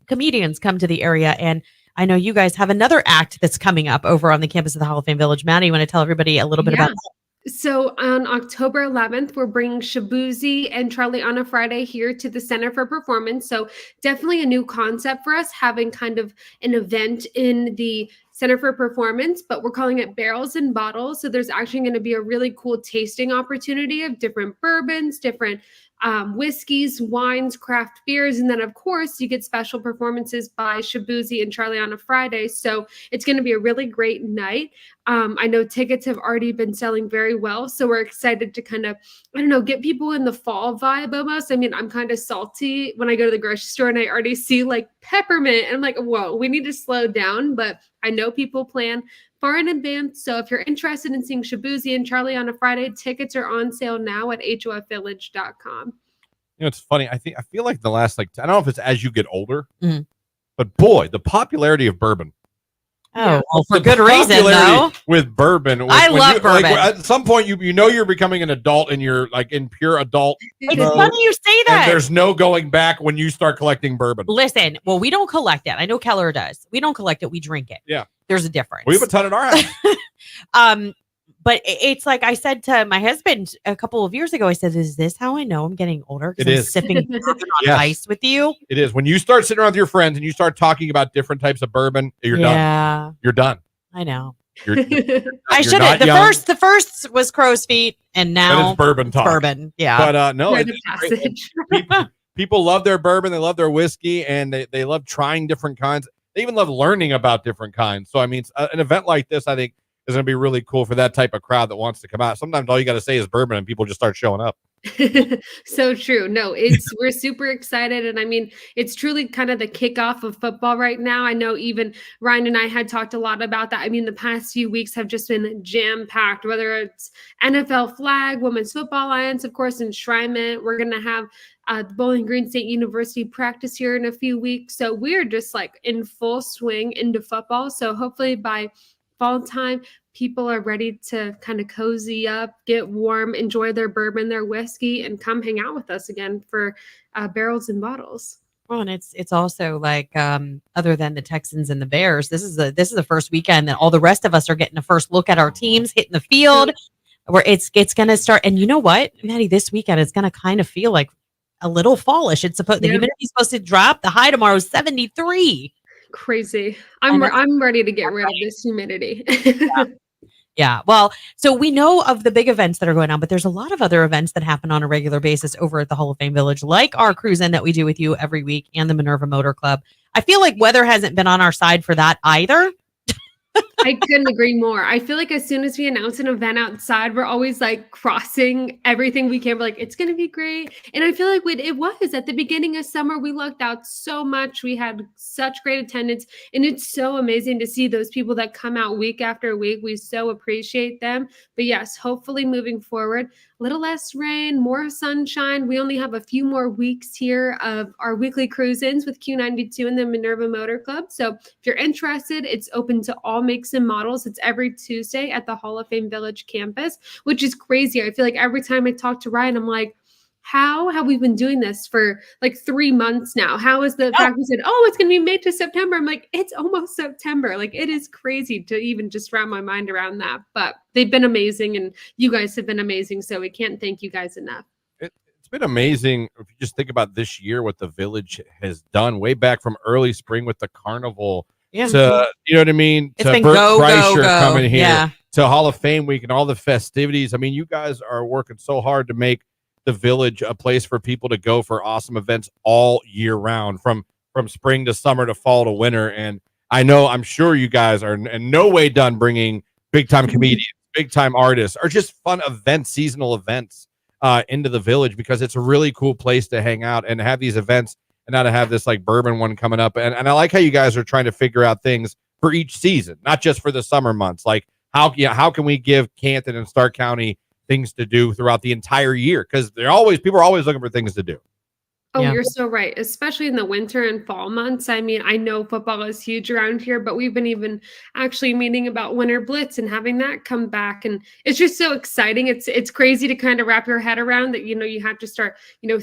[SPEAKER 2] comedians come to the area, and I know you guys have another act that's coming up over on the campus of the Hall of Fame Village. Maddie, you want to tell everybody a little bit about that?
[SPEAKER 12] So on October 11th, we're bringing Shabuzi and Charlie on a Friday here to the Center for Performance. So definitely a new concept for us, having kind of an event in the Center for Performance, but we're calling it Barrels and Bottles. So there's actually going to be a really cool tasting opportunity of different bourbons, different whiskeys, wines, craft beers. And then, of course, you get special performances by Shabuzi and Charlie on a Friday. So it's going to be a really great night. I know tickets have already been selling very well. So we're excited to kind of, get people in the fall vibe almost. I mean, I'm kind of salty when I go to the grocery store and I already see like peppermint. And I'm like, whoa, we need to slow down. But I know people plan far in advance. So if you're interested in seeing Shabuzi and Charlie on a Friday, tickets are on sale now at HOFvillage.com.
[SPEAKER 1] It's funny. I feel like the last, I don't know if it's as you get older, but boy, the popularity of bourbon.
[SPEAKER 2] Oh, well, for
[SPEAKER 1] The
[SPEAKER 2] good reason,
[SPEAKER 1] popularity
[SPEAKER 2] though.
[SPEAKER 1] with bourbon.
[SPEAKER 2] I love bourbon.
[SPEAKER 1] At some point, you're becoming an adult and you're like in pure adult.
[SPEAKER 2] It's
[SPEAKER 1] mode,
[SPEAKER 2] funny you say that.
[SPEAKER 1] And there's no going back when you start collecting bourbon.
[SPEAKER 2] Listen, well, we don't collect it. I know Keller does. We don't collect it. We drink it.
[SPEAKER 1] Yeah.
[SPEAKER 2] There's a difference.
[SPEAKER 1] We have a ton at our house.
[SPEAKER 2] But it's like I said to my husband a couple of years ago, I said, is this how I know I'm getting older?
[SPEAKER 1] It
[SPEAKER 2] I'm
[SPEAKER 1] is.
[SPEAKER 2] sipping bourbon on
[SPEAKER 1] Yes.
[SPEAKER 2] ice with you.
[SPEAKER 1] It is. When you start sitting around with your friends and you start talking about different types of bourbon, you're done. You're done.
[SPEAKER 2] I know.
[SPEAKER 1] You're
[SPEAKER 2] I should have. The first was crow's feet, and now
[SPEAKER 1] it's bourbon talk.
[SPEAKER 2] Bourbon. Yeah.
[SPEAKER 1] But no,
[SPEAKER 12] Rite of passage.
[SPEAKER 1] people love their bourbon, they love their whiskey, and they love trying different kinds. They even love learning about different kinds. So, I mean, an event like this, I think, is going to be really cool for that type of crowd that wants to come out. Sometimes all you got to say is bourbon, and people just start showing up.
[SPEAKER 12] So true. No, we're super excited. And I mean, it's truly kind of the kickoff of football right now. I know even Ryan and I had talked a lot about that. I mean, the past few weeks have just been jam packed, whether it's NFL flag, Women's Football Alliance, of course, enshrinement. We're going to have the Bowling Green State University practice here in a few weeks. So we're just like in full swing into football. So hopefully by fall time, people are ready to kind of cozy up, get warm, enjoy their bourbon, their whiskey, and come hang out with us again for barrels and bottles.
[SPEAKER 2] Well, and it's also like other than the Texans and the Bears, this is the first weekend that all the rest of us are getting a first look at our teams hitting the field, where it's going to start. And you know what, Maddie, this weekend it's going to kind of feel like a little fallish. It's supposed the humidity is supposed to drop. The high tomorrow is 73.
[SPEAKER 12] Crazy. I'm ready to get rid of this humidity.
[SPEAKER 2] Yeah. Well, so we know of the big events that are going on, but there's a lot of other events that happen on a regular basis over at the Hall of Fame Village, like our cruise in that we do with you every week and the Minerva Motor Club. I feel like weather hasn't been on our side for that either.
[SPEAKER 12] I couldn't agree more. I feel like as soon as we announce an event outside, we're always like crossing everything we can. We're like, it's going to be great. And I feel like it was at the beginning of summer. We lucked out so much. We had such great attendance. And it's so amazing to see those people that come out week after week. We so appreciate them. But yes, hopefully moving forward, a little less rain, more sunshine. We only have a few more weeks here of our weekly cruise-ins with Q92 and the Minerva Motor Club. So if you're interested, it's open to all makes and models. It's every Tuesday at the Hall of Fame Village campus, which is crazy. I feel like every time I talk to Ryan, I'm like, how have we been doing this for like 3 months now? How is the fact we said, oh, it's going to be May to September? I'm like, it's almost September. Like, it is crazy to even just wrap my mind around that. But they've been amazing, and you guys have been amazing. So we can't thank you guys enough.
[SPEAKER 1] It's been amazing if you just think about this year, what the Village has done way back from early spring with the carnival to, you know what I mean?
[SPEAKER 2] It's
[SPEAKER 1] to
[SPEAKER 2] been
[SPEAKER 1] Burt
[SPEAKER 2] go
[SPEAKER 1] Kreischer coming here,
[SPEAKER 2] yeah,
[SPEAKER 1] to Hall of Fame week and all the festivities. I mean, you guys are working so hard to make the Village a place for people to go for awesome events all year round, from spring to summer to fall to winter. And I'm sure you guys are in no way done bringing big time comedians, big time artists, or just fun events, seasonal events into the Village, because it's a really cool place to hang out and have these events, and now to have this like bourbon one coming up. And I like how you guys are trying to figure out things for each season, not just for the summer months. Like how can we give Canton and Stark County things to do throughout the entire year? Because people are always looking for things to do.
[SPEAKER 12] Oh, you're so right. Especially in the winter and fall months. I mean, I know football is huge around here, but we've been even actually meeting about Winter Blitz and having that come back. And it's just so exciting. It's crazy to kind of wrap your head around that, you have to start,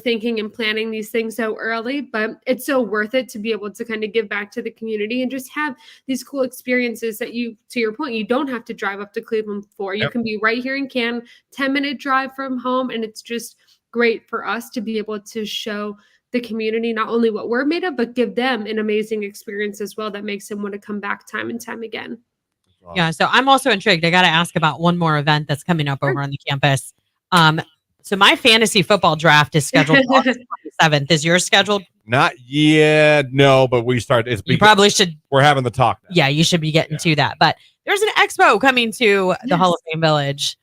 [SPEAKER 12] thinking and planning these things so early, but it's so worth it to be able to kind of give back to the community and just have these cool experiences that to your point, you don't have to drive up to Cleveland for. You can be right here in Canton, 10-minute drive from home. And it's just great for us to be able to show the community not only what we're made of, but give them an amazing experience as well that makes them want to come back time and time again.
[SPEAKER 2] Yeah. So I'm also intrigued. I got to ask about one more event that's coming up over on the campus. So my fantasy football draft is scheduled August 27th. Is yours scheduled?
[SPEAKER 1] Not yet. No, but we start.
[SPEAKER 2] You probably should.
[SPEAKER 1] We're having the talk now.
[SPEAKER 2] Yeah, you should be getting to that. But there's an expo coming to the Hall of Fame Village.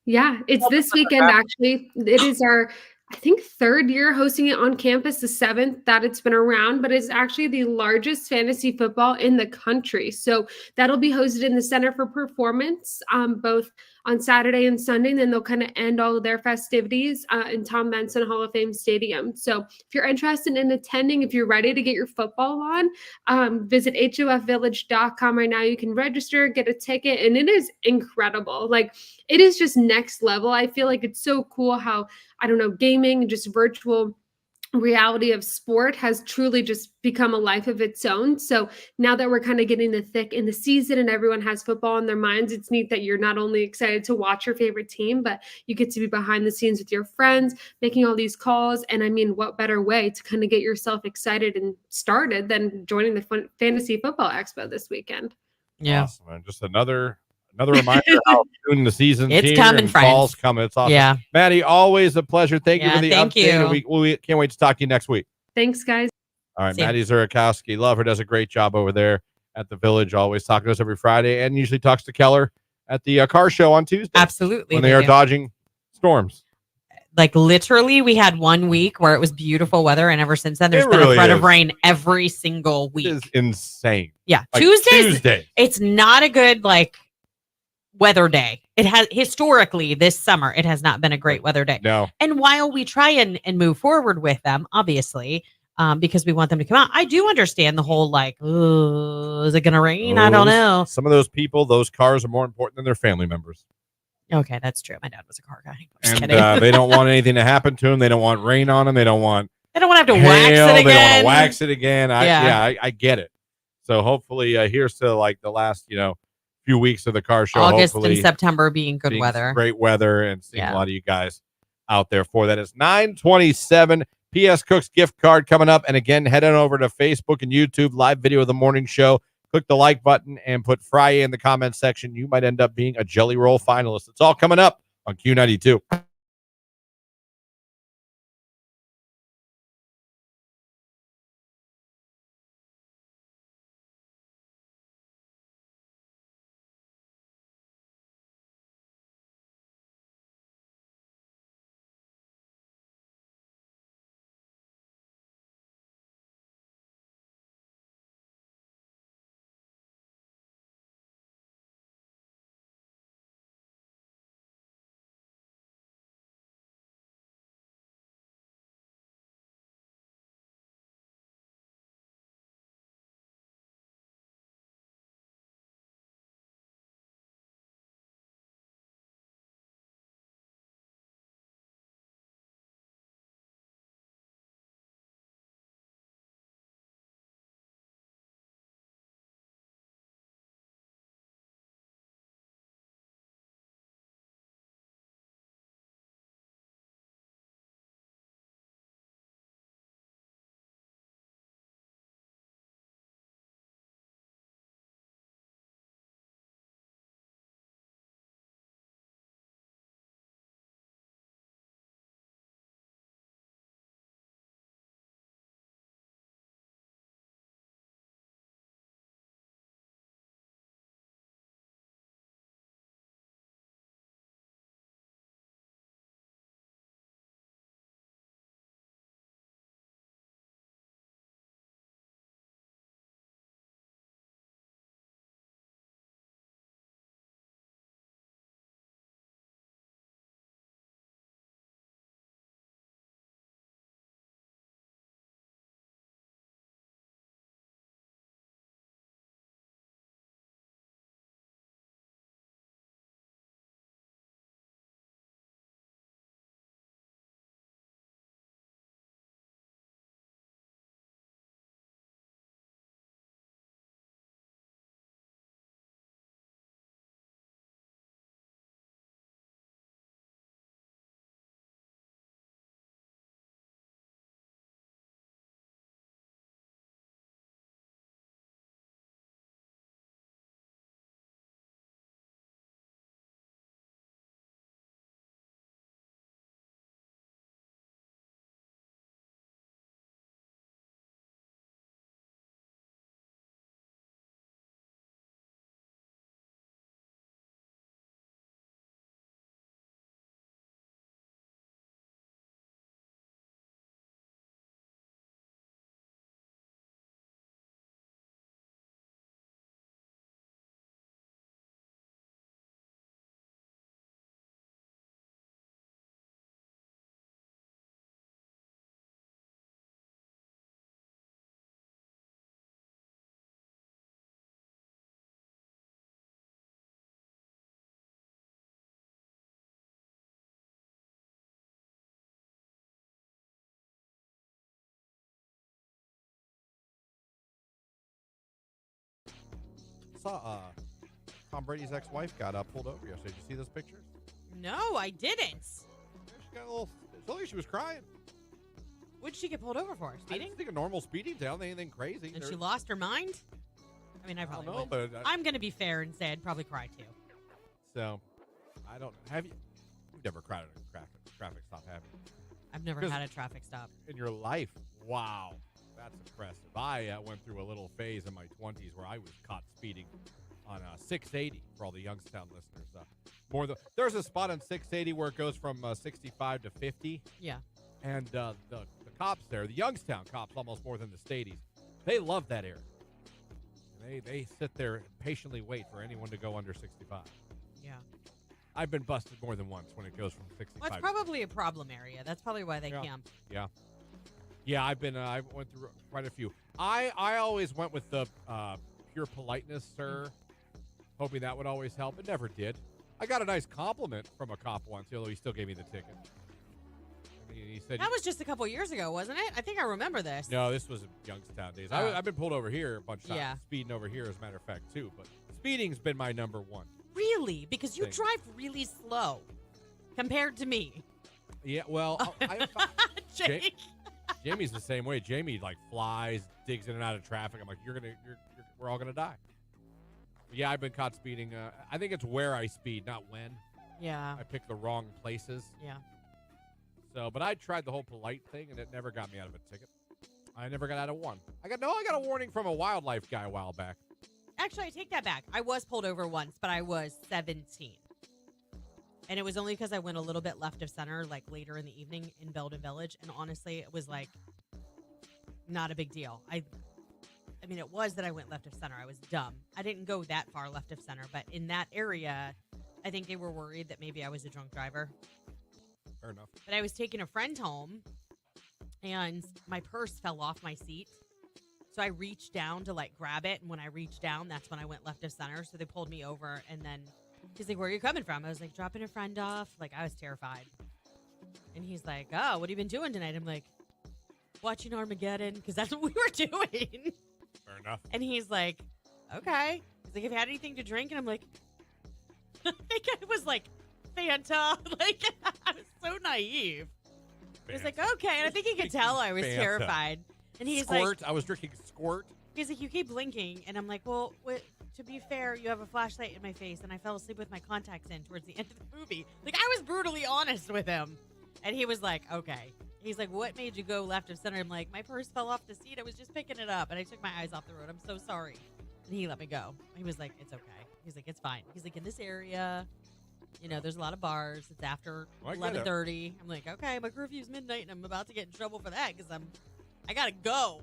[SPEAKER 12] Yeah, it's this weekend, actually. It is our, I think, 3rd year hosting it on campus, the 7th that it's been around, but it's actually the largest fantasy football in the country. So that'll be hosted in the Center for Performance, both on Saturday and Sunday. And then they'll kind of end all of their festivities in Tom Benson Hall of Fame Stadium. So if you're interested in attending, if you're ready to get your football on, visit HOFvillage.com right now. You can register, get a ticket, and it is incredible. Like, it is just next level. I feel like it's so cool how, gaming, just virtual reality of sport has truly just become a life of its own. So now that we're kind of getting the thick in the season and everyone has football in their minds, it's neat that you're not only excited to watch your favorite team, but you get to be behind the scenes with your friends, making all these calls. And I mean, what better way to kind of get yourself excited and started than joining the Fantasy Football Expo this weekend?
[SPEAKER 2] Yeah.
[SPEAKER 1] Awesome, man. Just another Another reminder how soon the season's
[SPEAKER 2] It's
[SPEAKER 1] here
[SPEAKER 2] coming,
[SPEAKER 1] and
[SPEAKER 2] friends.
[SPEAKER 1] fall's coming. It's awesome.
[SPEAKER 2] Yeah.
[SPEAKER 1] Maddie, always a pleasure. Thank you
[SPEAKER 2] Yeah,
[SPEAKER 1] for the
[SPEAKER 2] thank
[SPEAKER 1] update.
[SPEAKER 2] you.
[SPEAKER 1] And we can't wait to talk to you next week.
[SPEAKER 12] Thanks, guys.
[SPEAKER 1] All right,
[SPEAKER 2] See ya.
[SPEAKER 1] Maddie Zurakowski. Love her. Does a great job over there at the Village. Always talking to us every Friday and usually talks to Keller at the car show on Tuesday.
[SPEAKER 2] Absolutely.
[SPEAKER 1] When they are
[SPEAKER 2] do.
[SPEAKER 1] dodging storms.
[SPEAKER 2] Like literally, we had 1 week where it was beautiful weather, and ever since then, there's
[SPEAKER 1] It
[SPEAKER 2] been
[SPEAKER 1] really
[SPEAKER 2] a threat
[SPEAKER 1] is.
[SPEAKER 2] of rain every single week.
[SPEAKER 1] It is insane.
[SPEAKER 2] Yeah,
[SPEAKER 1] Like Tuesdays.
[SPEAKER 2] It's not a good weather day. It has historically this summer. It has not been a great weather day.
[SPEAKER 1] No.
[SPEAKER 2] And while we try and move forward with them, obviously, because we want them to come out, I do understand the whole is it going to rain? I don't know.
[SPEAKER 1] Some of those people, those cars are more important than their family members.
[SPEAKER 2] Okay, that's true. My dad was a car guy. I'm just
[SPEAKER 1] And
[SPEAKER 2] kidding.
[SPEAKER 1] they don't want anything to happen to them. They don't want rain on them. They don't want
[SPEAKER 2] They don't want to have to
[SPEAKER 1] hail.
[SPEAKER 2] wax it
[SPEAKER 1] They don't want
[SPEAKER 2] again.
[SPEAKER 1] to wax it again.
[SPEAKER 2] Yeah.
[SPEAKER 1] I get it. So hopefully here's to the last, few weeks of the car show.
[SPEAKER 2] August
[SPEAKER 1] hopefully
[SPEAKER 2] and September being good
[SPEAKER 1] being
[SPEAKER 2] weather.
[SPEAKER 1] Great weather and seeing
[SPEAKER 2] Yeah.
[SPEAKER 1] a lot of you guys out there for that. It's 9:27. PS Cooks gift card coming up. And again, head on over to Facebook and YouTube, live video of the morning show. Click the like button and put Friday in the comment section. You might end up being a Jelly Roll finalist. It's all coming up on Q92. Saw Tom Brady's ex-wife got pulled over yesterday. Did you see those pictures?
[SPEAKER 2] No, I didn't.
[SPEAKER 1] She got a little. It looked like she was crying.
[SPEAKER 2] What'd she get pulled over for?
[SPEAKER 1] I
[SPEAKER 2] Speeding?
[SPEAKER 1] just think a normal speeding down, anything crazy.
[SPEAKER 2] And she lost her mind? I mean, I
[SPEAKER 1] I don't
[SPEAKER 2] probably
[SPEAKER 1] know,
[SPEAKER 2] would.
[SPEAKER 1] but
[SPEAKER 2] I'm going to be fair and say I'd probably cry too.
[SPEAKER 1] So, I don't have you. You've never crowded a traffic stop, have you?
[SPEAKER 2] I've never had a traffic stop
[SPEAKER 1] in your life. Wow, that's impressive. I went through a little phase in my 20s where I was caught speeding on 680 for all the Youngstown listeners. There's a spot on 680 where it goes from 65 to 50.
[SPEAKER 2] Yeah.
[SPEAKER 1] And the cops there, the Youngstown cops, almost more than the Stadies, they love that area. They sit there and patiently wait for anyone to go under 65.
[SPEAKER 2] Yeah.
[SPEAKER 1] I've been busted more than once when it goes from 65.
[SPEAKER 2] Well, it's probably a problem area. That's probably why they camp.
[SPEAKER 1] Yeah. Yeah, I went through quite a few. I always went with the pure politeness, sir, hoping that would always help. It never did. I got a nice compliment from a cop once, although he still gave me the ticket. He said
[SPEAKER 2] that was just a couple years ago, wasn't it? I think I remember this.
[SPEAKER 1] No, this was in Youngstown days.
[SPEAKER 2] Oh.
[SPEAKER 1] I've been pulled over here a bunch of times.
[SPEAKER 2] Yeah.
[SPEAKER 1] Speeding over here, as a matter of fact, too. But speeding's been my number one.
[SPEAKER 2] Really? Because you drive really slow compared to me.
[SPEAKER 1] Yeah, well,
[SPEAKER 2] Jake.
[SPEAKER 1] Jamie's the same way. Jamie flies, digs in and out of traffic. I'm like, we're all gonna die. But yeah, I've been caught speeding. I think it's where I speed, not when.
[SPEAKER 2] Yeah.
[SPEAKER 1] I pick the wrong places.
[SPEAKER 2] Yeah.
[SPEAKER 1] So, but I tried the whole polite thing, and it never got me out of a ticket. I never got out of one. I got a warning from a wildlife guy a while back.
[SPEAKER 2] Actually, I take that back. I was pulled over once, but I was 17. And it was only because I went a little bit left of center, later in the evening in Belden Village. And honestly, it was not a big deal. I mean, it was that I went left of center. I was dumb. I didn't go that far left of center, but in that area, I think they were worried that maybe I was a drunk driver.
[SPEAKER 1] Fair enough.
[SPEAKER 2] But I was taking a friend home, and my purse fell off my seat. So I reached down to grab it, and when I reached down, that's when I went left of center. So they pulled me over, and then he's like, "Where are you coming from?" I was like, "Dropping a friend off." I was terrified. And he's like, "Oh, what have you been doing tonight?" I'm like, "Watching Armageddon," because that's what we were doing.
[SPEAKER 1] Fair enough.
[SPEAKER 2] And he's like, "Okay." He's like, "Have you had anything to drink?" And I'm like, I think I was Fanta. I was so naive. He's like, "Okay." And I think he could tell I was terrified. And he's
[SPEAKER 1] Squirt. I was drinking Squirt.
[SPEAKER 2] He's like, "You keep blinking." And I'm like, "Well, to be fair, you have a flashlight in my face, and I fell asleep with my contacts in towards the end of the movie." I was brutally honest with him. And he was like, "Okay." He's like, "What made you go left of center?" I'm like, "My purse fell off the seat. I was just picking it up, and I took my eyes off the road. I'm so sorry." And he let me go. He was like, "It's okay." He's like, "It's fine." He's like, "In this area, there's a lot of bars. It's after 11:30. I'm like, "Okay, my curfew's midnight, and I'm about to get in trouble for that because I gotta go."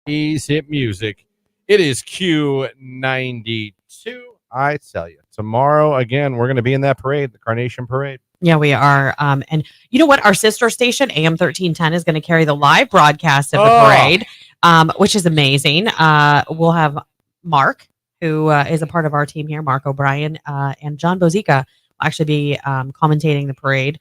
[SPEAKER 1] Please hit music. It is Q92. I tell you, tomorrow again, we're going to be in that parade, the Carnation Parade.
[SPEAKER 2] Yeah, we are. And you know what? Our sister station, AM 1310, is going to carry the live broadcast of the parade, which is amazing. We'll have Mark, who is a part of our team here, Mark O'Brien, and John Bozica will actually be commentating the parade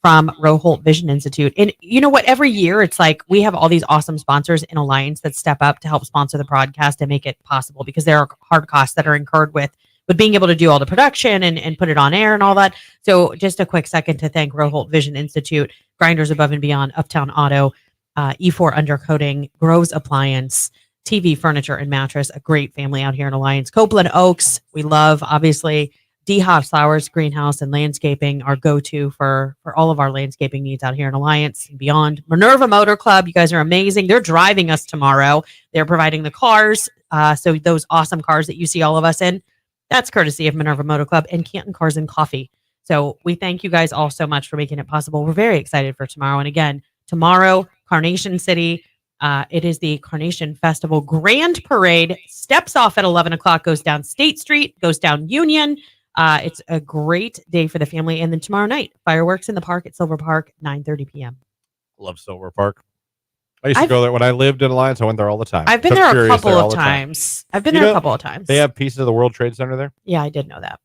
[SPEAKER 2] from Roholt Vision Institute. And you know what? Every year, it's we have all these awesome sponsors in Alliance that step up to help sponsor the broadcast and make it possible, because there are hard costs that are incurred with being able to do all the production and put it on air and all that. So just a quick second to thank Roholt Vision Institute, Grinders Above and Beyond, Uptown Auto, E4 Undercoating, Groves Appliance, TV, Furniture, and Mattress, a great family out here in Alliance. Copeland Oaks, we love, obviously. D. Hobbs Flowers, Greenhouse, and Landscaping, our go-to for all of our landscaping needs out here in Alliance and beyond. Minerva Motor Club, you guys are amazing. They're driving us tomorrow. They're providing the cars. So those awesome cars that you see all of us in, that's courtesy of Minerva Motor Club and Canton Cars and Coffee. So we thank you guys all so much for making it possible. We're very excited for tomorrow. And again, tomorrow, Carnation City, it is the Carnation Festival Grand Parade. Steps off at 11 o'clock, goes down State Street, goes down Union. It's a great day for the family. And then tomorrow night, fireworks in the park at Silver Park, 9:30 p.m.
[SPEAKER 1] Love Silver Park. I used to go there when I lived in Alliance. I went there all the time.
[SPEAKER 2] I've been there a couple of times.
[SPEAKER 1] They have pieces of the World Trade Center there?
[SPEAKER 2] Yeah, I did know that.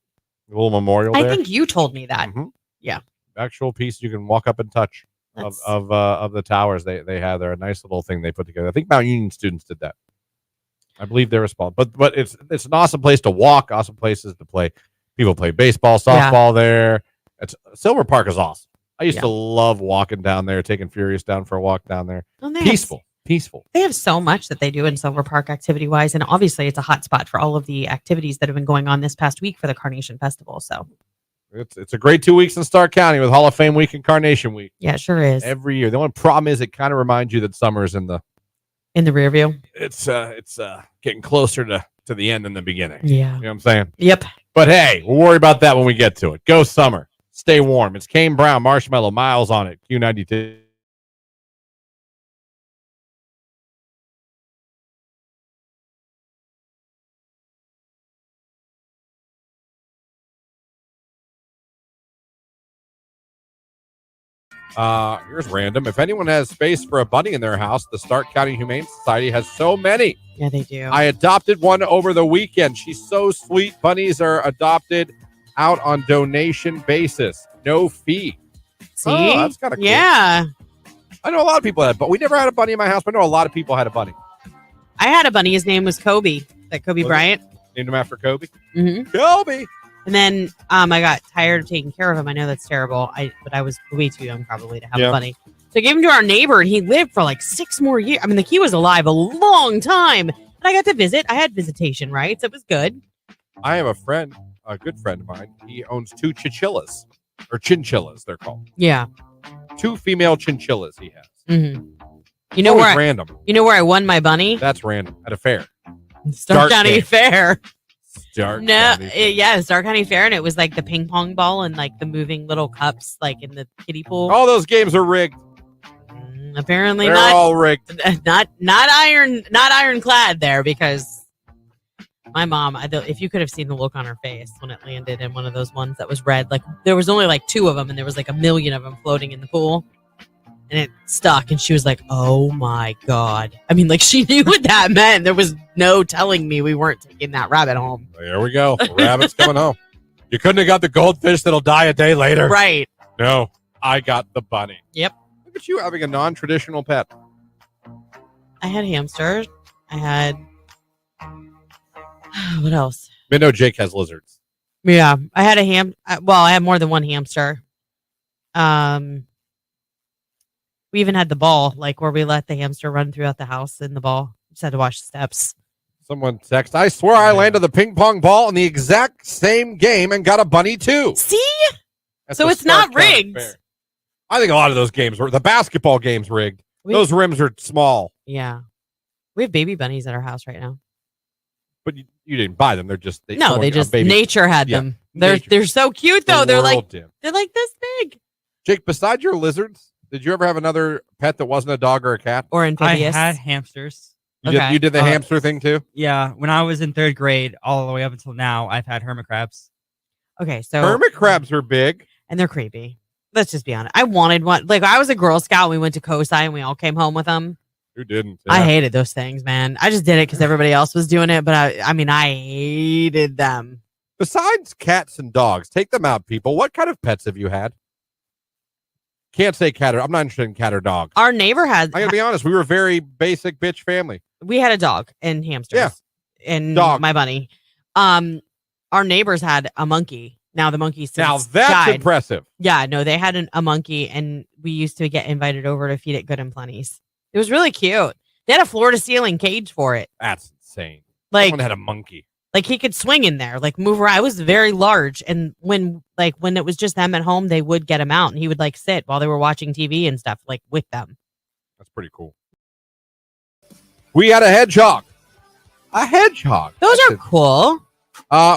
[SPEAKER 1] A little memorial there?
[SPEAKER 2] I think you told me that.
[SPEAKER 1] Mm-hmm.
[SPEAKER 2] Yeah.
[SPEAKER 1] Actual piece you can walk up and touch of the towers they have there. A nice little thing they put together. I think Mount Union students did that. I believe they're responsible. But it's an awesome place to walk, awesome places to play. People play baseball, softball there. Silver Park is awesome. I used to love walking down there, taking Furious down for a walk down there.
[SPEAKER 2] Well,
[SPEAKER 1] Peaceful.
[SPEAKER 2] They have so much that they do in Silver Park activity wise, and obviously it's a hot spot for all of the activities that have been going on this past week for the Carnation Festival. So
[SPEAKER 1] it's a great 2 weeks in Stark County with Hall of Fame Week and Carnation Week.
[SPEAKER 2] yeah, it sure is.
[SPEAKER 1] Every year. The only problem is it kind of reminds you that summer's in the
[SPEAKER 2] rear view.
[SPEAKER 1] It's getting closer to the end than the beginning.
[SPEAKER 2] Yeah.
[SPEAKER 1] You know what I'm saying?
[SPEAKER 2] Yep.
[SPEAKER 1] But hey, we'll worry about that when we get to it. Go summer. Stay warm. It's Kane Brown, Marshmallow, Miles on it. Q92. Here's random. If anyone has space for a bunny in their house, the Stark County Humane Society has so many.
[SPEAKER 2] Yeah, they do.
[SPEAKER 1] I adopted one over the weekend. She's so sweet. Bunnies are adopted out on donation basis. No fee.
[SPEAKER 2] See?
[SPEAKER 1] Oh, that's kind of cool.
[SPEAKER 2] Yeah.
[SPEAKER 1] I know a lot of people had, but we never had a bunny in my house, but I know a lot of people had a bunny.
[SPEAKER 2] I had a bunny. His name was Kobe. That Kobe Bryant.
[SPEAKER 1] Named him after Kobe?
[SPEAKER 2] Mm-hmm.
[SPEAKER 1] Kobe!
[SPEAKER 2] And then I got tired of taking care of him. I know that's terrible. But I was way too young probably to have a bunny. So I gave him to our neighbor, and he lived for like 6 more years. I mean, he was alive a long time. And I got to visit. I had visitation rights. It was good.
[SPEAKER 1] I have a friend, a good friend of mine. He owns 2 chinchillas, or chinchillas, they're called.
[SPEAKER 2] Yeah.
[SPEAKER 1] 2 female chinchillas he has.
[SPEAKER 2] Mm-hmm. You know where?
[SPEAKER 1] Random.
[SPEAKER 2] You know where I won my bunny?
[SPEAKER 1] That's random. At a fair.
[SPEAKER 2] Stark County Fair.
[SPEAKER 1] Stark County Fair.
[SPEAKER 2] Yeah, Stark County Fair, and it was like the ping pong ball and like the moving little cups, like in the kiddie pool.
[SPEAKER 1] All those games are rigged.
[SPEAKER 2] Apparently
[SPEAKER 1] they're
[SPEAKER 2] not.
[SPEAKER 1] All rigged.
[SPEAKER 2] Not ironclad there, because my mom. If you could have seen the look on her face when it landed in one of those ones that was red, like there was only like 2 of them, and there was like 1 million of them floating in the pool. And it stuck, and she was like, oh my God. I mean, like, she knew what that meant. There was no telling me we weren't taking that rabbit home.
[SPEAKER 1] There we go. The rabbit's coming home. You couldn't have got the goldfish that'll die a day later.
[SPEAKER 2] Right.
[SPEAKER 1] No, I got the bunny.
[SPEAKER 2] Yep.
[SPEAKER 1] Look at you having a non-traditional pet.
[SPEAKER 2] I had hamster. I had... What else?
[SPEAKER 1] I know Jake has lizards.
[SPEAKER 2] Yeah. I had I had more than one hamster. We even had the ball, like where we let the hamster run throughout the house in the ball. Just had to watch the steps.
[SPEAKER 1] Someone text, I swear I landed the ping pong ball in the exact same game and got a bunny too.
[SPEAKER 2] See?
[SPEAKER 1] That's
[SPEAKER 2] so it's not rigged.
[SPEAKER 1] I think a lot of those games were, the basketball games rigged. Those rims are small.
[SPEAKER 2] Yeah. We have baby bunnies at our house right now.
[SPEAKER 1] But you didn't buy them. They're just...
[SPEAKER 2] nature had them. They're so cute though. They're like this big.
[SPEAKER 1] Jake, besides your lizards, did you ever have another pet that wasn't a dog or a cat?
[SPEAKER 2] Or amphibious?
[SPEAKER 3] I had hamsters.
[SPEAKER 1] You did the hamster thing too?
[SPEAKER 3] Yeah. When I was in 3rd grade, all the way up until now, I've had hermit crabs.
[SPEAKER 2] Okay, so...
[SPEAKER 1] Hermit crabs are big.
[SPEAKER 2] And they're creepy. Let's just be honest. I wanted one. Like, I was a Girl Scout. We went to COSI and we all came home with them.
[SPEAKER 1] Who didn't? Yeah.
[SPEAKER 2] I hated those things, man. I just did it because everybody else was doing it. But I hated them.
[SPEAKER 1] Besides cats and dogs, take them out, people. What kind of pets have you had? Can't say cat or... I'm not interested in cat or dog.
[SPEAKER 2] Our neighbor had...
[SPEAKER 1] I gotta be honest. We were a very basic bitch family.
[SPEAKER 2] We had a dog and hamsters.
[SPEAKER 1] Yeah.
[SPEAKER 2] And
[SPEAKER 1] dog.
[SPEAKER 2] My bunny. Our neighbors had a monkey. Now the monkey since
[SPEAKER 1] that's
[SPEAKER 2] died.
[SPEAKER 1] Impressive.
[SPEAKER 2] Yeah, no, they had a monkey, and we used to get invited over to feed it good and plenties. It was really cute. They had a floor-to-ceiling cage for it.
[SPEAKER 1] That's insane.
[SPEAKER 2] Like,
[SPEAKER 1] someone had a monkey.
[SPEAKER 2] Like, he could swing in there, like move around. I was very large, and when it was just them at home, they would get him out, and he would like sit while they were watching TV and stuff, like with them.
[SPEAKER 1] That's pretty cool. We had a hedgehog. A hedgehog.
[SPEAKER 2] Those are cool.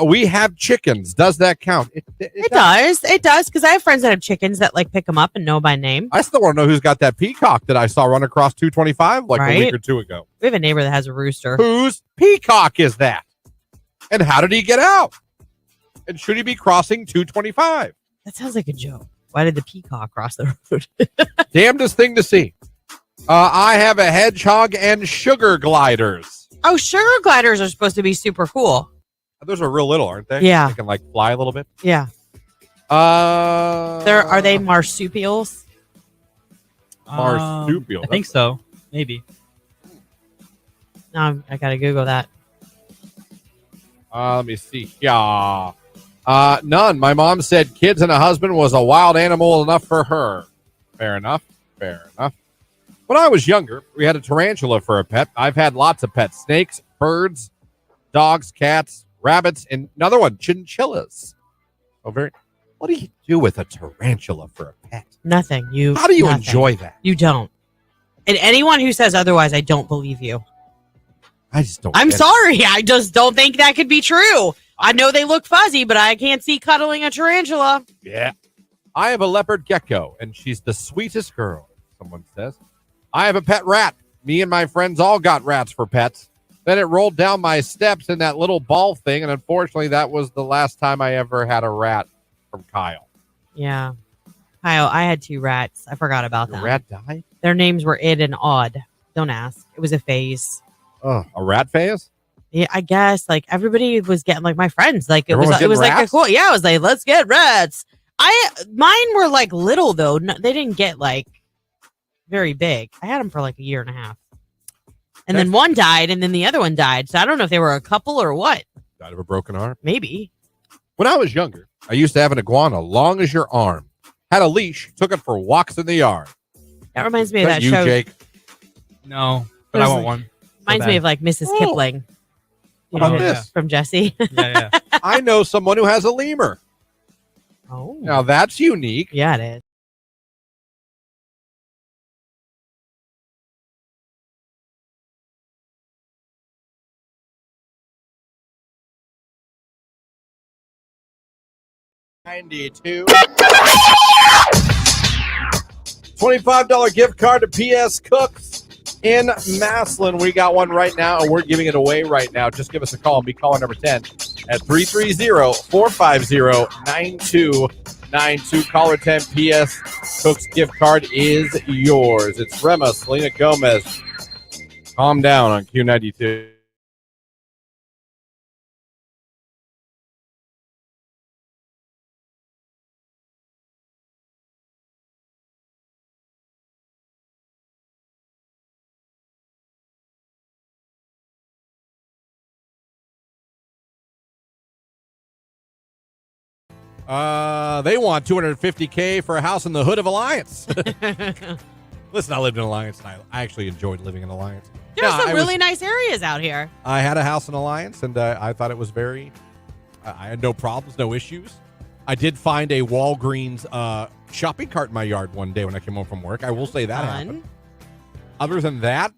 [SPEAKER 1] We have chickens. Does that count?
[SPEAKER 2] It does. It does, because I have friends that have chickens that like pick them up and know by name.
[SPEAKER 1] I still want to know who's got that peacock that I saw run across 225 like a week or 2 ago.
[SPEAKER 2] We have a neighbor that has a rooster.
[SPEAKER 1] Whose peacock is that? And how did he get out? And should he be crossing 225?
[SPEAKER 2] That sounds like a joke. Why did the peacock cross the road?
[SPEAKER 1] Damnedest thing to see. I have a hedgehog and sugar gliders.
[SPEAKER 2] Oh, sugar gliders are supposed to be super cool.
[SPEAKER 1] Those are real little, aren't they?
[SPEAKER 2] Yeah.
[SPEAKER 1] They can like fly a little bit.
[SPEAKER 2] Yeah. Are they marsupials?
[SPEAKER 1] Marsupial.
[SPEAKER 3] I think so. Maybe.
[SPEAKER 2] No, I gotta Google that.
[SPEAKER 1] Let me see. Yeah. None. My mom said kids and a husband was a wild animal enough for her. Fair enough. Fair enough. When I was younger, we had a tarantula for a pet. I've had lots of pets. Snakes, birds, dogs, cats, rabbits, and another one, chinchillas. Oh, what do you do with a tarantula for a pet?
[SPEAKER 2] Nothing.
[SPEAKER 1] How do you
[SPEAKER 2] nothing.
[SPEAKER 1] enjoy that?
[SPEAKER 2] You don't. And anyone who says otherwise, I don't believe you.
[SPEAKER 1] I just don't.
[SPEAKER 2] I'm sorry. I just don't think that could be true. I know they look fuzzy, but I can't see cuddling a tarantula.
[SPEAKER 1] Yeah. I have a leopard gecko, and she's the sweetest girl, someone says. I have a pet rat. Me and my friends all got rats for pets. Then it rolled down my steps in that little ball thing, and unfortunately, that was the last time I ever had a rat from Kyle.
[SPEAKER 2] Yeah. Kyle, I had 2 rats. I forgot about
[SPEAKER 1] Your
[SPEAKER 2] them.
[SPEAKER 1] rat died?
[SPEAKER 2] Their names were Id and Odd. Don't ask. It was a phase.
[SPEAKER 1] Oh, a rat phase?
[SPEAKER 2] Yeah, I guess like everybody was getting like my friends. Like it
[SPEAKER 1] Everyone
[SPEAKER 2] was
[SPEAKER 1] was
[SPEAKER 2] like
[SPEAKER 1] getting
[SPEAKER 2] a cool. Yeah, I was like, let's get rats. Mine were like little though. No, they didn't get like very big. I had them for like a year and a half. And then one died and then the other one died. So I don't know if they were a couple or what.
[SPEAKER 1] Died of a broken arm?
[SPEAKER 2] Maybe.
[SPEAKER 1] When I was younger, I used to have an iguana long as your arm. Had a leash, took it for walks in the yard.
[SPEAKER 2] That reminds me of that
[SPEAKER 1] you,
[SPEAKER 2] show.
[SPEAKER 1] Jake?
[SPEAKER 3] No, but I want one.
[SPEAKER 2] Reminds me of like Mrs. Kipling. You
[SPEAKER 1] How about
[SPEAKER 2] know,
[SPEAKER 1] this?
[SPEAKER 2] from Jesse.
[SPEAKER 3] Yeah.
[SPEAKER 1] I know someone who has a lemur.
[SPEAKER 2] Oh.
[SPEAKER 1] Now that's unique.
[SPEAKER 2] Yeah, it is.
[SPEAKER 1] $92. $25 gift card to PS Cooks in Maslin. We got one right now, and we're giving it away right now. Just give us a call and be caller number 10 at 330-450-9292. Caller 10 PS Cooks gift card is yours. It's Rema, Selena Gomez. Calm down on Q92. They want $250K for a house in the hood of Alliance. Listen, I lived in Alliance, and I actually enjoyed living in Alliance.
[SPEAKER 2] There's some really nice areas out here.
[SPEAKER 1] I had a house in Alliance, and I thought it was very. I had no problems, no issues. I did find a Walgreens shopping cart in my yard one day when I came home from work. I will say that happened. Other than that,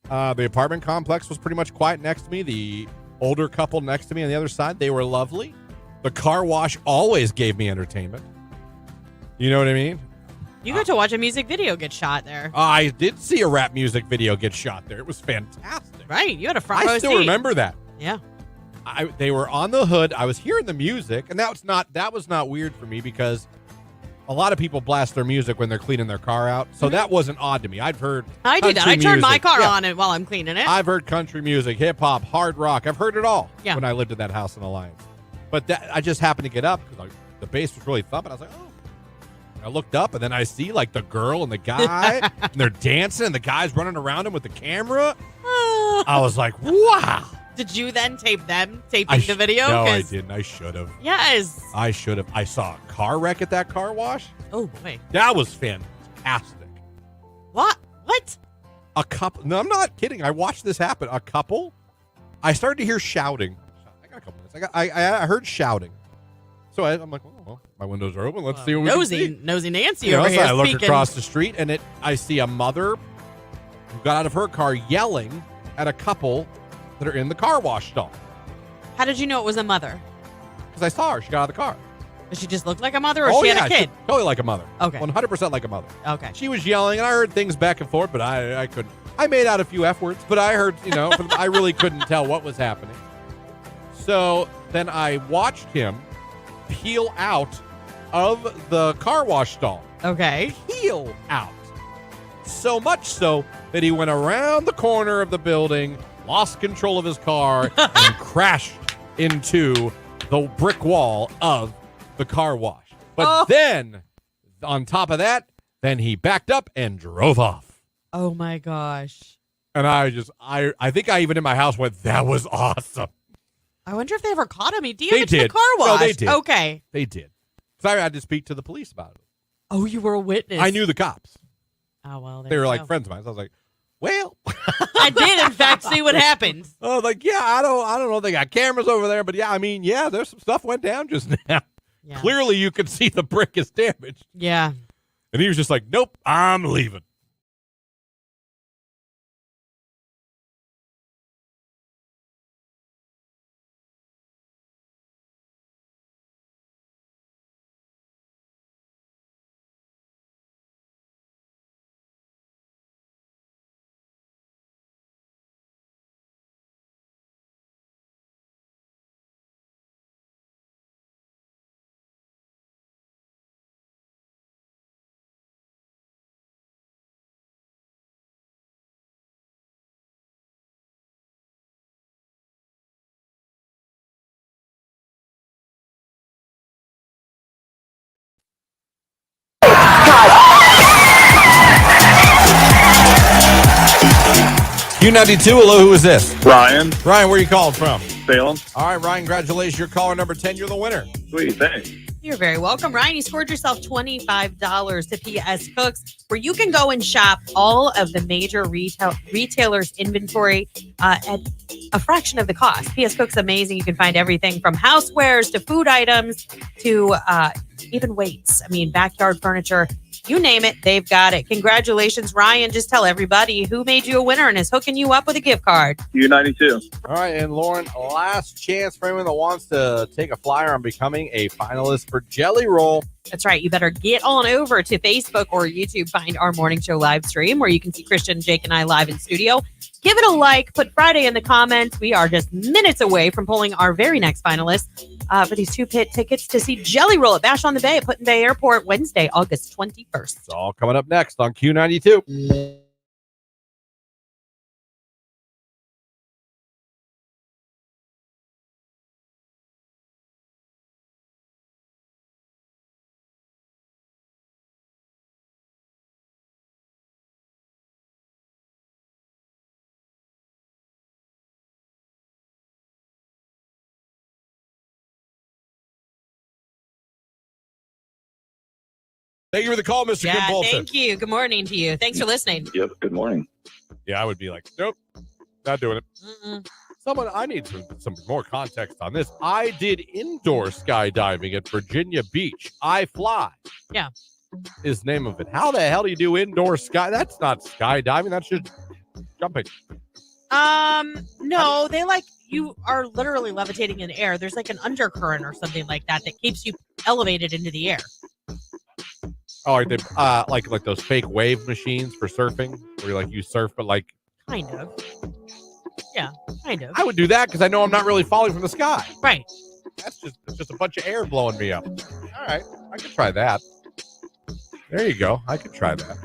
[SPEAKER 1] the apartment complex was pretty much quiet next to me. The older couple next to me on the other side, they were lovely. The car wash always gave me entertainment. You know what I mean?
[SPEAKER 2] You got to watch a music video get shot there.
[SPEAKER 1] I did see a rap music video get shot there. It was fantastic.
[SPEAKER 2] Right. You had a front row
[SPEAKER 1] I still
[SPEAKER 2] seat.
[SPEAKER 1] remember that.
[SPEAKER 2] Yeah.
[SPEAKER 1] They were on the hood. I was hearing the music, and that was not weird for me because a lot of people blast their music when they're cleaning their car out. So that wasn't odd to me. I've heard
[SPEAKER 2] I do that. I turn my car on it while I'm cleaning it.
[SPEAKER 1] I've heard country music, hip hop, hard rock. I've heard it all
[SPEAKER 2] when
[SPEAKER 1] I lived in that house in Alliance. But I just happened to get up because the bass was really thumping. I was like, oh. I looked up, and then I see like the girl and the guy, and they're dancing, and the guy's running around him with the camera. I was like, wow.
[SPEAKER 2] Did you then tape them taping the video?
[SPEAKER 1] No, I didn't. I should have.
[SPEAKER 2] Yes.
[SPEAKER 1] I should have. I saw a car wreck at that car wash.
[SPEAKER 2] Oh, boy.
[SPEAKER 1] That was fantastic.
[SPEAKER 2] What?
[SPEAKER 1] A couple. No, I'm not kidding. I watched this happen. A couple. I started to hear shouting. I got a couple minutes. I heard shouting. So I'm like, well, my windows are open. Let's see what we can see.
[SPEAKER 2] Nosy Nancy over here
[SPEAKER 1] I look
[SPEAKER 2] speaking.
[SPEAKER 1] across the street, and I see a mother who got out of her car yelling at a couple that are in the car wash stall.
[SPEAKER 2] How did you know it was a mother?
[SPEAKER 1] Because I saw her. She got out of the car.
[SPEAKER 2] Does she just look like a mother, or she had a kid?
[SPEAKER 1] Totally like a mother.
[SPEAKER 2] Okay.
[SPEAKER 1] 100% like a mother.
[SPEAKER 2] Okay.
[SPEAKER 1] She was yelling, and I heard things back and forth, but I couldn't. I made out a few F words, but I heard, I really couldn't tell what was happening. So then I watched him peel out of the car wash stall.
[SPEAKER 2] Okay.
[SPEAKER 1] Peel out. So much so that he went around the corner of the building, lost control of his car, and crashed into the brick wall of the car wash. But then, on top of that, then he backed up and drove off.
[SPEAKER 2] Oh, my gosh.
[SPEAKER 1] And I think I even in my house went, that was awesome.
[SPEAKER 2] I wonder if they ever caught him. He
[SPEAKER 1] They
[SPEAKER 2] damaged the
[SPEAKER 1] did.
[SPEAKER 2] car wash.
[SPEAKER 1] No, they did.
[SPEAKER 2] Okay.
[SPEAKER 1] They did. So I had to speak to the police about it.
[SPEAKER 2] Oh, you were a witness.
[SPEAKER 1] I knew the cops.
[SPEAKER 2] Oh, well, there
[SPEAKER 1] They were
[SPEAKER 2] you
[SPEAKER 1] like
[SPEAKER 2] go.
[SPEAKER 1] friends of mine. So I was like, well.
[SPEAKER 2] I did, in fact, see what happens.
[SPEAKER 1] I was like, yeah, I don't know. They got cameras over there. But yeah, I mean, yeah, there's some stuff went down just now.
[SPEAKER 2] Yeah.
[SPEAKER 1] Clearly, you could see the brick is damaged.
[SPEAKER 2] Yeah.
[SPEAKER 1] And he was just like, nope, I'm leaving. Q92, hello, who is this?
[SPEAKER 13] Ryan.
[SPEAKER 1] Ryan, where are you calling from?
[SPEAKER 13] Salem.
[SPEAKER 1] All right, Ryan, congratulations. You're caller number 10. You're the winner.
[SPEAKER 13] Sweet, thanks.
[SPEAKER 2] You're very welcome, Ryan. You scored yourself $25 to PS Cooks, where you can go and shop all of the major retailers' inventory at a fraction of the cost. PS Cooks amazing. You can find everything from housewares to food items to even weights. I mean, backyard furniture. You name it, they've got it. Congratulations, Ryan. Just tell everybody who made you a winner and is hooking you up with a gift card.
[SPEAKER 13] Q92.
[SPEAKER 1] All right, and Lauren, last chance for anyone that wants to take a flyer on becoming a finalist for Jelly Roll.
[SPEAKER 2] That's right. You better get on over to Facebook or YouTube. Find our morning show live stream where you can see Christian, Jake, and I live in studio. Give it a like. Put Friday in the comments. We are just minutes away from pulling our very next finalist for these 2 pit tickets to see Jelly Roll at Bash on the Bay at Put in Bay Airport Wednesday, August 21st.
[SPEAKER 1] It's all coming up next on Q92. Thank you for the call, Mr. Kim Bolton.
[SPEAKER 2] Thank you. Good morning to you. Thanks for listening.
[SPEAKER 13] Yep, good morning.
[SPEAKER 1] Yeah, I would be like, nope, not doing it. Someone, I need some more context on this. I did indoor skydiving at Virginia Beach. I Fly.
[SPEAKER 2] Yeah.
[SPEAKER 1] Is the name of it. How the hell do you do indoor sky? That's not skydiving. That's just jumping.
[SPEAKER 2] No, they you are literally levitating in air. There's like an undercurrent or something like that keeps you elevated into the air.
[SPEAKER 1] Oh, are they like those fake wave machines for surfing, where you surf, but
[SPEAKER 2] kind of. Yeah, kind of.
[SPEAKER 1] I would do that because I know I'm not really falling from the sky.
[SPEAKER 2] Right.
[SPEAKER 1] That's just a bunch of air blowing me up. All right, I could try that. There you go. I could try that.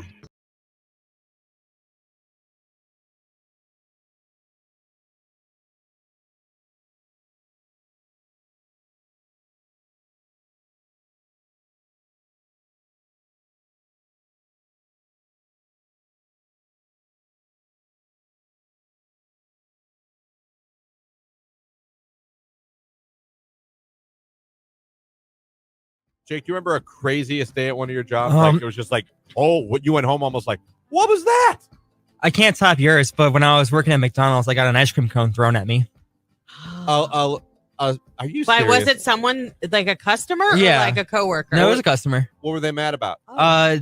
[SPEAKER 1] Jake, do you remember a craziest day at one of your jobs? It was just like, what you went home almost like, what was that?
[SPEAKER 3] I can't top yours, but when I was working at McDonald's, I got an ice cream cone thrown at me.
[SPEAKER 1] Are you serious?
[SPEAKER 2] Why, was it someone like a customer or like a coworker?
[SPEAKER 3] No, it was a customer.
[SPEAKER 1] What were they mad about?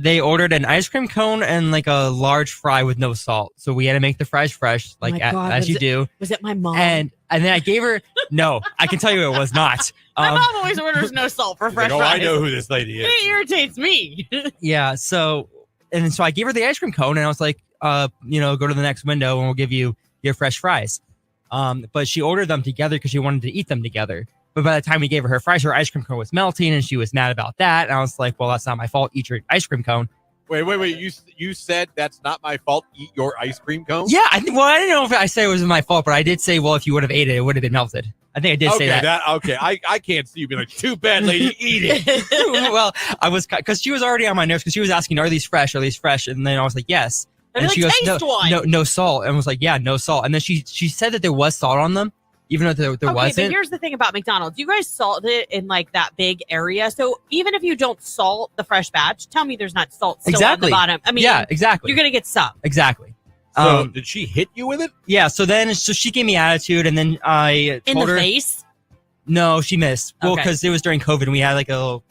[SPEAKER 3] They ordered an ice cream cone and like a large fry with no salt. So we had to make the fries fresh, as you do.
[SPEAKER 2] Was it my mom?
[SPEAKER 3] And then I gave her, no, I can tell you it was not.
[SPEAKER 2] My mom always orders no salt for fresh fries.
[SPEAKER 1] I know who this lady is.
[SPEAKER 2] It irritates me.
[SPEAKER 3] Yeah, so I gave her the ice cream cone and I was like, go to the next window and we'll give you your fresh fries. But she ordered them together because she wanted to eat them together. But by the time we gave her fries, her ice cream cone was melting and she was mad about that. And I was like, well, that's not my fault. Eat your ice cream cone.
[SPEAKER 1] Wait. You said that's not my fault. Eat your ice cream cone?
[SPEAKER 3] Yeah. I didn't know if I said it was my fault, but I did say, well, if you would have ate it, it would have been melted. I think I did say that.
[SPEAKER 1] Okay. I can't see you being like, too bad, lady, eat it.
[SPEAKER 3] Well, I was, because she was already on my nerves because she was asking, are these fresh? And then I was like, yes. And she goes, no salt. And I was like, yeah, no salt. And then she said that there was salt on them. even though there
[SPEAKER 2] But
[SPEAKER 3] wasn't.
[SPEAKER 2] here's the thing about McDonald's. You guys salt it in like that big area. So even if you don't salt the fresh batch, tell me there's not salt still on the bottom. I mean,
[SPEAKER 3] yeah, exactly.
[SPEAKER 2] You're going to get some.
[SPEAKER 3] Exactly.
[SPEAKER 1] So did she hit you with it?
[SPEAKER 3] Yeah. So she gave me attitude, and then I
[SPEAKER 2] In
[SPEAKER 3] told
[SPEAKER 2] the
[SPEAKER 3] her.
[SPEAKER 2] face?
[SPEAKER 3] No, she missed. Well,
[SPEAKER 2] Okay.
[SPEAKER 3] because it was during COVID, and we had like a little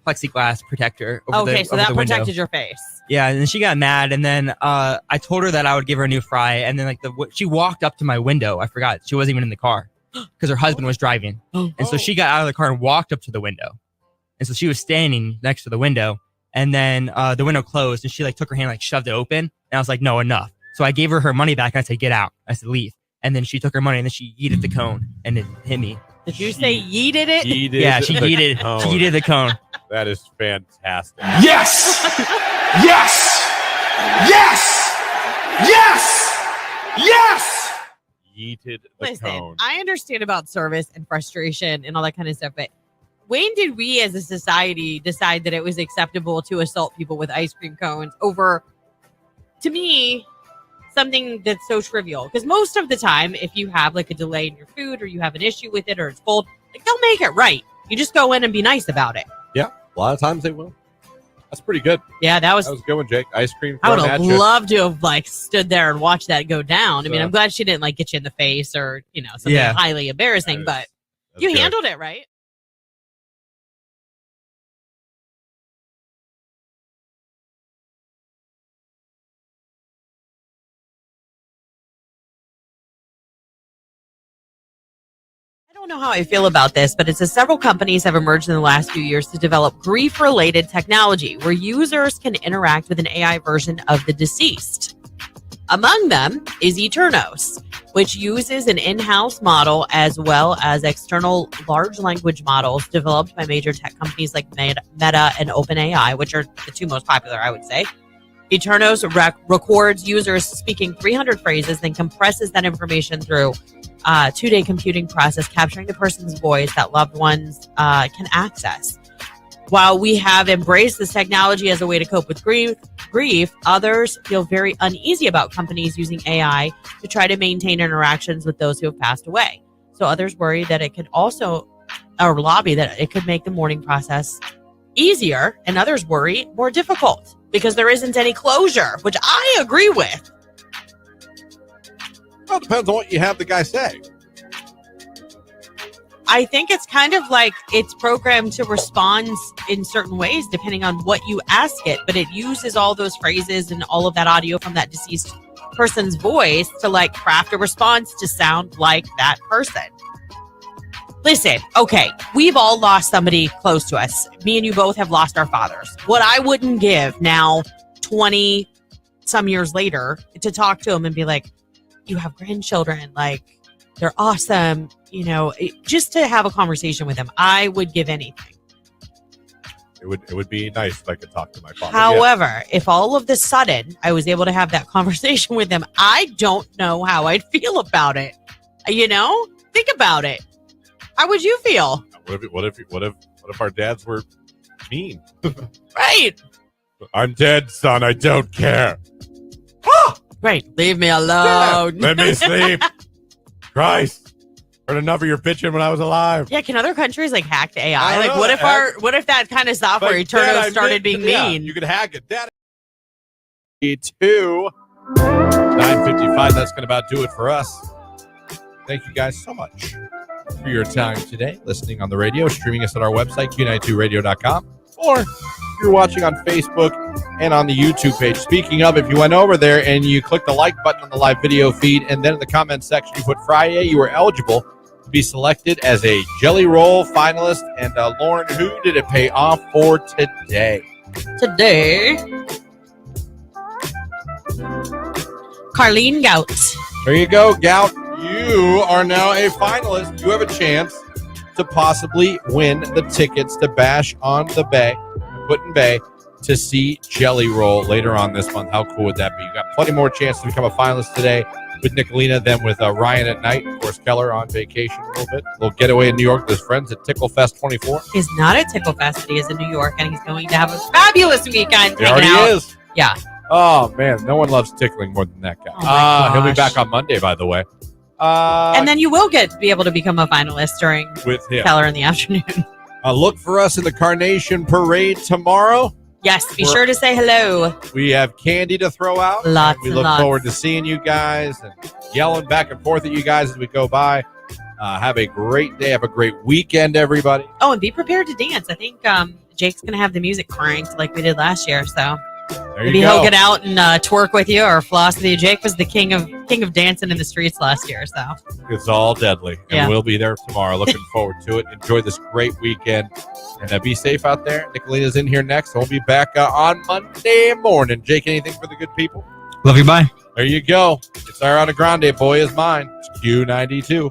[SPEAKER 3] plexiglass protector over
[SPEAKER 2] Okay, so
[SPEAKER 3] over
[SPEAKER 2] that
[SPEAKER 3] the window.
[SPEAKER 2] protected your face.
[SPEAKER 3] Yeah, and then she got mad, and then I told her that I would give her a new fry, and then like she walked up to my window. I forgot she wasn't even in the car because her husband was driving, and so she got out of the car and walked up to the window, and so she was standing next to the window, and then the window closed, and she like took her hand like shoved it open, and I was like, no, enough. So I gave her money back, and I said, get out. I said, leave, and then she took her money, and then she yeeted the cone, and it hit me.
[SPEAKER 2] Did you say yeeted it?
[SPEAKER 3] Yeah, she yeeted. She yeeted the cone.
[SPEAKER 1] That is fantastic.
[SPEAKER 7] Yes! Yes! Yes! Yes! Yes!
[SPEAKER 1] Yeeted the
[SPEAKER 2] Listen,
[SPEAKER 1] cone.
[SPEAKER 2] I understand about service and frustration and all that kind of stuff, but when did we as a society decide that it was acceptable to assault people with ice cream cones over, to me, something that's so trivial? Because most of the time, if you have like a delay in your food or you have an issue with it or it's cold, like they'll make it right. You just go in and be nice about it.
[SPEAKER 1] Yeah, a lot of times they will. That's pretty good.
[SPEAKER 2] Yeah, that was
[SPEAKER 1] a good one, Jake. Ice cream.
[SPEAKER 2] I would
[SPEAKER 1] thrown
[SPEAKER 2] have
[SPEAKER 1] at you.
[SPEAKER 2] loved to have like stood there and watched that go down. I mean,
[SPEAKER 1] So-
[SPEAKER 2] I'm glad she didn't like get you in the face or, you know, something
[SPEAKER 3] Yeah.
[SPEAKER 2] highly embarrassing, but you
[SPEAKER 1] good.
[SPEAKER 2] handled it right. I don't know how I feel about this, but it says several companies have emerged in the last few years to develop grief-related technology where users can interact with an AI version of the deceased. Among them is Eternos, which uses an in-house model as well as external large language models developed by major tech companies like Meta and OpenAI, which are the two most popular, I would say. Eternos records users speaking 300 phrases, then compresses that information through a 2-day computing process, capturing the person's voice that loved ones can access. While we have embraced this technology as a way to cope with grief, others feel very uneasy about companies using AI to try to maintain interactions with those who have passed away. So others worry that it could also, or lobby that it could make the mourning process easier, and others worry more difficult because there isn't any closure, which I agree with.
[SPEAKER 1] Well, it depends on what you have the guy say.
[SPEAKER 2] I think it's kind of like it's programmed to respond in certain ways depending on what you ask it, but it uses all those phrases and all of that audio from that deceased person's voice to like craft a response to sound like that person. Listen, okay, we've all lost somebody close to us. Me and you both have lost our fathers. What I wouldn't give now, 20 some years later, to talk to them and be like, you have grandchildren, like they're awesome, you know, just to have a conversation with them. I would give anything.
[SPEAKER 1] It would be nice if I could talk to my father.
[SPEAKER 2] However, if all of the sudden I was able to have that conversation with them, I don't know how I'd feel about it. You know, think about it. How would you feel?
[SPEAKER 1] What if our dads were mean?
[SPEAKER 2] Right.
[SPEAKER 1] I'm dead, son. I don't care.
[SPEAKER 2] Right. Leave me alone.
[SPEAKER 1] Let me sleep. Christ. Heard enough of your bitching when I was alive.
[SPEAKER 2] Yeah, can other countries like hack the
[SPEAKER 1] I
[SPEAKER 2] AI?
[SPEAKER 1] don't
[SPEAKER 2] Like,
[SPEAKER 1] know.
[SPEAKER 2] what if that kind of software
[SPEAKER 1] Like, Dad,
[SPEAKER 2] Eterno
[SPEAKER 1] I
[SPEAKER 2] started
[SPEAKER 1] meant-
[SPEAKER 2] being
[SPEAKER 1] yeah,
[SPEAKER 2] mean?
[SPEAKER 1] you could hack it. Dad. 9:55. That's going to about do it for us. Thank you guys so much for your time today, listening on the radio, streaming us at our website, Q92radio.com, or if you're watching on Facebook and on the YouTube page. Speaking of, if you went over there and you click the like button on the live video feed, and then in the comments section you put Friday, you were eligible to be selected as a Jelly Roll finalist. And Lauren, who did it pay off for today?
[SPEAKER 2] Today, Carlene Gout.
[SPEAKER 1] There you go, Gout. You are now a finalist. You have a chance to possibly win the tickets to Bash on the Bay, Putin Bay, to see Jelly Roll later on this month. How cool would that be? You got plenty more chance to become a finalist today with Nicolina than with Ryan at night. Of course, Keller on vacation a little bit. A little getaway in New York with his friends at Tickle Fest 24.
[SPEAKER 2] He's not at Tickle Fest, but he is in New York, and he's going to have a fabulous weekend.
[SPEAKER 1] He already
[SPEAKER 2] hanging out.
[SPEAKER 1] is.
[SPEAKER 2] Yeah.
[SPEAKER 1] Oh, man. No one loves tickling more than that guy.
[SPEAKER 2] Oh, my
[SPEAKER 1] He'll be
[SPEAKER 2] gosh.
[SPEAKER 1] back on Monday, by the way.
[SPEAKER 2] And then you will be able to become a finalist during
[SPEAKER 1] with him.
[SPEAKER 2] Keller in the afternoon.
[SPEAKER 1] Look for us in the Carnation Parade tomorrow.
[SPEAKER 2] Yes, be sure to say hello.
[SPEAKER 1] We have candy to throw out.
[SPEAKER 2] Lots
[SPEAKER 1] We
[SPEAKER 2] and
[SPEAKER 1] look
[SPEAKER 2] lots.
[SPEAKER 1] forward to seeing you guys and yelling back and forth at you guys as we go by. Have a great day. Have a great weekend, everybody.
[SPEAKER 2] Oh, and be prepared to dance. I think Jake's going to have the music cranked like we did last year. So
[SPEAKER 1] There
[SPEAKER 2] maybe
[SPEAKER 1] you go.
[SPEAKER 2] he'll get out and twerk with you or floss with you. Jake was the king of dancing in the streets last year. So
[SPEAKER 1] It's all deadly. And
[SPEAKER 2] Yeah.
[SPEAKER 1] we'll be there tomorrow. Looking forward to it. Enjoy this great weekend. And be safe out there. Nicolina's in here next. We'll be back on Monday morning. Jake, anything for the good people?
[SPEAKER 3] Love you. Bye.
[SPEAKER 1] There you go. It's Ariana Grande. Boy is mine. It's Q92.